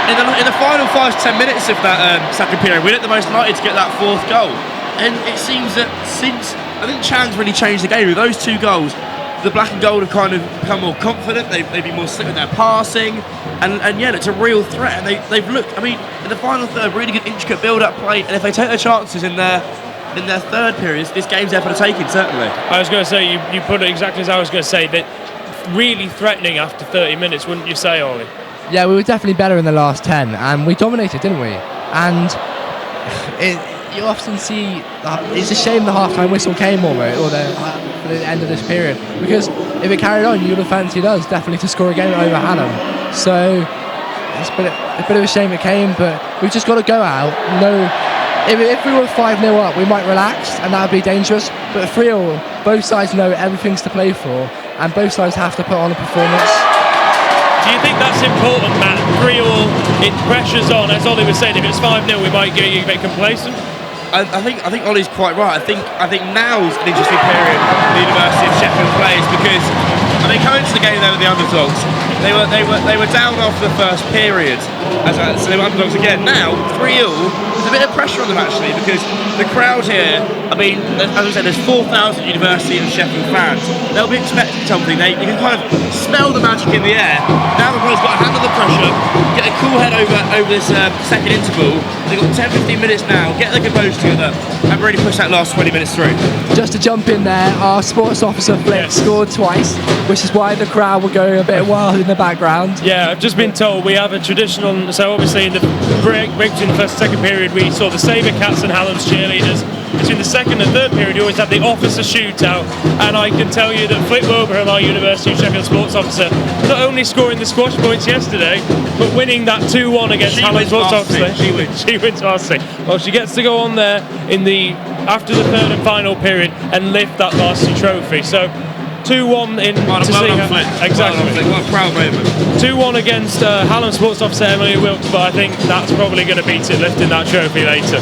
in the final 5 to 10 minutes of that second period, we looked the most likely to get that 4th goal. And it seems that since, I think Chan's really changed the game with those 2 goals, the black and gold have kind of become more confident. They've been more slick with their passing, and yeah, it's a real threat. And they've looked. I mean, in the final third, really good intricate build-up play. And if they take their chances in their third period, this game's there for the taking. Certainly. I was going to say you put it exactly as I was going to say. That really threatening after 30 minutes, wouldn't you say, Ollie? Yeah, we were definitely better in the last 10, and we dominated, didn't we? And you often see it's a shame the half-time whistle came almost, or the end of this period, because if it carried on, you would have fancied us definitely to score again over Hallam. So it's a bit of a shame it came, but we've just got to go out. If we were 5-0 up, we might relax, and that would be dangerous. But 3-0, both sides know everything's to play for, and both sides have to put on a performance. Do you think that's important, Matt? 3-3, it pressures on. As Ollie was saying, if it's 5-0, we might get a bit complacent. I think Ollie's quite right. I think now's an interesting period for the University of Sheffield players, because coming into the game they were the underdogs. They were down after the first period, so they were underdogs again. Now 3-0, there's a bit of pressure on them actually, because the crowd here. I mean, as I said, there's 4,000 University of Sheffield fans. They'll be expecting something. You can kind of smell the magic in the air. Now the players got to handle the pressure, get a cool head over this second interval. They've got 10-15 minutes now. Get their composure together and really push that last 20 minutes through. Just to jump in there, our sports officer Flick scored twice, which is why the crowd were going a bit wild in the background. Yeah, I've just been told we have a traditional. So obviously in the break between the first and second period, we saw the Sabre Cats and Hallam's cheerleaders. between the second and third period, you always have the officer shootout, and I can tell you that Flip Wilbraham, our University of Sheffield sports officer, not only scoring the squash points yesterday, but winning that 2-1 against Hallam sports officer. She wins Varsity. Well, she gets to go on there after the third and final period and lift that Varsity trophy. So 2-1 in to see her. Exactly. What a proud moment. 2-1 against Hallam sports officer Emily Wilkes, but I think that's probably going to beat it, lifting that trophy later.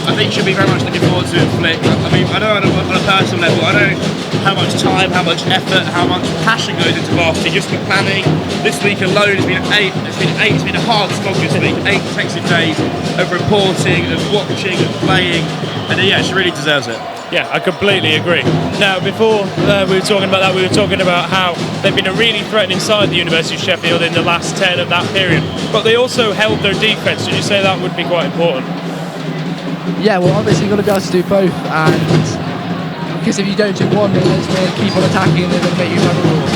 I think she'll be very much looking forward to it, Flick. I mean, I know on a personal level, I know how much time, how much effort, how much passion goes into Varsity, just the planning. This week alone has been it's been a hard slog this week, 8 consecutive days of reporting, of watching, of playing, and yeah, she really deserves it. Yeah, I completely agree. Now, before we were talking about that, we were talking about how they've been a really threatening side, the University of Sheffield, in the last 10 of that period. But they also held their defence. Did you say that would be quite important? Yeah, well, obviously you've got to be able to do both, and because if you don't do one, then it's going to keep on attacking and they're going to make you vulnerable.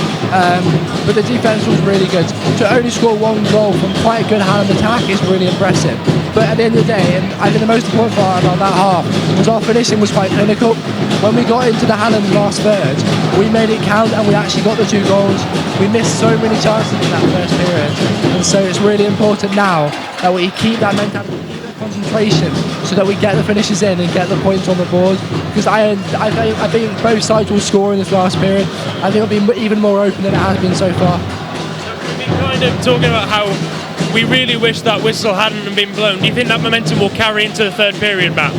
But the defence was really good. To only score 1 goal from quite a good Hallam attack is really impressive. But at the end of the day, and I think the most important part about that half was our finishing was quite clinical. When we got into the Hallam last third, we made it count and we actually got the 2 goals. We missed so many chances in that first period, and so it's really important now that we keep that mentality, keep that concentration, so that we get the finishes in and get the points on the board. Because I think both sides will score in this last period. I think it'll be even more open than it has been so far. We've been kind of talking about how we really wish that whistle hadn't been blown. Do you think that momentum will carry into the third period, Matt?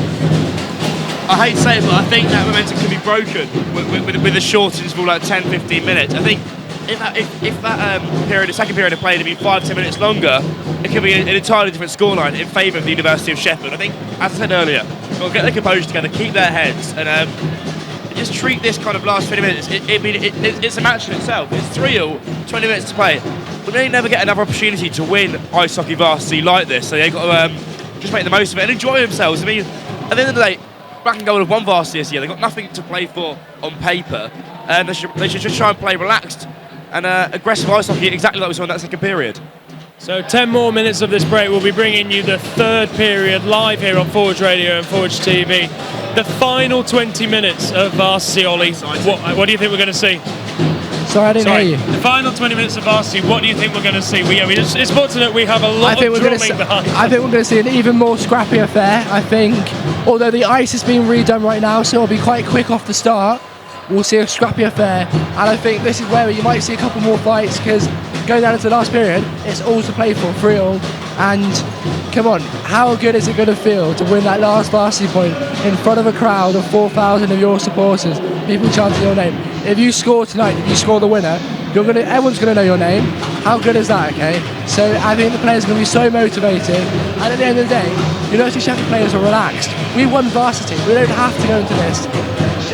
I hate to say it, but I think that momentum can be broken with a short interval like 10-15 minutes. I think if that period, the second period of play, had been 5-10 minutes longer, it could be an entirely different scoreline in favour of the University of Sheffield. I think, as I said earlier, we'll get their composure together, keep their heads, and just treat this kind of last 20 minutes. It's a match in itself. It's 3-all, 20 minutes to play. We may never get another opportunity to win ice hockey varsity like this, so they've got to just make the most of it and enjoy themselves. I mean, at the end of the day, Black and Gold have won varsity this year. They've got nothing to play for on paper, and they should just try and play relaxed and aggressive ice hockey, exactly like we saw in that second period. So 10 more minutes of this break. We'll be bringing you the third period live here on Forge Radio and Forge TV. The final 20 minutes of Varsity, Ollie. What do you think we're going to see? Sorry, I didn't hear you. The final 20 minutes of Varsity, what do you think we're going to see? It's fortunate we have a lot of drumming behind. I think we're going to see an even more scrappy affair. I think, although the ice is being redone right now, so it'll be quite quick off the start, we'll see a scrappy affair. And I think this is where you might see a couple more fights, because going down into the last period, it's all to play for, 3-all. And come on, how good is it going to feel to win that last Varsity point in front of a crowd of 4,000 of your supporters, people chanting your name? If you score tonight, if you score the winner, everyone's going to know your name. How good is that, okay? So I think the players are going to be so motivated, and at the end of the day, University of Sheffield players are relaxed. We won Varsity, we don't have to go into this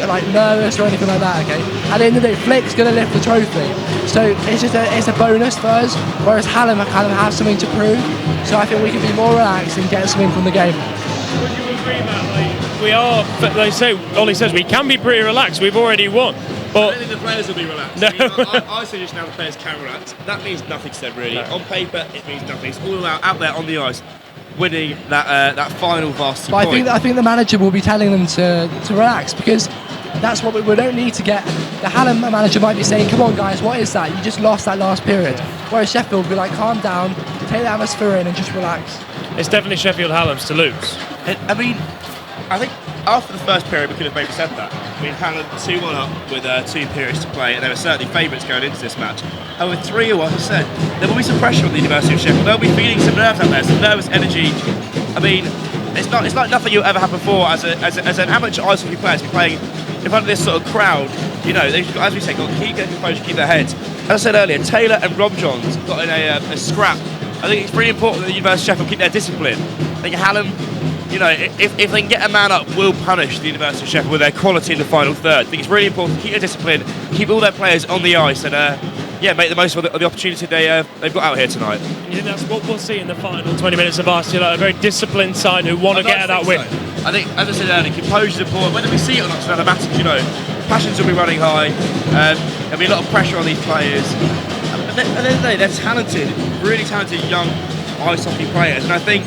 like nervous or anything like that, okay? At the end of the day, Flick's going to lift the trophy, so it's a bonus for us, whereas Hallam kind of have something to prove, so I think we can be more relaxed and get something from the game. Would you agree, Matt? We are, Ollie says, we can be pretty relaxed, we've already won. But I don't think the players will be relaxed. No. I suggest now the players can relax. That means nothing to them, really. No. On paper, it means nothing. It's all out there on the ice, winning that final Varsity point. I think the manager will be telling them to relax, because that's what we don't need to get. The Hallam manager might be saying, come on guys, what is that? You just lost that last period. Whereas Sheffield will be like, calm down, take the atmosphere in and just relax. It's definitely Sheffield Hallam's to lose. I think after the first period we could have maybe said that. I mean, Hallam 2-1 up with 2 periods to play, and they were certainly favourites going into this match. And with 3-0, as I said, there will be some pressure on the University of Sheffield. They'll be feeling some nerves out there, some nervous energy. I mean, it's like nothing you'll ever have before as an amateur ice hockey player to be playing in front of this sort of crowd. You know, they've got, as we say, got to keep their composure, keep their heads. As I said earlier, Taylor and Rob Johns got in a scrap. I think it's really important that the University of Sheffield keep their discipline. I think Hallam, you know, if they can get a man up, will punish the University of Sheffield with their quality in the final third. I think it's really important to keep their discipline, keep all their players on the ice, and make the most of the opportunity they've got out here tonight. You think that's what we'll see in the final 20 minutes of Varsity, like a very discilled side who want to get at that win? So. I think, as I said earlier, composure is important. Whether we see it or not, it's another matter. You know, passions will be running high. There'll be a lot of pressure on these players. At the end of the day, they're talented, really talented young ice hockey players, and I think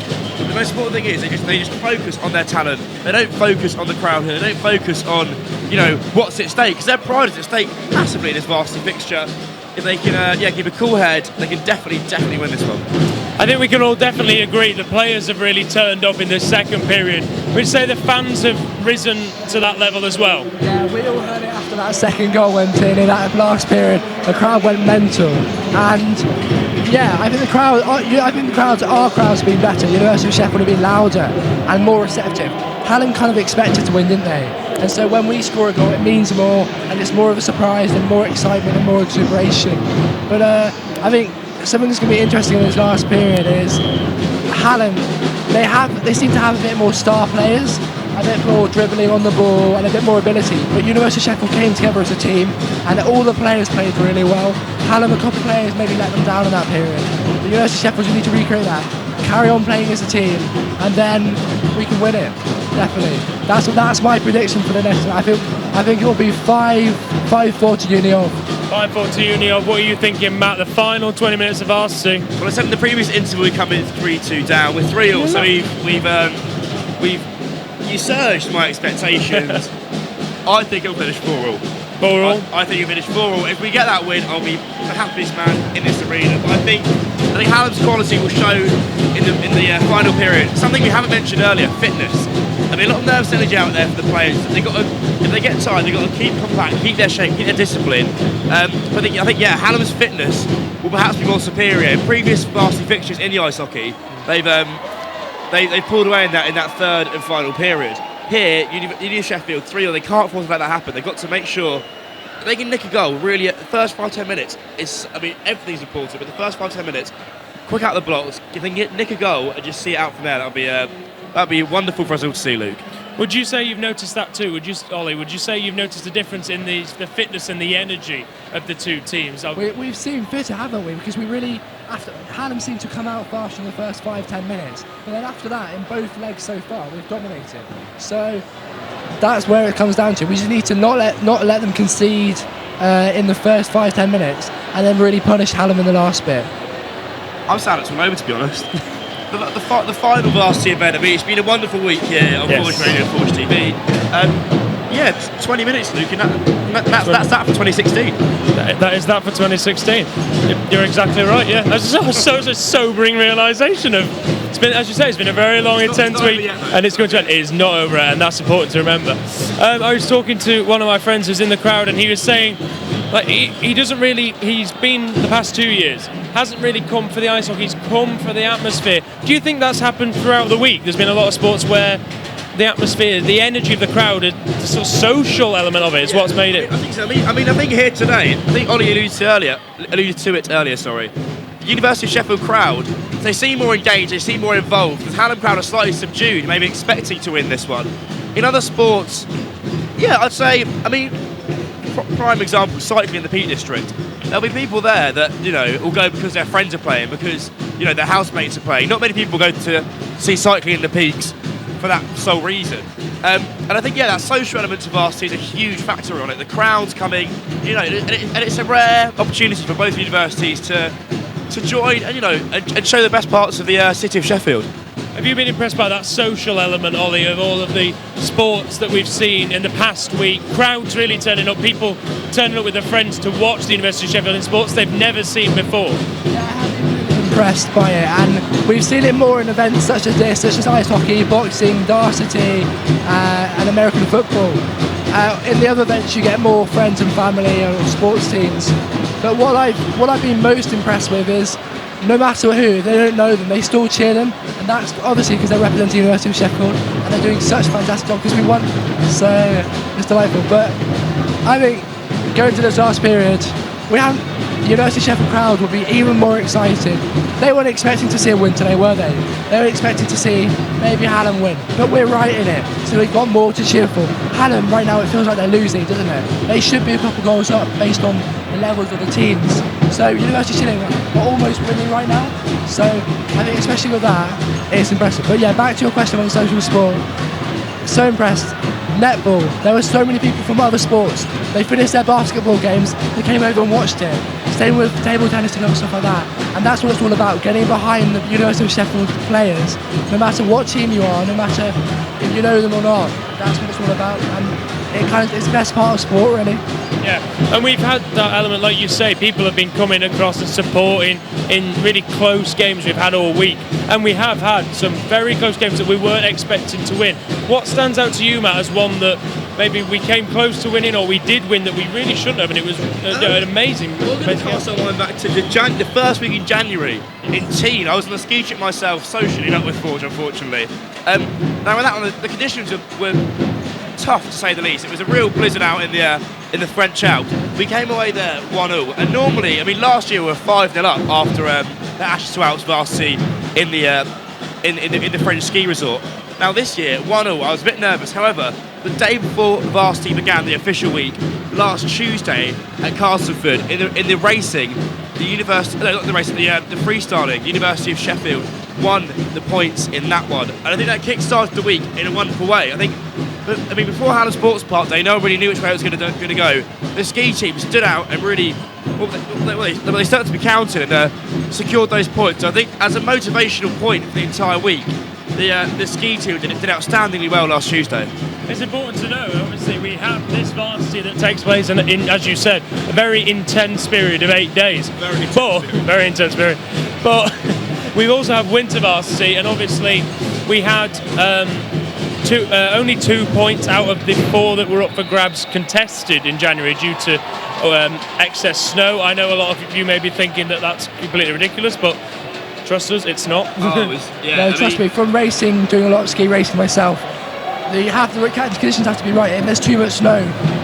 the most important thing is they just focus on their talent. They don't focus on the crowd here. They don't focus on, what's at stake, because their pride is at stake massively in this Varsity fixture. If they can, keep a cool head, they can definitely win this one. I think we can all definitely agree the players have really turned up in the second period. We'd say the fans have risen to that level as well. Yeah, we all heard it after that second goal went in that last period. The crowd went mental, and I think our crowd's been better. University of Sheffield have been louder and more receptive. Hallam kind of expected to win, didn't they? And so when we score a goal, it means more, and it's more of a surprise and more excitement and more exuberation. But I think something that's going to be interesting in this last period is Hallam. They seem to have a bit more star players, a bit more dribbling on the ball, and a bit more ability. But University of Sheffield came together as a team, and all the players played really well. Hallam, a couple of players maybe let them down in that period. The University of Sheffield, you need to recreate that. Carry on playing as a team, and then we can win it. Definitely. That's my prediction for the next one. I think it will be 5-4 to Uni of. 5-4 to Uni of. What are you thinking, Matt? The final 20 minutes of Varsity. Well, I said in the previous interval we come in 3-2 down. We're 3-0, so we've usurged my expectations. I think it'll finish 4-all. 4-all? I think it'll finish 4-all. If we get that win, I'll be the happiest man in this arena. But I think Hallam's quality will show in the final period. Something we haven't mentioned earlier: fitness. I mean, a lot of nervous energy out there for the players. If they get tired, they've got to keep compact, keep their shape, keep their discipline. But I think Hallam's fitness will perhaps be more superior. In previous Varsity fixtures in the ice hockey, they've pulled away in that third and final period. Here, Uni of Sheffield 3-0. They can't afford to let that happen. They've got to make sure that they can nick a goal. Really, at the first 5-10 minutes, everything's important. But the first 5-10 minutes, quick out the blocks. If they can nick a goal and just see it out from there, that'd be wonderful for us all to see, Luke. Would you say you've noticed that too? Ollie, would you say you've noticed a difference in the fitness and the energy of the two teams? We've seen fitter, haven't we? Because Hallam seemed to come out fast in the first 5-10 minutes, but then after that, in both legs so far, we've dominated. So that's where it comes down to. We just need to not let them concede in the first 5-10 minutes, and then really punish Hallam in the last bit. I'm sad it's all over, to be honest. The final Varsity event, it's been a wonderful week here on Forge Radio and Forge TV. 20 minutes, Luke, and that's that for 2016. That is that for 2016. You're exactly right, yeah. That's a sobering realisation of, it's been, as you say, it's been a very long, intense week, and it's going to end. It is not over, and that's important to remember. I was talking to one of my friends who's in the crowd, and he was saying, he doesn't really, he's been the past 2 years, hasn't really come for the ice hockey, he's come for the atmosphere. Do you think that's happened throughout the week? There's been a lot of sports where the atmosphere, the energy of the crowd, the sort of social element of it is what's made it. I think so. I think here today, I think Ollie alluded to it earlier, sorry. The University of Sheffield crowd, they seem more engaged, they seem more involved. The Hallam crowd are slightly subdued, maybe expecting to win this one. In other sports, I'd say, prime example, cycling in the Peak District. There'll be people there that, will go because their friends are playing, because, their housemates are playing. Not many people go to see cycling in the Peaks for that sole reason. And I think, that social element of Varsity is a huge factor on it. The crowd's coming, and it's a rare opportunity for both universities to join and show the best parts of the city of Sheffield. Have you been impressed by that social element, Ollie, of all of the sports that we've seen in the past week? Crowds really turning up, people turning up with their friends to watch the University of Sheffield in sports they've never seen before. Yeah, I have been really impressed by it, and we've seen it more in events such as this, such as ice hockey, boxing, Varsity, and American football. In the other events, you get more friends and family or sports teams. But what I've been most impressed with is, no matter who, if they don't know them, they still cheer them, and that's obviously because they're representing the University of Sheffield, and they're doing such a fantastic job because we won, so it's delightful. But I think going to this last period, the University of Sheffield crowd will be even more excited. They weren't expecting to see a win today, were they? They were expecting to see maybe Hallam win, but we're right in it, so we've got more to cheer for. Hallam, right now, it feels like they're losing, doesn't it? They should be a couple goals up based on the levels of the teams. So University of Sheffield are almost winning right now. So I think especially with that, it's impressive. But back to your question on social sport. So impressed. Netball. There were so many people from other sports. They finished their basketball games. They came over and watched it. same with table tennis and stuff like that. And that's what it's all about, getting behind the University of Sheffield players, no matter what team you are, no matter if you know them or not. That's what it's all about, and it's the best part of sport, really. Yeah, and we've had that element, like you say, people have been coming across and supporting in really close games we've had all week, and we have had some very close games that we weren't expecting to win. What stands out to you, Matt, as one that maybe we came close to winning, or we did win that we really shouldn't have, and it was an amazing. We're going to cast our mind back to the first week in January in Teen. I was on a ski trip myself, socially, not with Forge, unfortunately. Now with that one, the conditions were tough to say the least. It was a real blizzard out in the French Alps. We came away there 1-0, and normally, I mean, last year we were 5-0 up after the Ashes to Alps Varsity in the French ski resort. Now this year, 1-0, I was a bit nervous. However, the day before Varsity began, the official week, last Tuesday at Castleford, in the racing, the freestyling, University of Sheffield won the points in that one, and I think that kick-started the week in a wonderful way. I mean, before Hallam Sports Park Day, nobody knew which way it was going to go. The ski team stood out and really, they started to be counted and secured those points. So I think as a motivational point for the entire week, the ski team did outstandingly well last Tuesday. It's important to know, obviously, we have this Varsity that takes place in, as you said, a very intense period of 8 days. Very intense period. But we also have Winter Varsity, and obviously we had only 2 points out of the 4 that were up for grabs contested in January due to excess snow. I know a lot of you may be thinking that that's completely ridiculous, but trust us, it's not. Trust me, from racing, doing a lot of ski racing myself, the conditions have to be right. If there's too much snow,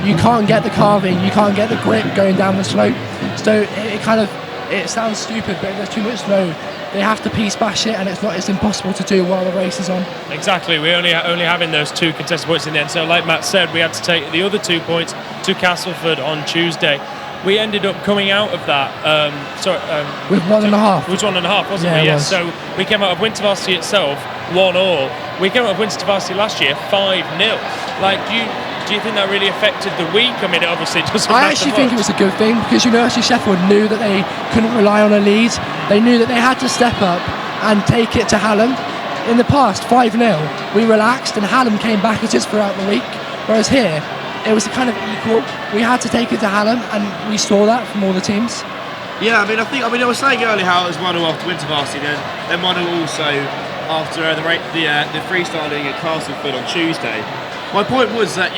you can't get the carving, you can't get the grip going down the slope. So it sounds stupid, but if there's too much snow, they have to piece bash it, and it's impossible to do while the race is on. Exactly, we're only having those 2 contested points in the end. So like Matt said, we had to take the other 2 points to Castleford on Tuesday. We ended up coming out of that with 1.5. It was 1.5, wasn't it? Yes. So we came out of Winter Varsity itself 1-1. We came out of Winter Varsity last year 5-0. Like, do you think that really affected the week? I mean, it obviously doesn't. I actually think it was a good thing, because University of Sheffield knew that they couldn't rely on a lead. They knew that they had to step up and take it to Hallam. In the past, 5-0, we relaxed and Hallam came back at us throughout the week. Whereas here, it was kind of equal. We had to take it to Hallam, and we saw that from all the teams. Yeah, I was saying earlier how it was 1-0 after Winter Varsity, then 1-0 also after the freestyling at Castleford on Tuesday. My point was that,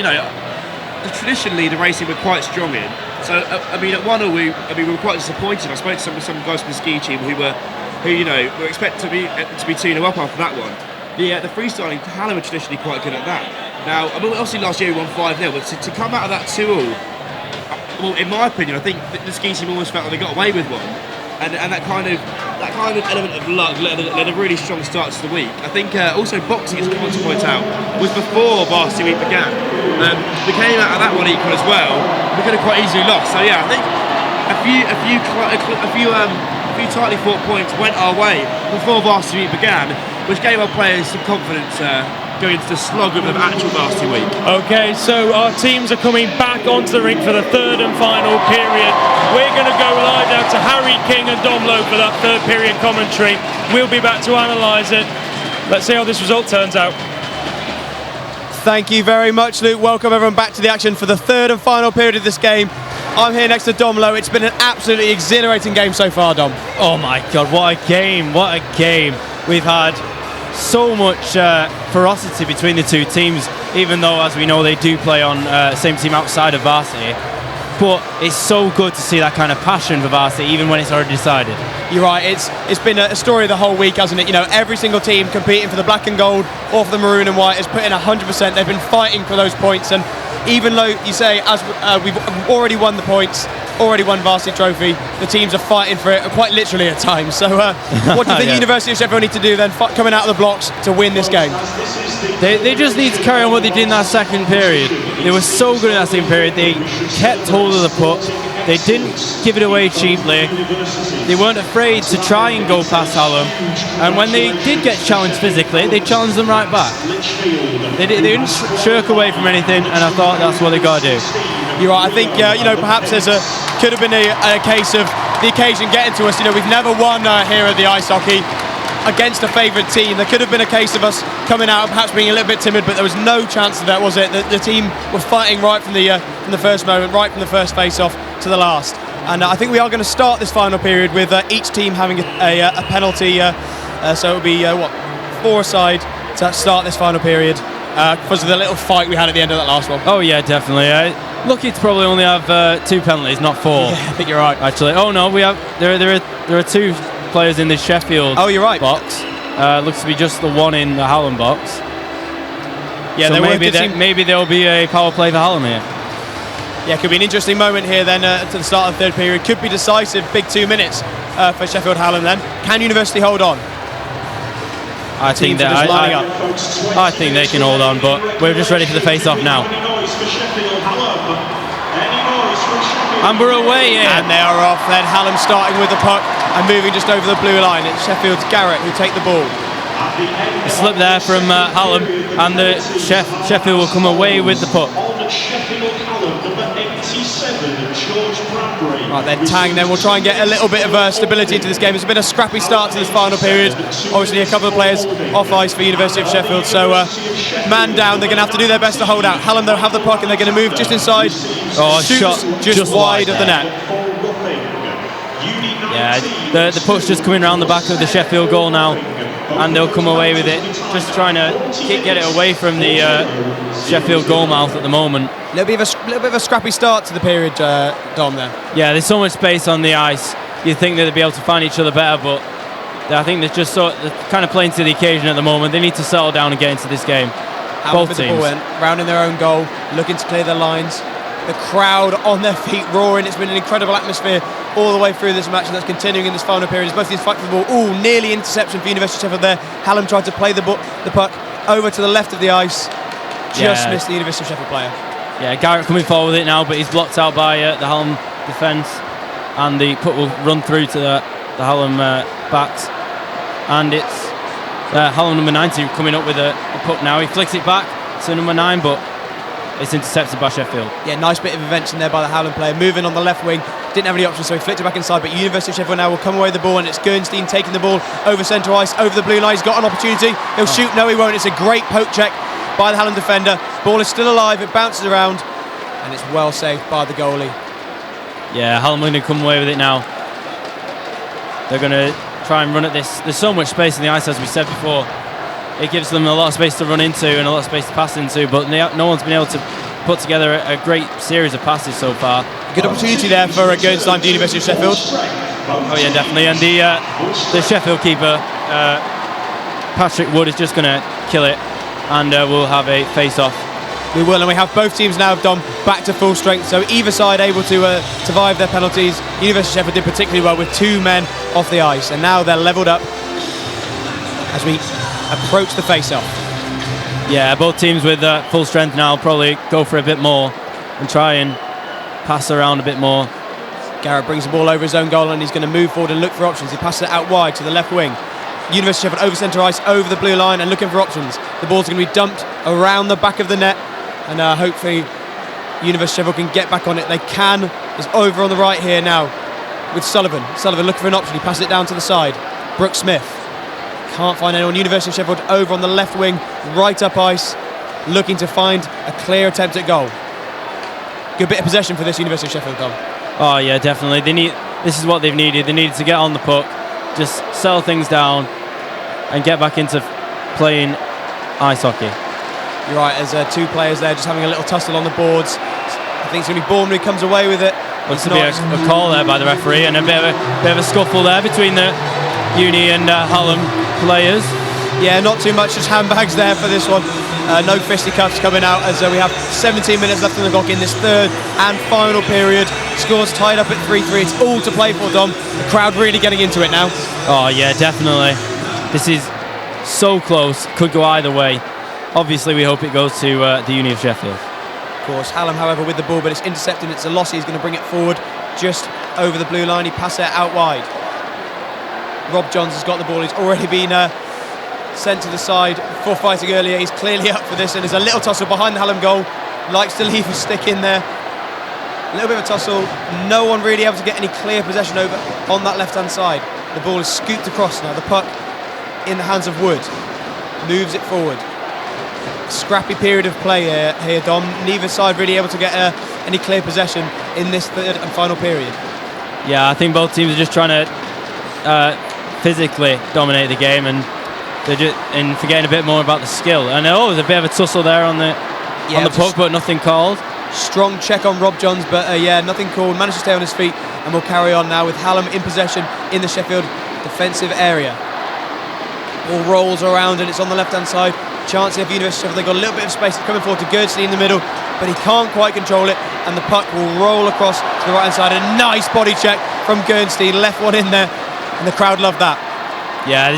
traditionally the racing we're quite strong in. So at 1-0 we were quite disappointed. I spoke to some guys from the ski team who were expected to be 2-0 up after that one. The freestyling, Hallam were traditionally quite good at that. Now, obviously last year we won 5-0, but to come out of that 2-2, well, in my opinion, I think the ski team almost felt like they got away with one, and that kind of element of luck led a really strong start to the week. I think also boxing, as I want to point out, was before Varsity week began. We came out of that one equal as well. We could have quite easily lost. So yeah, I think a few tightly fought points went our way before Varsity week began, which gave our players some confidence going into the slog of the actual Varsity week. Okay, so our teams are coming back onto the rink for the 3rd and final period. We're going to go live now to Harry King and Dom Lowe for that 3rd period commentary. We'll be back to analyse it. Let's see how this result turns out. Thank you very much, Luke. Welcome everyone back to the action for the 3rd and final period of this game. I'm here next to Dom Lowe. It's been an absolutely exhilarating game so far, Dom. Oh my God, what a game, what a game. We've had so much ferocity between the 2 teams, even though, as we know, they do play on same team outside of Varsity. But it's so good to see that kind of passion for Varsity, even when it's already decided. You're right, it's been a story of the whole week, hasn't it? Every single team competing for the black and gold or for the maroon and white has put in 100%. They've been fighting for those points, and even though you say, as we've already won the points, already won Varsity Trophy, the teams are fighting for it quite literally at times. So what do you think University of Sheffield need to do then, coming out of the blocks, to win this game? They just need to carry on what they did in that second period. They were so good in that second period. They kept hold of the puck. They didn't give it away cheaply. They weren't afraid to try and go past Hallam. And when they did get challenged physically, they challenged them right back. They didn't shirk away from anything, and I thought that's what they got to do. You're right. I think perhaps could have been a case of the occasion getting to us. We've never won here at the ice hockey against a favoured team. There could have been a case of us coming out and perhaps being a little bit timid, but there was no chance of that, was it? The team were fighting right from the first moment, right from the first face-off to the last. And I think we are going to start this final period with each team having a penalty. So it'll be, 4 aside to start this final period because of the little fight we had at the end of that last one. Oh yeah, definitely. Lucky to probably only have 2 penalties, not 4. Yeah, I think you're right. Actually, oh no, we have there are 2 players in the Sheffield you're right. box. Looks to be just the one in the Hallam box. Yeah, so maybe there'll be a power play for Hallam here. Yeah, could be an interesting moment here then to the start of the third period. Could be decisive, big 2 minutes for Sheffield Hallam then. Can University hold on? I think they can hold on, but we're just ready for the face-off now. And we're away here. And they are off then. Hallam starting with the puck and moving just over the blue line. It's Sheffield's Garrett who take the ball. A slip there from Hallam, and the Sheffield will come away with the puck. Right then, Tang then will try and get a little bit of stability into this game. It's been a scrappy start to this final period. Obviously a couple of players off ice for University of Sheffield, so man down, they're going to have to do their best to hold out. Hallam though have the puck and they're going to move just inside. Shot just wide of the net. Yeah, the puck's just coming around the back of the Sheffield goal now, and they'll come away with it. Just trying to get it away from the Sheffield goal mouth at the moment. A little bit of a scrappy start to the period, Dom, there. Yeah, there's so much space on the ice. You'd think that they'd be able to find each other better, but I think they're just they're kind of playing to the occasion at the moment. They need to settle down and get into this game. Both teams. Rounding their own goal, looking to clear their lines. The crowd on their feet roaring. It's been an incredible atmosphere all the way through this match, and that's continuing in this final period. As both teams fight for the ball. Ooh, nearly interception for University of Sheffield there. Hallam tried to play the puck over to the left of the ice. Just missed the University of Sheffield player. Yeah, Garrett coming forward with it now, but he's blocked out by the Hallam defence, and the puck will run through to the Hallam backs, and it's Hallam number 90 coming up with the puck now. He flicks it back to number 9, but it's intercepted by Sheffield. Yeah, nice bit of invention there by the Hallam player, moving on the left wing. Didn't have any options, so he flicked it back inside, but University of Sheffield now will come away with the ball, and it's Gernstein taking the ball over centre ice, over the blue line. He's got an opportunity. He'll shoot. No, he won't. It's a great poke check by the Hallam defender. Ball is still alive. It bounces around, and it's well saved by the goalie. Yeah, Hallam are going to come away with it now. They're going to try and run at this. There's so much space in the ice, as we said before. It gives them a lot of space to run into and a lot of space to pass into, but no one's been able to put together a great series of passes so far. Good opportunity there for Gernstein for the University of Sheffield. Oh yeah, definitely. And the Sheffield keeper, Patrick Wood, is just going to kill it, and we'll have a face-off. We will, and we have both teams now, Dom, back to full strength, so either side able to survive their penalties. University of Sheffield did particularly well with 2 men off the ice, and now they're levelled up as we approach the face-off. Yeah, both teams with full strength now probably go for a bit more and try and pass around a bit more. Garrett brings the ball over his own goal, and he's going to move forward and look for options. He passes it out wide to the left wing. University of Sheffield over centre ice, over the blue line, and looking for options. The ball's going to be dumped around the back of the net, and hopefully University of Sheffield can get back on it. They can. It's over on the right here now with Sullivan. Sullivan looking for an option. He passes it down to the side. Brooke Smith can't find anyone. University of Sheffield over on the left wing, right up ice, looking to find a clear attempt at goal. Good bit of possession for this University of Sheffield, Dom. Oh yeah, definitely. This is what they've needed. They needed to get on the puck, just settle things down, and get back into playing ice hockey. You're right. There's 2 players there just having a little tussle on the boards. I think it's going to be Bournemouth who comes away with it. Looks to be a call there by the referee, and a bit of a scuffle there between the Uni and Hallam players. Yeah, not too much, just handbags there for this one. No fisticuffs coming out as we have 17 minutes left on the clock in this third and final period. Scores tied up at 3-3. It's all to play for, Dom. The crowd really getting into it now. Oh yeah, definitely. This is so close. Could go either way. Obviously, we hope it goes to the Uni of Sheffield. Of course, Hallam, however, with the ball, but it's intercepted. It's a loss. He's going to bring it forward just over the blue line. He passes it out wide. Rob Johns has got the ball. He's already been sent to the side for fighting earlier. He's clearly up for this, and there's a little tussle behind the Hallam goal. Likes to leave a stick in there. A little bit of a tussle. No one really able to get any clear possession over on that left-hand side. The ball is scooped across now. The puck in the hands of Wood. Moves it forward. Scrappy period of play here, Dom. Neither side really able to get any clear possession in this third and final period. Yeah, I think both teams are just trying to physically dominate the game, and they're just forgetting a bit more about the skill. And there's a bit of a tussle there on the puck, but nothing called. Strong check on Rob Johns, but nothing called. Managed to stay on his feet, and we'll carry on now with Hallam in possession in the Sheffield defensive area. Ball rolls around, and it's on the left-hand side. Chance here for University of Sheffield. They've got a little bit of space coming forward to Gurdsley in the middle, but he can't quite control it, and the puck will roll across to the right-hand side. A nice body check from Gurnstein, left one in there, and the crowd loved that. Yeah,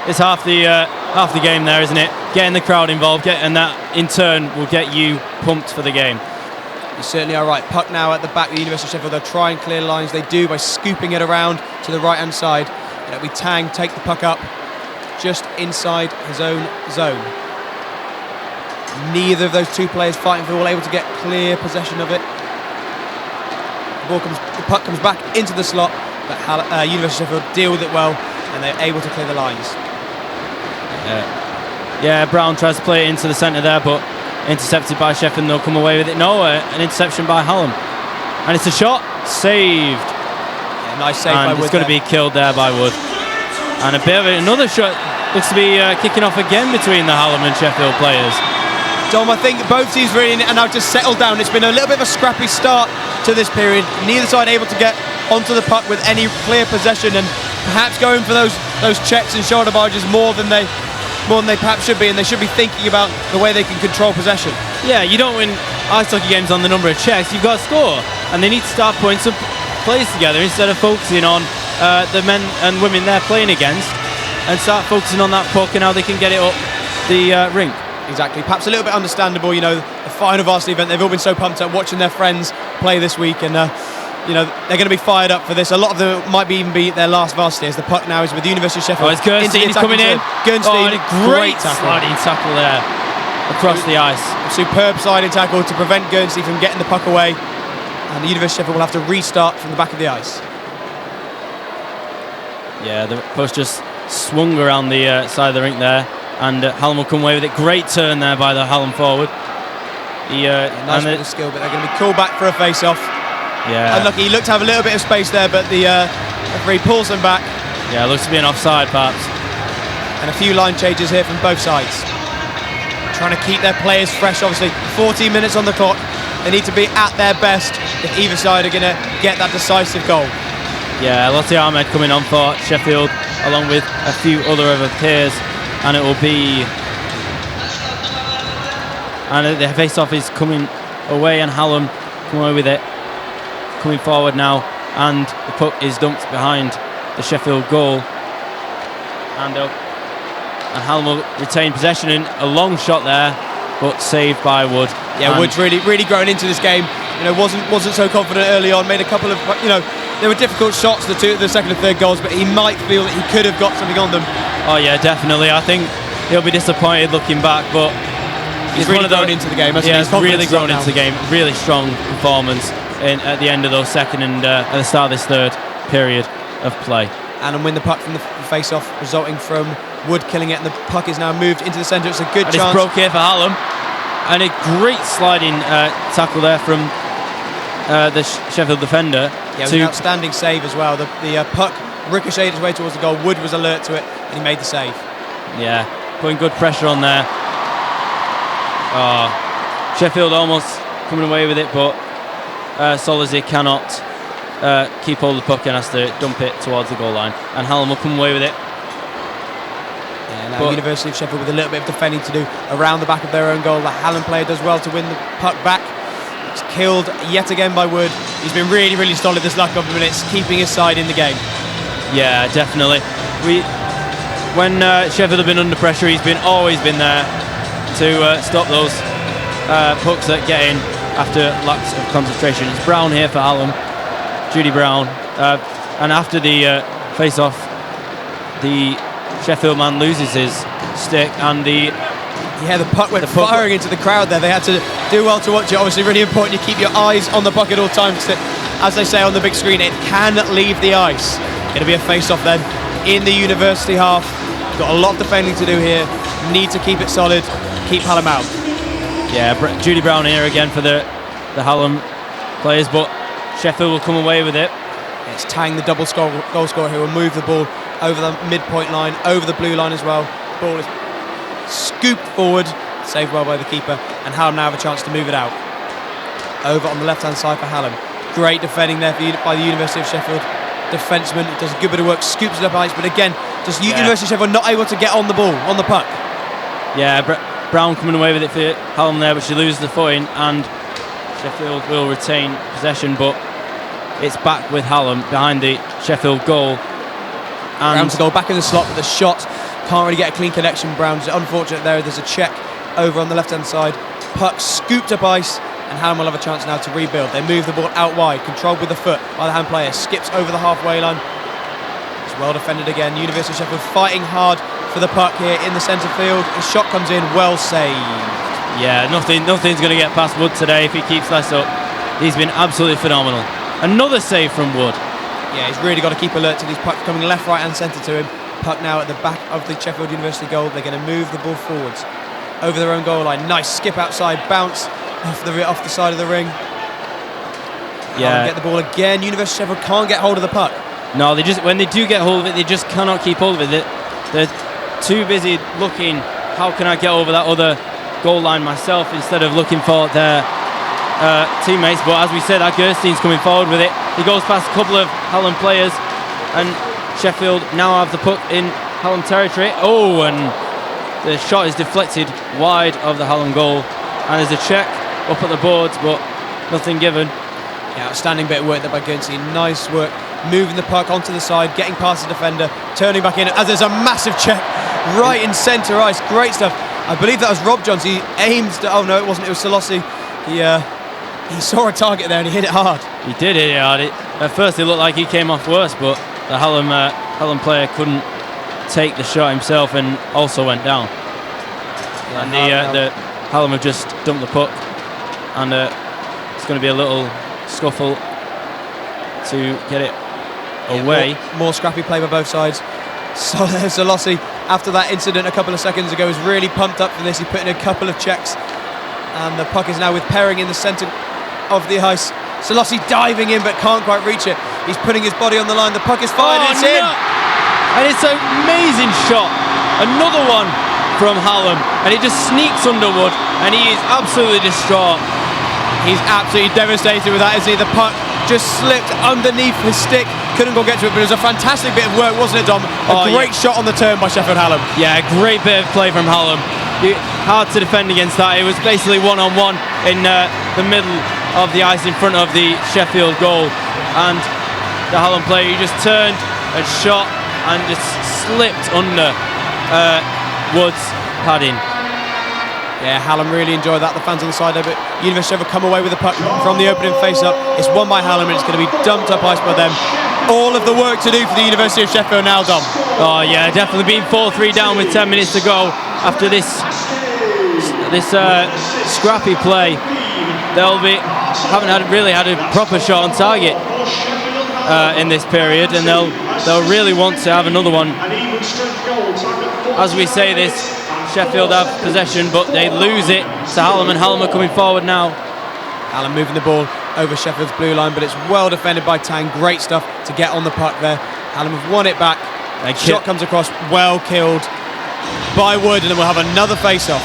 it's half the game there, isn't it? Getting the crowd involved, and that in turn will get you pumped for the game. You certainly are right. Puck now at the back of the University of Sheffield. They'll try and clear lines. They do by scooping it around to the right-hand side. It'll be Tang take the puck up just inside his own zone. Neither of those two players fighting for the ball, able to get clear possession of it. The puck comes back into the slot, but University of Sheffield deal with it well, and they're able to clear the lines. Yeah, Brown tries to play it into the centre there, but intercepted by Sheffield, and they'll come away with it. No, an interception by Hallam, and it's a shot saved. Yeah, nice save by Wood. It's going to be killed there by Wood, and a bit of another shot looks to be kicking off again between the Hallam and Sheffield players. Dom, I think both teams really are now just settled down. It's been a little bit of a scrappy start to this period. Neither side able to get onto the puck with any clear possession, and perhaps going for those checks and shoulder barges more than they perhaps should be, and they should be thinking about the way they can control possession. Yeah, you don't win ice hockey games on the number of checks, you've got to score, and they need to start putting some plays together instead of focusing on the men and women they're playing against, and start focusing on that puck and how they can get it up the rink. Exactly, perhaps a little bit understandable, the final Varsity event. They've all been so pumped up watching their friends play this week, and they're going to be fired up for this. A lot of them might even be their last Varsity, as the puck now is with the University of Sheffield. It's Gurnstein, he's coming in. Gurnstein, and a great sliding tackle there across the ice. A superb sliding tackle to prevent Gurnstein from getting the puck away, and the University of Sheffield will have to restart from the back of the ice. Yeah, the push just swung around the side of the rink there, and Hallam will come away with it. Great turn there by the Hallam forward. Nice bit of skill, but they're going to be called back for a face-off. Yeah. Unlucky, he looked to have a little bit of space there, but the referee pulls them back. Yeah, looks to be an offside perhaps. And a few line changes here from both sides. Trying to keep their players fresh, obviously. 14 minutes on the clock. They need to be at their best if either side are going to get that decisive goal. Yeah, Lottie Ahmed coming on for Sheffield, along with a few other of her peers, and it will be... And the face-off is coming away, and Hallam come away with it. Coming forward now, and the puck is dumped behind the Sheffield goal, and Hallam will retain possession in a long shot there, but saved by Wood. Yeah, Wood's really grown into this game. Wasn't so confident early on. Made a couple of there were difficult shots, the second and third goals, but he might feel that he could have got something on them. Oh yeah, definitely. I think he'll be disappointed looking back, but he's really grown into the game. Yeah, he's really grown into the game. Really strong performance at the end of those second and at the start of this third period of play. And win the puck from the face-off, resulting from Wood killing it, and the puck is now moved into the centre. It's a good chance. It's broke here for Hallam, and a great sliding tackle there from the Sheffield defender. Yeah, it was an outstanding save as well. The puck ricocheted its way towards the goal. Wood was alert to it, and he made the save. Yeah, putting good pressure on there. Sheffield almost coming away with it, but Solazzi cannot keep hold of the puck and has to dump it towards the goal line, and Hallam will come away with it. Yeah, now University of Sheffield with a little bit of defending to do around the back of their own goal. The Hallam player does well to win the puck back. It's killed yet again by Wood. He's been really solid this last couple of minutes, keeping his side in the game. Yeah, definitely. When Sheffield have been under pressure, he's always been there to stop those pucks that get in after lacks of concentration. It's Brown here for Hallam, Judy Brown, and after the face-off, the Sheffield man loses his stick, and the puck went firing into the crowd there. They had to do well to watch it. Obviously, really important you keep your eyes on the puck at all times. As they say on the big screen, it can leave the ice. It'll be a face-off then in the University half. Got a lot of defending to do here. Need to keep it solid. Keep Hallam out. Yeah, Judy Brown here again for the Hallam players, but Sheffield will come away with it. It's Tang, the goal scorer, who will move the ball over the midpoint line, over the blue line as well. Ball is scooped forward, saved well by the keeper, and Hallam now have a chance to move it out. Over on the left-hand side for Hallam. Great defending there by the University of Sheffield. Defenseman does a good bit of work, scoops it up ice, but again, University of Sheffield not able to get on the ball, on the puck. Yeah, Brown coming away with it for Hallam there, but she loses the footing, and Sheffield will retain possession, but it's back with Hallam behind the Sheffield goal. And Brown to go back in the slot, but the shot can't really get a clean connection. Brown's unfortunate there. There's a check over on the left-hand side. Puck scooped up ice, and Hallam will have a chance now to rebuild. They move the ball out wide, controlled with the foot by the hand player. Skips over the halfway line. It's well defended again. University of Sheffield fighting hard for the puck here in the centre field. The shot comes in, well saved. Yeah, nothing's going to get past Wood today if he keeps this up. He's been absolutely phenomenal. Another save from Wood. Yeah, he's really got to keep alert to these pucks coming left, right and centre to him. Puck now at the back of the Sheffield University goal. They're going to move the ball forwards over their own goal line. Nice skip outside, bounce off the side of the ring. Yeah, get the ball again. University of Sheffield can't get hold of the puck. No, when they do get hold of it, they just cannot keep hold of it. They're too busy looking, how can I get over that other goal line myself, instead of looking for their teammates. But as we said, Gerstein's coming forward with it. He goes past a couple of Hallam players, and Sheffield now have the puck in Hallam territory. Oh, and the shot is deflected wide of the Hallam goal, and there's a check up at the boards, but nothing given. Yeah, outstanding bit of work there by Guernsey. Nice work moving the puck onto the side, getting past the defender, turning back in as there's a massive check right in centre ice. Great stuff. I believe that was Rob Johns. He aimed oh no, it wasn't, it was Solossi. He saw a target there and he hit it hard. He did hit it hard. At first it looked like he came off worse, but the Hallam player couldn't take the shot himself and also went down. Yeah, and the Hallam have just dumped the puck, and it's going to be a little scuffle to get it away. Yeah, more scrappy play by both sides. So Solossi, after that incident a couple of seconds ago, was really pumped up for this. He put in a couple of checks, and the puck is now with Perring in the centre of the ice. Solossi diving in but can't quite reach it. He's putting his body on the line. The puck is fired. It's in. And it's an amazing shot. Another one from Hallam, and it just sneaks under Wood, and he is absolutely distraught. He's absolutely devastated with that, isn't he? The puck just slipped underneath his stick. Couldn't go get to it, but it was a fantastic bit of work, wasn't it, Dom? A great shot on the turn by Sheffield Hallam. Yeah, a great bit of play from Hallam. Hard to defend against that. It was basically one-on-one in the middle of the ice in front of the Sheffield goal, and the Hallam player, he just turned and shot and just slipped under Wood's padding. Yeah, Hallam really enjoyed that. The fans on the side there, but University of Sheffield come away with the puck from the opening face-up. It's won by Hallam, and it's going to be dumped up ice by them. All of the work to do for the University of Sheffield now, Dom. Oh yeah, definitely being 4-3 down with 10 minutes to go after this scrappy play. Haven't really had a proper shot on target in this period, and they'll really want to have another one. As we say this, Sheffield have possession, but they lose it to Hallam, and Hallam are coming forward now. Hallam moving the ball over Sheffield's blue line, but it's well defended by Tang. Great stuff to get on the puck there. Hallam have won it back. Shot comes across, well killed by Wood, and then we'll have another face-off.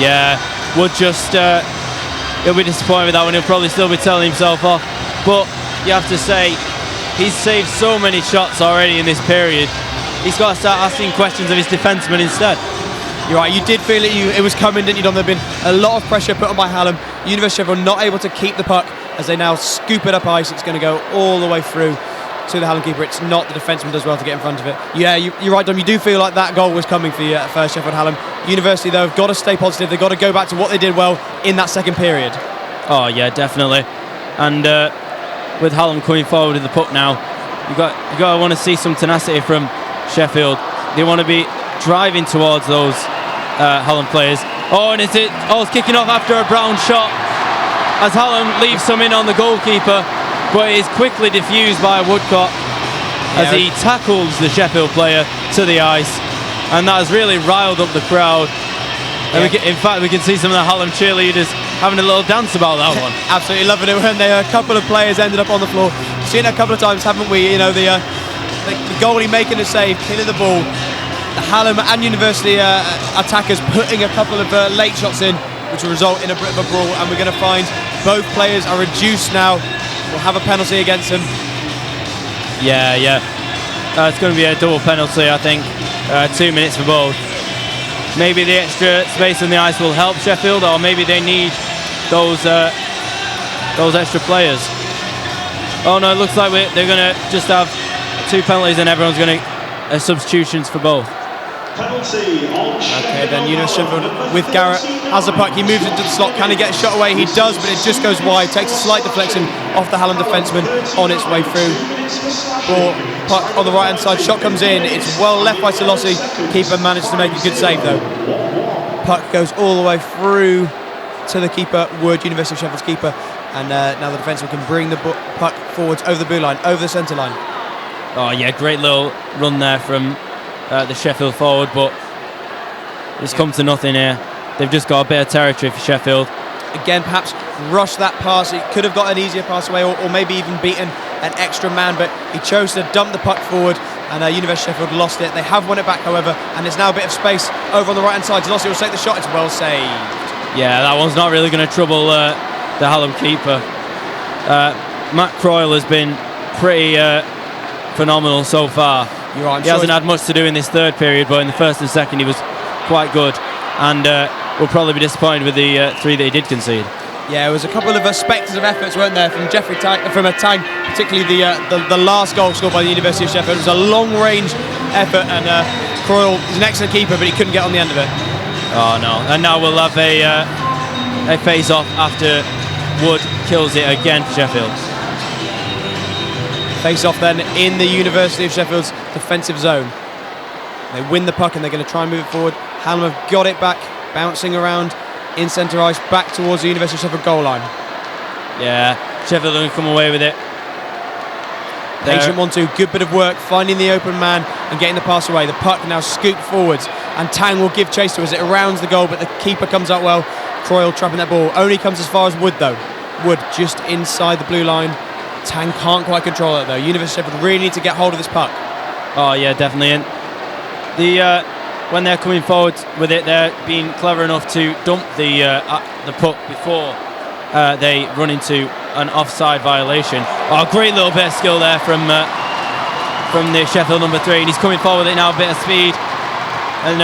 Yeah, Wood just he'll be disappointed with that one. He'll probably still be telling himself off, but you have to say he's saved so many shots already in this period. He's got to start asking questions of his defenseman instead. You're right, you did feel it was coming, didn't you, Don? There had been a lot of pressure put on by Hallam. University of Sheffield not able to keep the puck as they now scoop it up ice. It's going to go all the way through to the Hallam keeper. It's not the defenseman does well to get in front of it. Yeah, you're right, Dom. You do feel like that goal was coming for you at first, Sheffield Hallam. University, though, have got to stay positive. They've got to go back to what they did well in that second period. Oh, yeah, definitely. And with Hallam coming forward with the puck now, you got to want to see some tenacity from Sheffield. They want to be driving towards those Hallam players. Oh, and it's kicking off after a Brown shot as Hallam leaves some in on the goalkeeper, but it is quickly diffused by Woodcock as he tackles the Sheffield player to the ice, and that has really riled up the crowd. And in fact, we can see some of the Hallam cheerleaders having a little dance about that one. Absolutely loving it when a couple of players ended up on the floor. Seen it a couple of times, haven't we? You know, the goalie making a save, killing the ball. The Hallam and University attackers putting a couple of late shots in, which will result in a bit of a brawl, and we're going to find both players are reduced now. We'll have a penalty against them. Yeah. It's going to be a double penalty, I think. 2 minutes for both. Maybe the extra space on the ice will help Sheffield, or maybe they need those extra players. Oh no, it looks like they're going to just have 2 penalties and everyone's going to substitutions for both. Okay, then University Sheffield with Garrett has the puck. He moves into the slot. Can he get a shot away? He does, but it just goes wide. Takes a slight deflection off the Hallam defenseman on its way through. Ball, puck on the right hand side. Shot comes in. It's well left by Solossi. Keeper managed to make a good save though. Puck goes all the way through to the keeper, Wood, University of Sheffield's keeper, and now the defenseman can bring the puck forwards over the blue line, over the centre line. Oh yeah, great little run there from the Sheffield forward, but it's come to nothing here. They've just got a bit of territory for Sheffield. Again, perhaps rush that pass. It could have got an easier pass away, or maybe even beaten an extra man, but he chose to dump the puck forward, and University of Sheffield lost it. They have won it back, however, and there's now a bit of space over on the right-hand side. Zalossi will take the shot. It's well saved. Yeah, that one's not really going to trouble the Hallam keeper. Matt Croyle has been pretty phenomenal so far. You're right, he hasn't had much to do in this third period, but in the first and second he was quite good, and will probably be disappointed with the 3 that he did concede. Yeah, there was a couple of spectres of efforts, weren't there, from Jeffrey Tang, particularly the last goal scored by the University of Sheffield. It was a long-range effort, and Croyle is an excellent keeper, but he couldn't get on the end of it. Oh no! And now we'll have a face-off after Wood kills it again for Sheffield. Face-off then in the University of Sheffield's defensive zone. They win the puck and they're going to try and move it forward. Hallam have got it back, bouncing around in centre ice, back towards the University of Sheffield goal line. Yeah, Sheffield are going to come away with it. Patient 1-2, good bit of work, finding the open man and getting the pass away. The puck now scooped forwards, and Tang will give chase to as it rounds the goal, but the keeper comes out well. Croyle trapping that ball, only comes as far as Wood though. Wood just inside the blue line. Tang can't quite control it though. University of Sheffield really need to get hold of this puck. Oh yeah, definitely. And when they're coming forward with it, they're being clever enough to dump the puck before they run into an offside violation. Oh, great little bit of skill there from the Sheffield number 3, and he's coming forward with it now, a bit of speed, and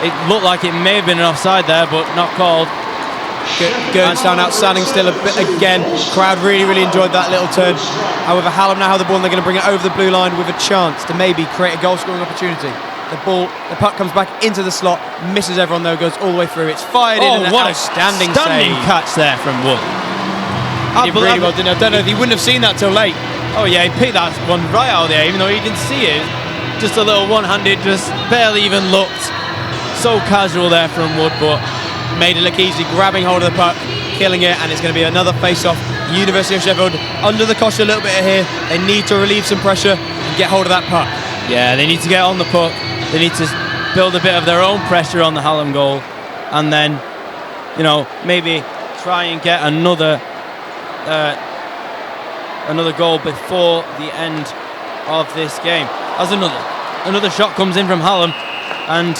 it looked like it may have been an offside there, but not called. Gurns down outstanding still a bit again. Crowd really enjoyed that little turn. However, Hallam now have the ball and they're going to bring it over the blue line with a chance to maybe create a goal scoring opportunity. The puck comes back into the slot, misses everyone though, goes all the way through. It's fired in, and what an outstanding stunning save. catch there from Wood. He did really well, didn't he? I don't know if he wouldn't have seen that till late. Oh yeah, he picked that one right out there, even though he didn't see it. Just a little one-handed, just barely even looked. So casual there from Wood, but made it look easy, grabbing hold of the puck, killing it, and it's going to be another face-off. University of Sheffield under the cosh a little bit here. They need to relieve some pressure and get hold of that puck. Yeah, they need to get on the puck. They need to build a bit of their own pressure on the Hallam goal, and then, maybe try and get another goal before the end of this game. As another shot comes in from Hallam, and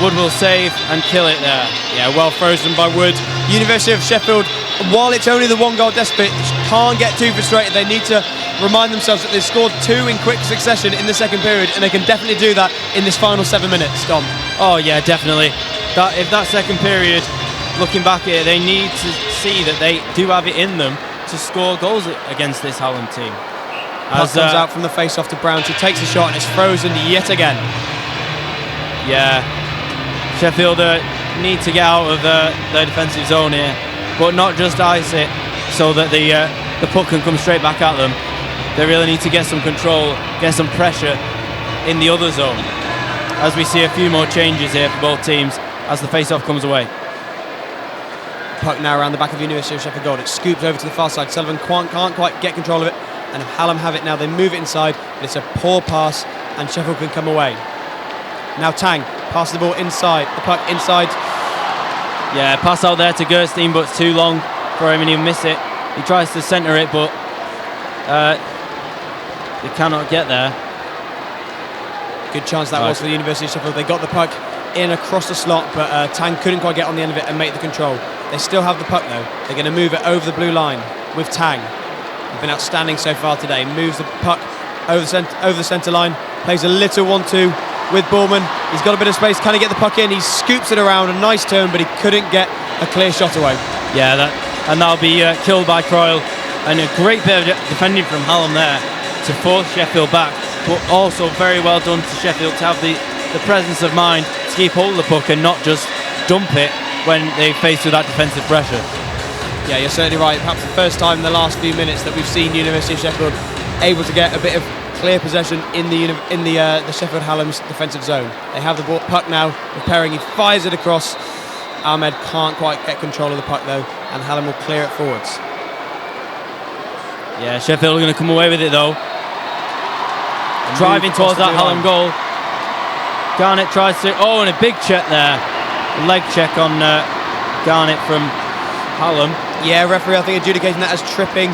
Wood will save and kill it there. Yeah, well frozen by Wood. University of Sheffield, while it's only the 1 goal deficit, can't get too frustrated. They need to remind themselves that they've scored 2 in quick succession in the second period, and they can definitely do that in this final 7 minutes, Dom. Oh yeah, definitely. If that second period, looking back at it, they need to see that they do have it in them to score goals against this Hallam team. Puck comes out from the face-off to Brown. She takes a shot and it's frozen yet again. Yeah, Sheffield need to get out of their defensive zone here, but not just ice it so that the puck can come straight back at them. They really need to get some control, get some pressure in the other zone. As we see a few more changes here for both teams, as the face-off comes away. Puck now around the back of the University of Sheffield goal. It scoops over to the far side. Sullivan can't quite get control of it, and if Hallam have it now, they move it inside, but it's a poor pass, and Sheffield can come away. Now Tang passes the ball inside, the puck inside. Yeah, pass out there to Gerstein, but it's too long for him and he'll miss it. He tries to centre it, but they cannot get there. Good chance that was for the University of Sheffield. They got the puck in across the slot, but Tang couldn't quite get on the end of it and make the control. They still have the puck though. They're going to move it over the blue line with Tang. He's been outstanding so far today. Moves the puck over the centre line. Plays a little 1-2 with Borman. He's got a bit of space. Can he get the puck in? He scoops it around. A nice turn, but he couldn't get a clear shot away. Yeah, that'll be killed by Croyle. And a great bit of defending from Hallam there to force Sheffield back. But also very well done to Sheffield to have the presence of mind to keep hold of the puck and not just dump it when they face with that defensive pressure. Yeah, you're certainly right. Perhaps the first time in the last few minutes that we've seen University of Sheffield able to get a bit of clear possession in the Sheffield Hallam's defensive zone. They have the puck now. Repairing, he fires it across. Ahmed can't quite get control of the puck though, and Hallam will clear it forwards. Yeah, Sheffield are going to come away with it though. Driving towards that Hallam goal. Garnett tries to, and a big check there. A leg check on Garnett from Hallam. Yeah, referee I think adjudicating that as tripping.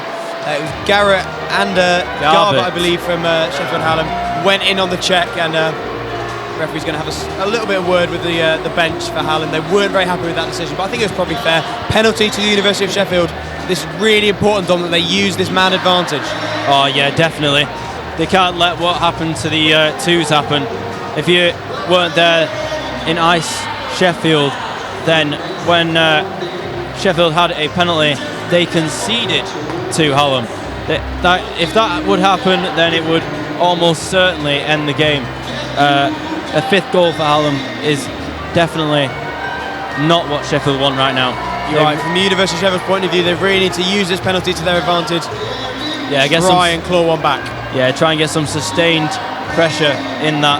It was Garrett and Garbutt, I believe, from Sheffield Hallam went in on the check, and referee's going to have a little bit of word with the bench for Hallam. They weren't very happy with that decision, but I think it was probably fair. Penalty to the University of Sheffield. This is really important, Dom, that they use this man advantage. Oh yeah, definitely. They can't let what happened to the twos happen. If you weren't there in ice Sheffield, then when Sheffield had a penalty, they conceded to Hallam. If that would happen, then it would almost certainly end the game. A fifth goal for Hallam is definitely not what Sheffield want right now. You're right, from the University of Sheffield's point of view, they really need to use this penalty to their advantage. Yeah, try and claw one back. Yeah, try and get some sustained pressure in that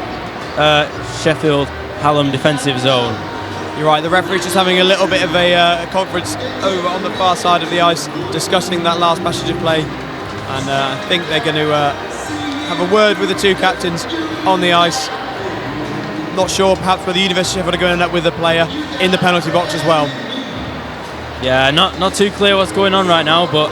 Sheffield Hallam defensive zone. You're right, the referee's just having a little bit of a conference over on the far side of the ice, discussing that last passage of play, and I think they're going to have a word with the two captains on the ice. Not sure perhaps whether the University of Sheffield are going to end up with a player in the penalty box as well. Yeah, not too clear what's going on right now, but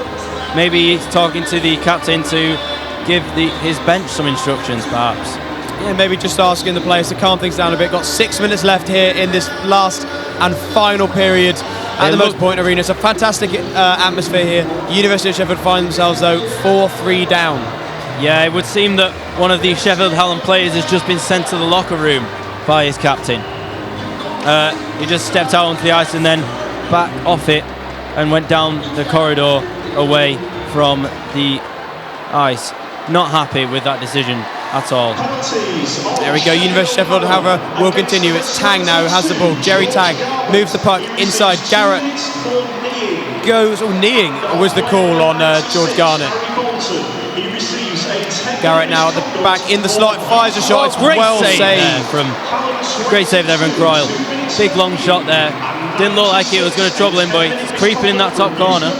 maybe he's talking to the captain to give his bench some instructions perhaps. Yeah, maybe just asking the players to calm things down a bit. Got 6 minutes left here in this last and final period at the Motor Point Arena. It's a fantastic atmosphere here. University of Sheffield find themselves though 4-3 down. Yeah, it would seem that one of the Sheffield Hallam players has just been sent to the locker room by his captain. He just stepped out onto the ice and then back off it and went down the corridor away from the ice. Not happy with that decision at all. There we go, University of Sheffield, however, will continue. It's Tang now who has the ball. Jerry Tang moves the puck inside. Garrett goes, kneeing was the call on George Garnett. Garrett now at the back in the slot, fires a shot. It's great well saved. Great save there from Croyle. Big long shot there. Didn't look like it was going to trouble him, but it's creeping in that top corner.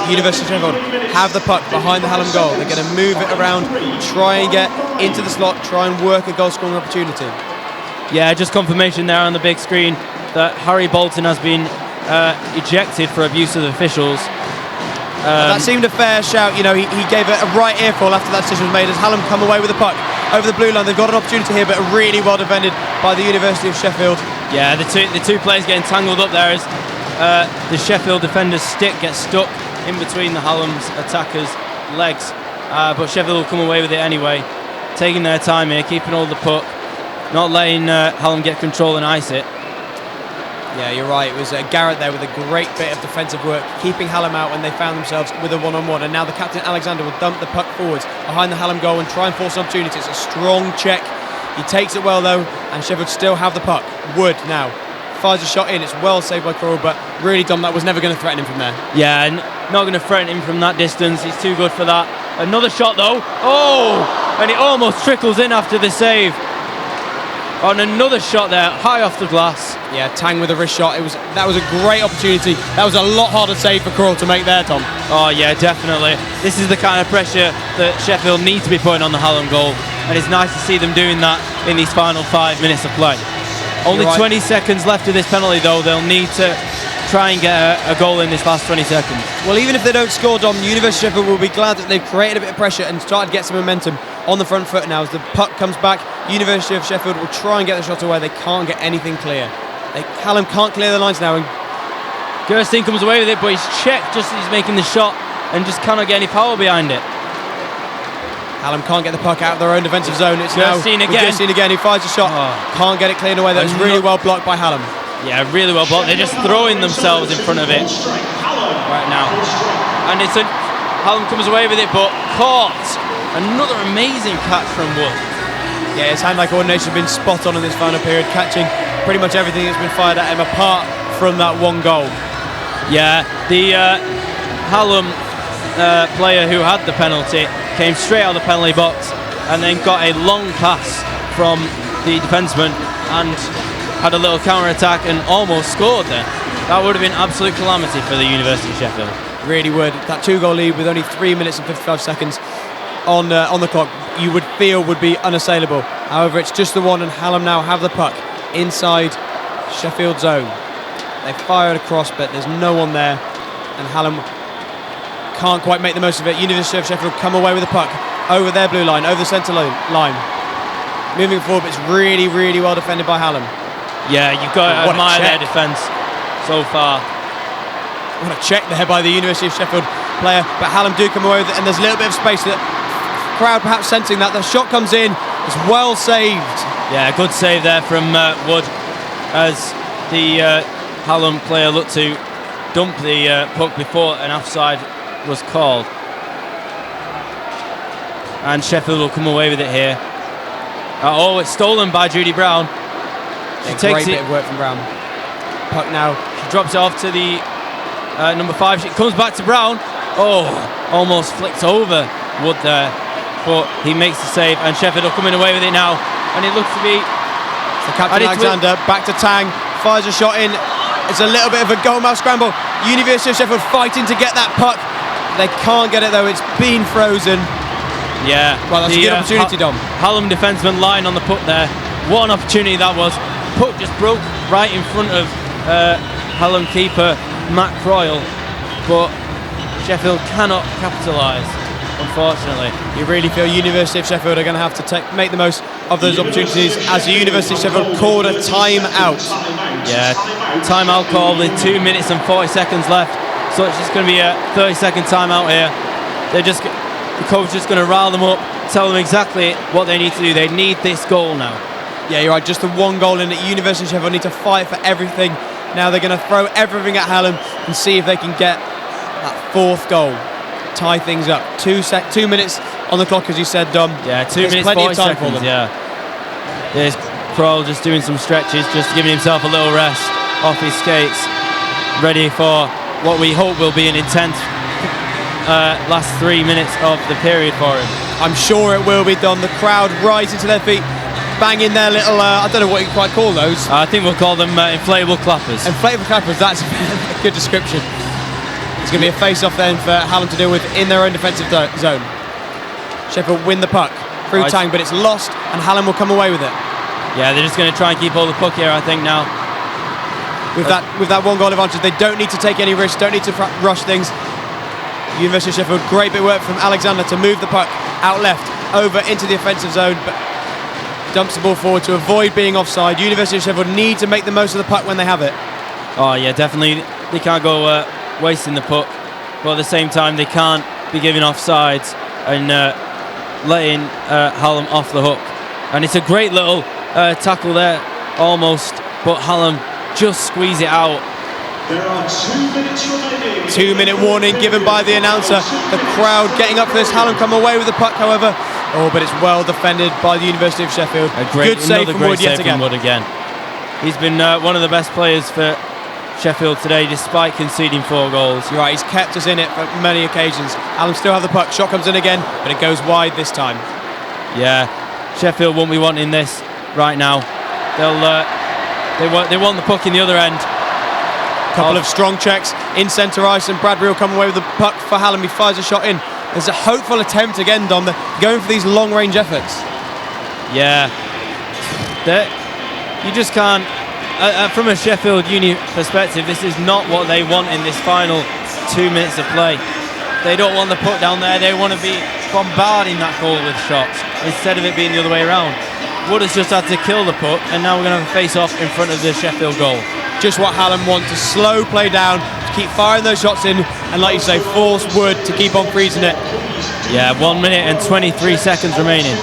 University of Sheffield have the puck behind the Hallam goal. They're going to move it around, try and get into the slot, try and work a goal scoring opportunity. Yeah, just confirmation there on the big screen that Harry Bolton has been ejected for abuse of the officials. That seemed a fair shout. You know, he gave it a right earful after that decision was made as Hallam come away with the puck over the blue line. They've got an opportunity here, but really well defended by the University of Sheffield. Yeah, the two players getting tangled up there as the Sheffield defender's stick gets stuck in between the Hallam's attackers' legs, but Sheffield will come away with it anyway, taking their time here, keeping hold of the puck, not letting Hallam get control and ice it. Yeah, you're right. It was Garrett there with a great bit of defensive work, keeping Hallam out when they found themselves with a one-on-one. And now the captain, Alexander, will dump the puck forwards behind the Hallam goal and try and force an opportunity. It's a strong check. He takes it well, though, and Sheffield still have the puck. Wood now fires a shot in. It's well saved by Croyle, but really, Dom, that was never going to threaten him from there. Yeah, not going to threaten him from that distance. He's too good for that. Another shot, though. Oh! And it almost trickles in after the save. on another shot there, high off the glass. Yeah, Tang with a wrist shot. That was a great opportunity. That was a lot harder save for Kroll to make there, Tom. Oh yeah, definitely. This is the kind of pressure that Sheffield need to be putting on the Hallam goal, and it's nice to see them doing that in these final 5 minutes of play. Only 20 seconds left of this penalty though. They'll need to try and get a goal in this last 20 seconds. Well, even if they don't score, Dom, University of Sheffield will be glad that they've created a bit of pressure and started to get some momentum on the front foot now. As the puck comes back, University of Sheffield will try and get the shot away. They can't get anything clear. Hallam can't clear the lines now. And Gerstein comes away with it, but he's checked just as he's making the shot and just cannot get any power behind it. Hallam can't get the puck out of their own defensive zone. It's Gerstein now again. Gerstein again. He fires a shot. Can't get it cleared away. That's really well blocked by Hallam. Yeah, really well blocked. They're just throwing themselves in front of it right now. And Hallam comes away with it, but caught. Another amazing catch from Wood. Yeah, his hand-eye coordination has been spot on in this final period, catching pretty much everything that's been fired at him apart from that one goal. Yeah, the Hallam player who had the penalty came straight out of the penalty box and then got a long pass from the defenseman and had a little counter-attack and almost scored there. That would have been absolute calamity for the University of Sheffield. Really would. That 2-goal lead with only 3 minutes and 55 seconds on the clock, you would feel would be unassailable. However, it's just the one, and Hallam now have the puck inside Sheffield zone. They fire it across, but there's no one there, and Hallam can't quite make the most of it. University of Sheffield come away with the puck over their blue line, over the centre line. Moving forward, but it's really, really well defended by Hallam. Yeah, you've got to admire their defence so far. What a check there by the University of Sheffield player, but Hallam do come away with it, and there's a little bit of space. That crowd perhaps sensing that the shot comes in. It's well saved. Yeah, good save there from Wood as the Hallam player looked to dump the puck before an offside was called. And Sheffield will come away with it here. Oh, it's stolen by Judy Brown. She takes great bit of work from Brown. Puck now. She drops it off to the number 5. She comes back to Brown. Oh, almost flicked over Wood there. But he makes the save, and Sheffield are coming away with it now. And it looks to be... So Captain Alexander back to Tang, fires a shot in. It's a little bit of a goalmouth scramble. University of Sheffield fighting to get that puck. They can't get it though, it's been frozen. Yeah. Well, that's a good opportunity, Dom. Hallam defenseman lying on the puck there. What an opportunity that was. Puck just broke right in front of Hallam keeper Matt Croyle, but Sheffield cannot capitalise, unfortunately. You really feel University of Sheffield are going to have to make the most of those opportunities as the University of Sheffield called a time-out. Yeah, time-out call with 2 minutes and 40 seconds left, so it's just going to be a 30-second time-out here. The coach is just going to rile them up, tell them exactly what they need to do. They need this goal now. Yeah, you're right, just the one goal in it. University of Sheffield need to fight for everything. Now they're going to throw everything at Hallam and see if they can get that 4th goal. Tie things up. 2 minutes on the clock, as you said, Dom. Yeah, 2 minutes, plenty 40 of time seconds, for them. Yeah. There's Kroll just doing some stretches, just giving himself a little rest off his skates, ready for what we hope will be an intense last 3 minutes of the period for him. I'm sure it will be, Dom. The crowd rising to their feet, banging their little, I don't know what you quite call those. I think we'll call them inflatable clappers. Inflatable clappers, that's a good description. It's going to be a face-off then for Hallam to deal with in their own defensive zone. Sheffield win the puck through Tang, but it's lost, and Hallam will come away with it. Yeah, they're just going to try and keep all the puck here, I think, now. With that 1 goal advantage, they don't need to take any risks, don't need to rush things. University of Sheffield, great bit of work from Alexander to move the puck out left, over into the offensive zone, but dumps the ball forward to avoid being offside. University of Sheffield need to make the most of the puck when they have it. Oh yeah, definitely. They can't go wasting the puck, but at the same time they can't be giving offsides and letting Hallam off the hook. And it's a great little tackle there, almost, but Hallam just squeeze it out. There are 2 minutes remaining. 2-minute warning given by the announcer. The crowd getting up for this. Hallam come away with the puck, however. Oh, but it's well defended by the University of Sheffield. Good save from Wood yet again. Wood again. He's been one of the best players for Sheffield today, despite conceding 4 goals. You're right, he's kept us in it for many occasions. Hallam still have the puck. Shot comes in again, but it goes wide this time. Yeah, Sheffield won't be wanting this right now. they want the puck in the other end. Couple of strong checks in centre ice, and Bradbury will come away with the puck for Hallam. He fires a shot in. There's a hopeful attempt again, Dom. They're going for these long-range efforts. Yeah, you just can't. From a Sheffield Uni perspective, this is not what they want in this final 2 minutes of play. They don't want the puck down there. They want to be bombarding that goal with shots instead of it being the other way around. Wood has just had to kill the puck, and now we're going to have a face-off in front of the Sheffield goal. Just what Hallam want, to slow play down, to keep firing those shots in, and like you say, force Wood to keep on freezing it. Yeah, 1 minute and 23 seconds remaining.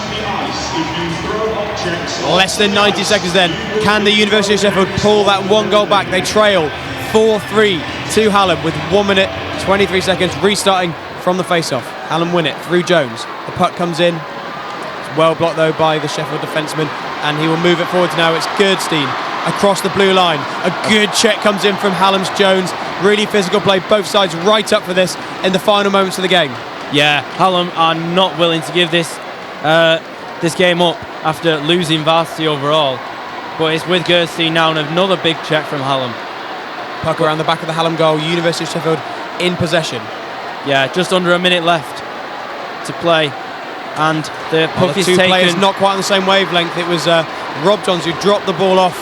Less than 90 seconds then. Can the University of Sheffield pull that one goal back? They trail 4-3 to Hallam with 1 minute, 23 seconds, restarting from the face-off. Hallam win it through Jones. The puck comes in. It's well blocked though by the Sheffield defenseman, and he will move it forward now. It's Girdstein across the blue line. A good check comes in from Hallam's Jones. Really physical play, both sides right up for this in the final moments of the game. Yeah, Hallam are not willing to give this game up after losing Varsity overall. But it's with Girdstein now, and another big check from Hallam. Puck around the back of the Hallam goal. University of Sheffield in possession. Yeah, just under a minute left to play, and the puck is two taken. Players not quite on the same wavelength. It was Rob Johns who dropped the ball off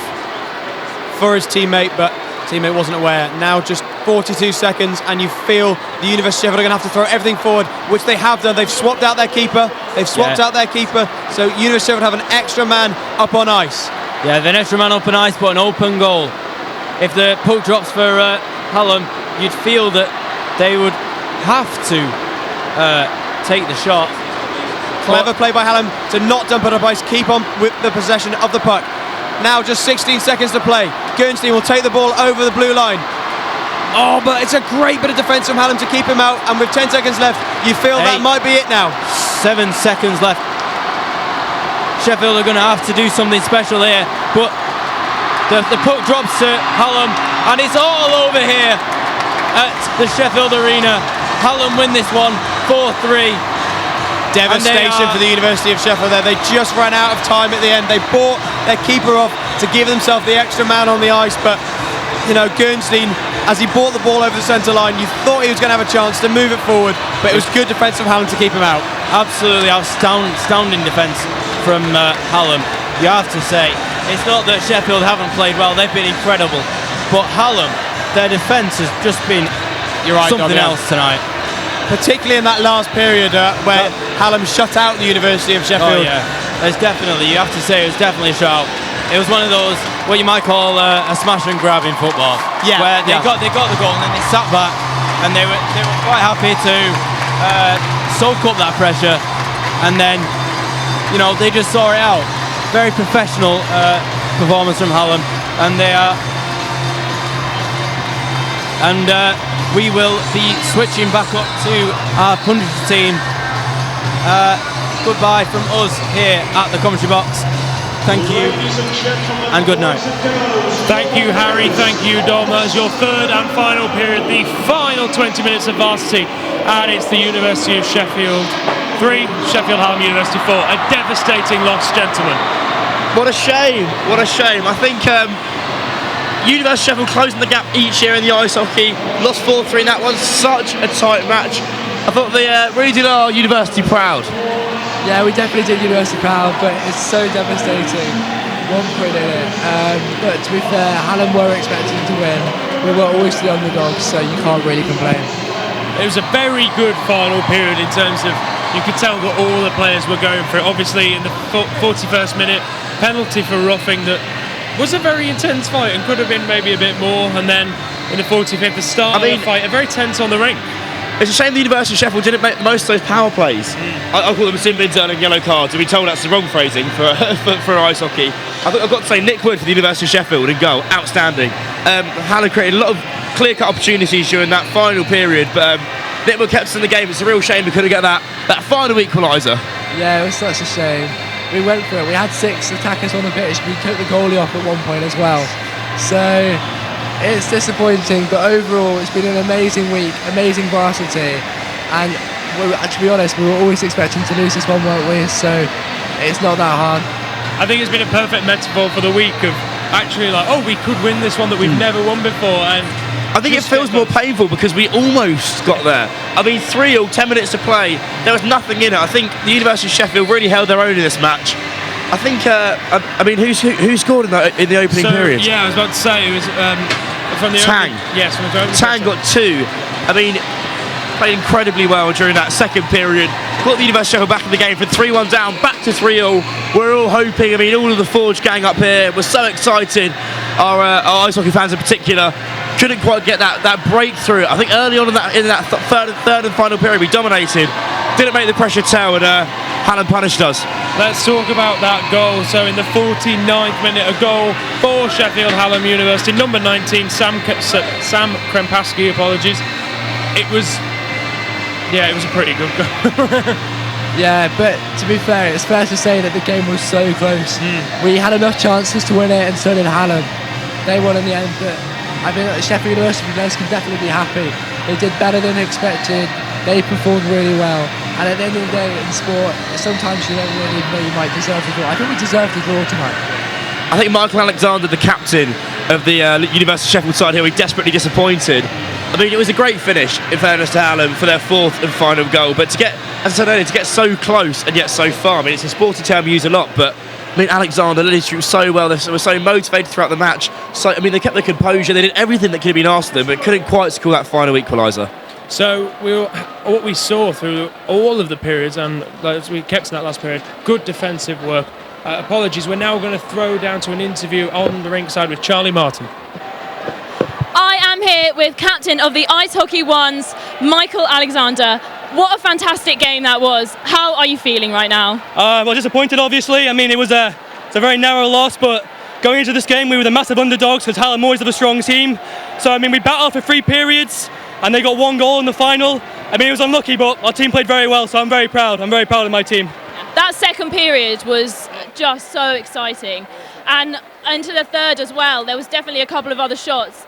for his teammate, but teammate wasn't aware. Now just 42 seconds, and you feel the University of Sheffield are going to have to throw everything forward, which they have done. They've swapped out their keeper. So University of Sheffield have an extra man up on ice. Yeah, the extra man up on ice, but an open goal. If the puck drops for Hallam, you'd feel that they would have to take the shot. Clever play by Hallam to not dump it up ice, keep on with the possession of the puck. Now just 16 seconds to play. Gernstein will take the ball over the blue line. Oh, but it's a great bit of defence from Hallam to keep him out, and with 10 seconds left, you feel that might be it now. 7 seconds left. Sheffield are going to have to do something special here, but the puck drops to Hallam, and it's all over here at the Sheffield Arena. Hallam win this one 4-3. Devastation for the University of Sheffield there. They just ran out of time at the end. They bought their keeper off to give themselves the extra man on the ice, but you know, Gernstein, as he brought the ball over the centre line, you thought he was going to have a chance to move it forward, but it was good defence from Hallam to keep him out. Absolutely outstanding defence from Hallam. You have to say, it's not that Sheffield haven't played well, they've been incredible, but Hallam, their defence has just been something else tonight. Particularly in that last period where Hallam shut out the University of Sheffield. Oh yeah, there's definitely, you have to say, it was definitely a shutout. It was one of those, what you might call a smash and grab in football. Yeah, where they got the goal and then they sat back, and they were quite happy to soak up that pressure, and then, you know, they just saw it out. Very professional performance from Hallam, and they are. And we will be switching back up to our punditry team. Goodbye from us here at the commentary box. Thank you and good night. Thank you, Harry. Thank you, Dom. That's your third and final period, the final 20 minutes of Varsity, and it's the University of Sheffield 3, Sheffield Hallam University 4. A devastating loss, gentlemen. What a shame. What a shame. I think University of Sheffield closing the gap each year in the ice hockey. Lost 4-3 in that one. Such a tight match. I thought they really did our university proud. Yeah, we definitely did University proud, but it's so devastating. 1 point in it. But to be fair, Hallam were expecting to win. We were always the underdogs, so you can't really complain. It was a very good final period in terms of, you could tell that all the players were going for it. Obviously, in the 41st minute, penalty for roughing that was a very intense fight and could have been maybe a bit more. And then in the 45th, the start of the fight, a very tense on the rink. It's a shame the University of Sheffield didn't make most of those power plays. I call them sin bins and yellow cards. To be told that's the wrong phrasing for ice hockey. I've got to say Nick Wood for the University of Sheffield in goal, outstanding. Hallam created a lot of clear-cut opportunities during that final period, but Nick Wood kept us in the game. It's a real shame we couldn't get that final equaliser. Yeah, it was such a shame. We went for it. We had 6 attackers on the pitch. We took the goalie off at one point as well. So it's disappointing, but overall it's been an amazing week, amazing Varsity, and to be honest, we were always expecting to lose this one, weren't we? So it's not that hard. I think it's been a perfect metaphor for the week of actually like, oh, we could win this one that we've never won before. And I think it feels more painful because we almost got there. I mean, 3-0, 10 minutes to play. There was nothing in it. I think the University of Sheffield really held their own in this match. I think. I mean, who scored in the opening period? Yeah, I was about to say it was from the Tang. Yes, from the opening. Tang got 2. I mean, played incredibly well during that second period. Got the University of Sheffield back in the game from 3-1 down, back to 3-0. We're all hoping. I mean, all of the Forge gang up here were so excited. Our ice hockey fans in particular couldn't quite get that breakthrough. I think early on in that third and final period we dominated. Didn't make the pressure tell, and Hallam punished us. Let's talk about that goal. So in the 49th minute, a goal for Sheffield Hallam University, number 19, Sam Krempaski, apologies. It was a pretty good goal. Yeah, but to be fair, it's fair to say that the game was so close. We had enough chances to win it, and so did Hallam. They won in the end, but I think Sheffield University players can definitely be happy. They did better than expected. They performed really well. And at the end of the day, in sport, sometimes you don't really know you might deserve the draw. I think we deserved the draw tonight. I think Michael Alexander, the captain of the University of Sheffield side here, was desperately disappointed. I mean, it was a great finish, in fairness to Hallam, for their 4th and final goal. But to get, as I said earlier, to get so close and yet so far, I mean, it's a sporting term we use a lot, but I mean, Alexander led through so well. They were so motivated throughout the match. So, I mean, they kept their composure. They did everything that could have been asked of them, but couldn't quite score that final equaliser. So what we saw through all of the periods, and as we kept in that last period, good defensive work. Apologies, we're now going to throw down to an interview on the rink side with Charlie Martin. I am here with captain of the Ice Hockey Ones, Michael Alexander. What a fantastic game that was. How are you feeling right now? Well, disappointed, obviously. I mean, it's a very narrow loss, but going into this game, we were the massive underdogs because Hallam always have a strong team. So, I mean, we battled for 3 periods, and they got 1 goal in the final. I mean, it was unlucky, but our team played very well, so I'm very proud. I'm very proud of my team. That second period was just so exciting. And into the third as well, there was definitely a couple of other shots.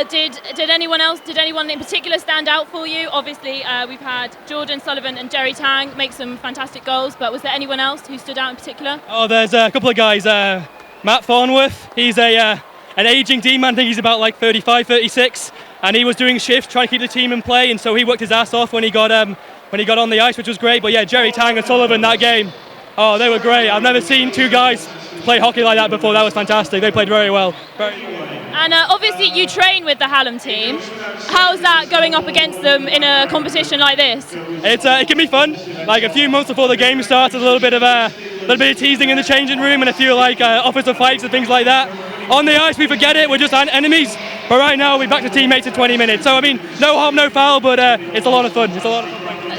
Did anyone in particular stand out for you? Obviously, we've had Jordan Sullivan and Jerry Tang make some fantastic goals, but was there anyone else who stood out in particular? Oh, there's a couple of guys. Matt Farnworth, he's an ageing D-man, I think he's about like 35, 36, and he was doing shifts trying to keep the team in play, and so he worked his ass off when he got on the ice, which was great. But yeah, Jerry Tang and Sullivan, that game, oh, they were great. I've never seen 2 guys play hockey like that before. That was fantastic. They played very well. And obviously you train with the Hallam team. How's that going up against them in a competition like this? It can be fun. Like a few months before the game starts, there's a little bit of teasing in the changing room and a few offensive fights and things like that. On the ice, we forget it. We're just enemies. But right now, we're back to teammates in 20 minutes. So I mean, no harm, no foul. But it's a lot of fun.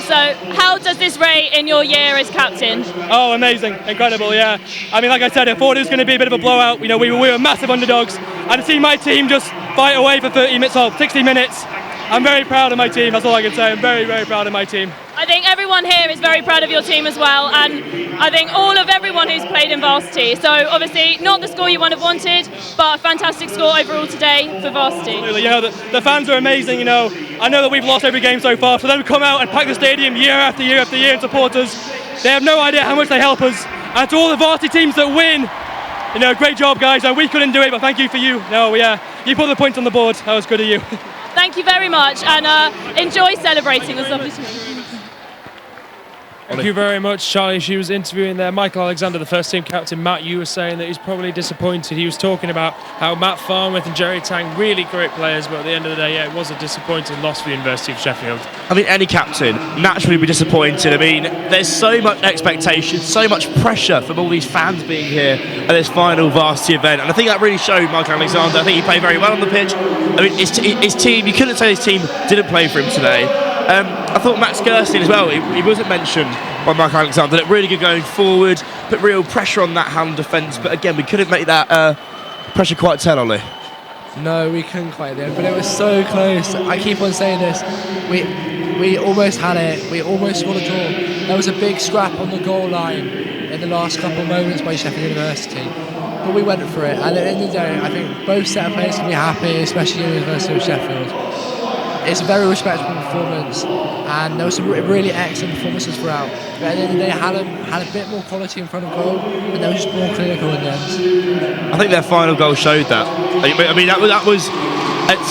So how does this rate in your year as captain? Oh, amazing, incredible, yeah. I mean, like I said, I thought it was going to be a bit of a blowout. You know, we were massive underdogs, and to see my team just fight away for 60 minutes, I'm very proud of my team. That's all I can say. I'm very, very proud of my team. I think everyone here is very proud of your team as well, and I think everyone who's played in Varsity. So obviously not the score you would have wanted, but a fantastic score overall today for Varsity. Absolutely. You know, the fans are amazing. You know, I know that we've lost every game so far, so them to come out and pack the stadium year after year after year and support us, they have no idea how much they help us. And to all the Varsity teams that win, you know, great job, guys. We couldn't do it, but thank you for you. No, yeah, you put the points on the board. That was good of you. Thank you very much, and enjoy celebrating. It was lovely to meet you. Thank you very much, Charlie. She was interviewing there Michael Alexander, the first team captain. Matt, you were saying that he's probably disappointed. He was talking about how Matt Farnworth and Jerry Tang, really great players, but at the end of the day, yeah, it was a disappointing loss for the University of Sheffield. I mean, any captain naturally would be disappointed. I mean, there's so much expectation, so much pressure from all these fans being here at this final Varsity event, and I think that really showed Michael Alexander. I think he played very well on the pitch. I mean, his team, you couldn't say his team didn't play for him today. I thought Max Gerstein as well, he wasn't mentioned by Michael Alexander. Looked really good going forward, put real pressure on that Hallam defence, but again, we couldn't make that pressure quite tell, Ollie. No, we couldn't quite do it, but it was so close. I keep on saying this. We almost had it. We almost got a draw. There was a big scrap on the goal line in the last couple of moments by Sheffield University, but we went for it. And at the end of the day, I think both set of players can be happy, especially the University of Sheffield. it's a very respectable performance, and there were some really excellent performances throughout. But at the end of the day, Hallam had a bit more quality in front of goal, and they were just more clinical in the end. I think their final goal showed that. I mean, that was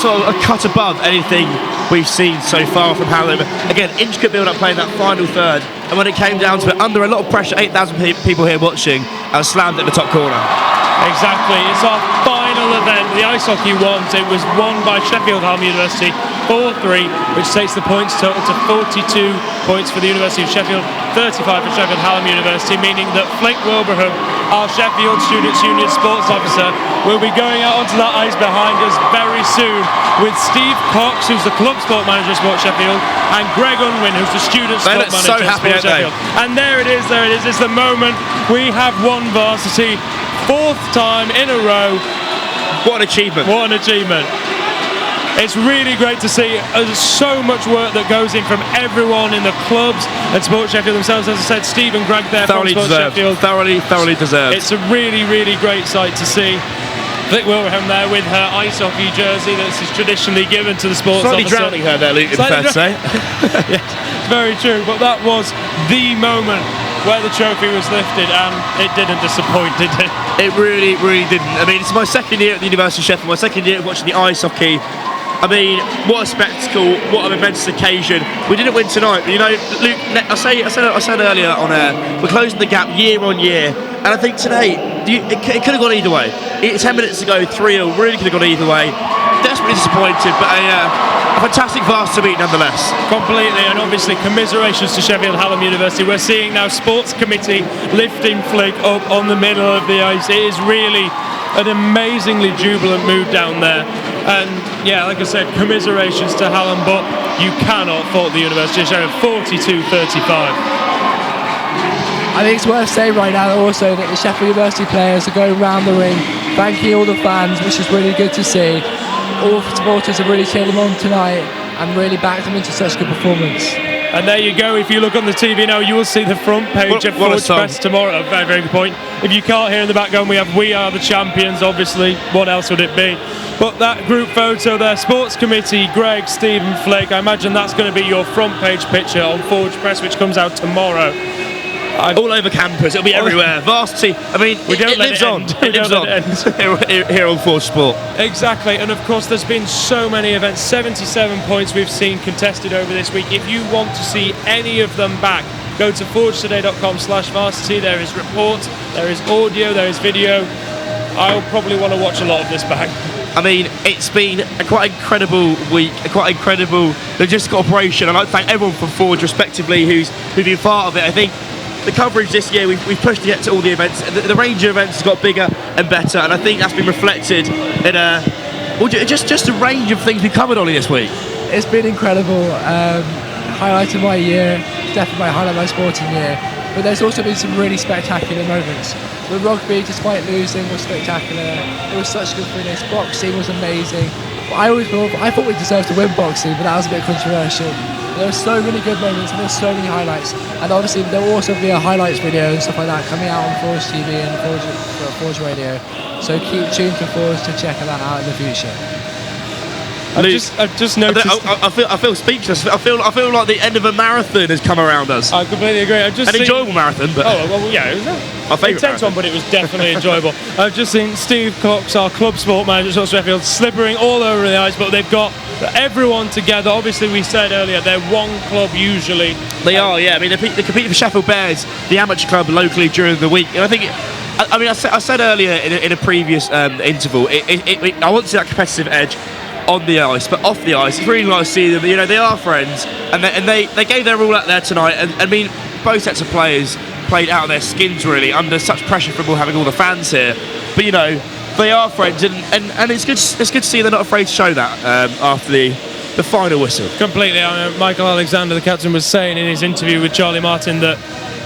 sort of a cut above anything we've seen so far from Hallam. Again, intricate build-up playing that final third, and when it came down to it, under a lot of pressure, 8,000 people here watching, slammed it in the top corner. Exactly, it's our final event, the ice hockey ones. It was won by Sheffield University 4-3, which takes the points total to 42 points for the University of Sheffield, 35 for Sheffield University, meaning that Flick Wilbraham, our Sheffield Students' Union sports officer, will be going out onto that ice behind us very soon with Steve Cox, who's the club sport manager at Sport Sheffield, and Greg Unwin, who's the student sport manager so at happy, Sport Sheffield. And there it is, it's the moment. We have won Varsity, 4th time in a row. What an achievement. What an achievement. It's really great to see. There's so much work that goes in from everyone in the clubs and Sport Sheffield themselves. As I said, Steve and Greg there from Sport Sheffield. Thoroughly deserved. It's a really, really great sight to see. Flick Wilbraham there with her ice hockey jersey that is traditionally given to the sports Slightly officer. drowning her there, Luke, fair to say. Yes, it's very true. But that was the moment where the trophy was lifted, and it didn't disappoint, did it? It really, really didn't. I mean, it's my second year at the University of Sheffield, my second year watching the ice hockey. I mean, what a spectacle, what a momentous occasion. We didn't win tonight, but you know, Luke, I said earlier on air, we're closing the gap year on year, and I think today, it could have gone either way. 10 minutes ago, 3-0, really could have gone either way. Desperately disappointed, but a fantastic Varsity meet nonetheless. Completely, and obviously commiserations to Sheffield University. We're seeing now sports committee lifting Flick up on the middle of the ice. It is really an amazingly jubilant mood down there. And yeah, like I said, commiserations to Hallam, but you cannot fault the University of Sheffield. 42-35. I think it's worth saying right now also that the Sheffield University players are going round the ring, thanking all the fans, which is really good to see. All supporters have really cheered them on tonight and really backed them into such good performance. And there you go. If you look on the TV now, you will see the front page of Forge Press tomorrow. Very, very good point. If you can't hear in the background, we have "We Are the Champions." Obviously, what else would it be? But that group photo there, sports committee, Greg, Steve, and Flick. I imagine that's going to be your front page picture on Forge Press, which comes out tomorrow. All over campus, it'll be everywhere. Varsity, I mean, it lives on. It lives on here on Forge Sport. Exactly, and of course there's been so many events, 77 points we've seen contested over this week. If you want to see any of them back, go to forgetoday.com/varsity. There is reports, there is audio, there is video. I'll probably want to watch a lot of this back. I mean, it's been a quite incredible week, a quite incredible logistical operation. I'd like to thank everyone from Forge, respectively, who's been part of it. I think the coverage this year, we've pushed to get to all the events. The range of events has got bigger and better, and I think that's been reflected in just a range of things we covered on this week. It's been incredible. Highlight of my year, definitely my highlight of my sporting year. But there's also been some really spectacular moments. The rugby, despite losing, was spectacular. It was such a good finish. Boxing was amazing. I thought we deserved to win boxing, but that was a bit controversial. There were so many good moments and there's so many highlights. And obviously there will also be a highlights video and stuff like that coming out on Forge TV and Forge Radio. So keep tuned to Forge to check that out in the future. I've just noticed. I feel speechless. I feel like the end of a marathon has come around us. I completely agree. An enjoyable marathon, but yeah, it was my favourite intense one, but it was definitely enjoyable. I've just seen Steve Cox, our club sport manager at Sheffield, slippering all over the ice, but they've got everyone together. Obviously, we said earlier they're one club usually. They are, yeah. I mean, they compete for Sheffield Bears, the amateur club locally during the week, and I think. I said earlier in a previous interval, I want to see that competitive edge on the ice, but off the ice, it's really nice to see them. You know, they are friends, and they gave their all out there tonight. And I mean, both sets of players played out of their skins really under such pressure from having all the fans here. But you know, they are friends, and it's good. It's good to see they're not afraid to show that after the final whistle. Completely. Michael Alexander, the captain, was saying in his interview with Charlie Martin that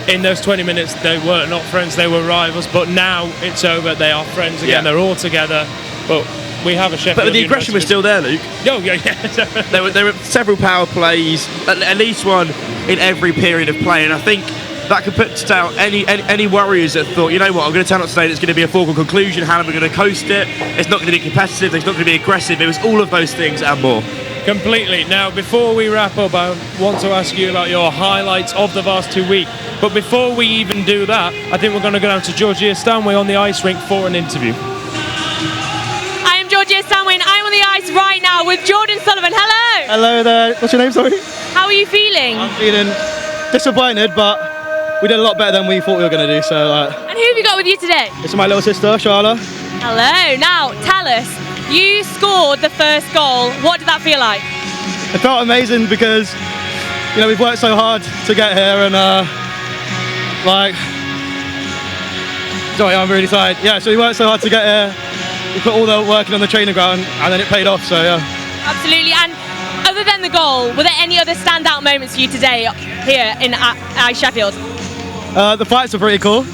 in those 20 minutes they were not friends, they were rivals. But now it's over. They are friends again. Yeah. They're all together. But we have a Sheffield. But the aggression was still there, Luke. Oh yeah. there were several power plays, at least one in every period of play, and I think that could put down any worriers that thought, you know what, I'm going to turn up today, it's going to be a foregone conclusion, Hallam are going to coast it, it's not going to be competitive, it's not going to be aggressive. It was all of those things and more. Completely. Now, before we wrap up, I want to ask you about your highlights of the Varsity week. But before we even do that, I think we're going to go down to Georgia Stanway on the ice rink for an interview. I am Georgia Stanway and I'm on the ice right now with Jordan Sullivan. Hello! Hello there. What's your name, sorry? How are you feeling? I'm feeling disappointed, but we did a lot better than we thought we were going to do. So, and who have you got with you today? This is my little sister, Charla. Hello. Now, tell us, you scored the first goal. What did that feel like? It felt amazing because, you know, we've worked so hard to get here and, sorry, I'm really tired. Yeah, so we worked so hard to get here. We put all the work in on the training ground and then it paid off, so yeah. Absolutely. And other than the goal, were there any other standout moments for you today here in Sheffield? The fights are pretty cool,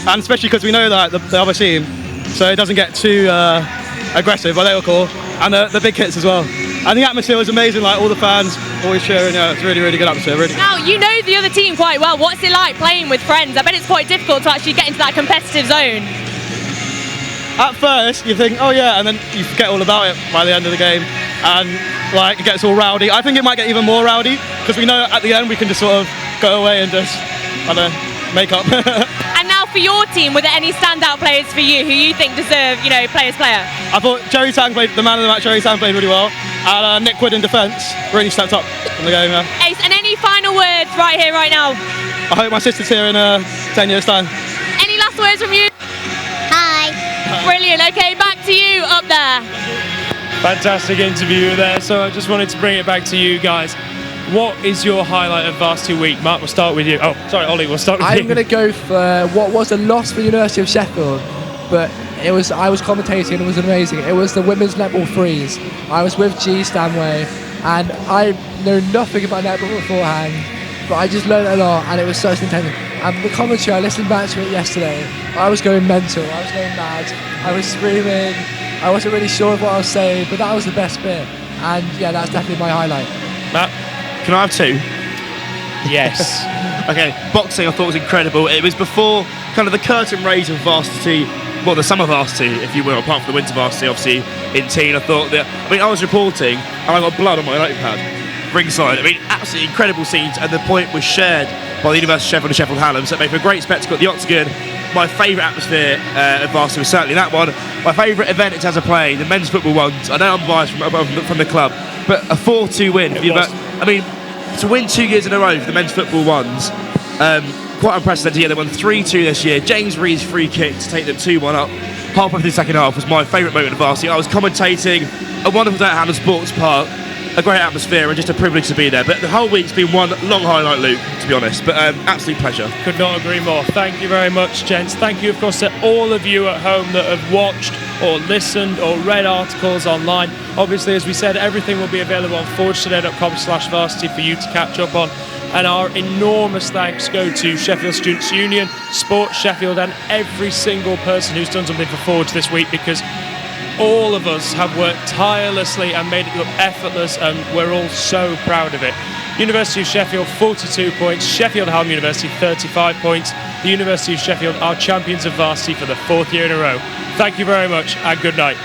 and especially because we know that the other team, so it doesn't get too aggressive, but they were cool. And the big hits as well. And the atmosphere was amazing, like all the fans always cheering. Yeah, it's really, really good atmosphere. Really. Now, you know the other team quite well. What's it like playing with friends? I bet it's quite difficult to actually get into that competitive zone. At first, you think, oh yeah, and then you forget all about it by the end of the game. And like, it gets all rowdy. I think it might get even more rowdy, because we know at the end we can just sort of go away and just, I don't know, make up. And now for your team, were there any standout players for you who you think deserve, you know, players player? I thought Jerry Tang played, the man of the match, Jerry Tang played really well. And Nick Wood in defence really stepped up in the game, yeah. Ace, and any final words right here, right now? I hope my sister's here in 10 years' time. Any last words from you? Hi. Brilliant. Okay, back to you up there. Fantastic interview there. So I just wanted to bring it back to you guys. What is your highlight of Varsity week? Mark, we'll start with you. Oh, sorry, Ollie, we'll start with you. I'm going to go for what was a loss for the University of Sheffield, but I was commentating and it was amazing. It was the women's netball freeze. I was with G Stanway and I know nothing about netball beforehand, but I just learned a lot and it was such intense. And the commentary, I listened back to it yesterday. I was going mental, I was going mad, I was screaming, I wasn't really sure of what I was saying, but that was the best bit. And yeah, that's definitely my highlight. Matt, can I have two? Yes. Okay, boxing I thought was incredible. It was before kind of the curtain raise of Varsity, well, the summer Varsity, if you will, apart from the winter Varsity, obviously, in teen. I thought that, I was reporting and I got blood on my notepad, ringside. Absolutely incredible scenes, and the point was shared by the University of Sheffield and Sheffield Hallam, so it made for a great spectacle at the Octagon. My favourite atmosphere at Varsity was certainly that one. My favourite event in terms of play, the men's football ones. I know I'm biased from the club, but a 4-2 win. To win 2 years in a row for the men's football ones, quite unprecedented. Yeah, they won 3-2 this year. James Reed's free kick to take them 2-1 up. Halfway through the second half was my favourite moment of Varsity. I was commentating a wonderful day at Hammond Sports Park, a great atmosphere and just a privilege to be there. But the whole week's been one long highlight, Luke, to be honest. But absolute pleasure. Could not agree more. Thank you very much, gents. Thank you, of course, to all of you at home that have watched or listened or read articles online. Obviously, as we said, everything will be available on forgetoday.com/varsity for you to catch up on. And our enormous thanks go to Sheffield Students' Union, Sports Sheffield, and every single person who's done something for Forge this week, because all of us have worked tirelessly and made it look effortless, and we're all so proud of it. University of Sheffield 42 points, Sheffield Hallam University 35 points. The University of Sheffield are champions of Varsity for the 4th year in a row. Thank you very much and good night.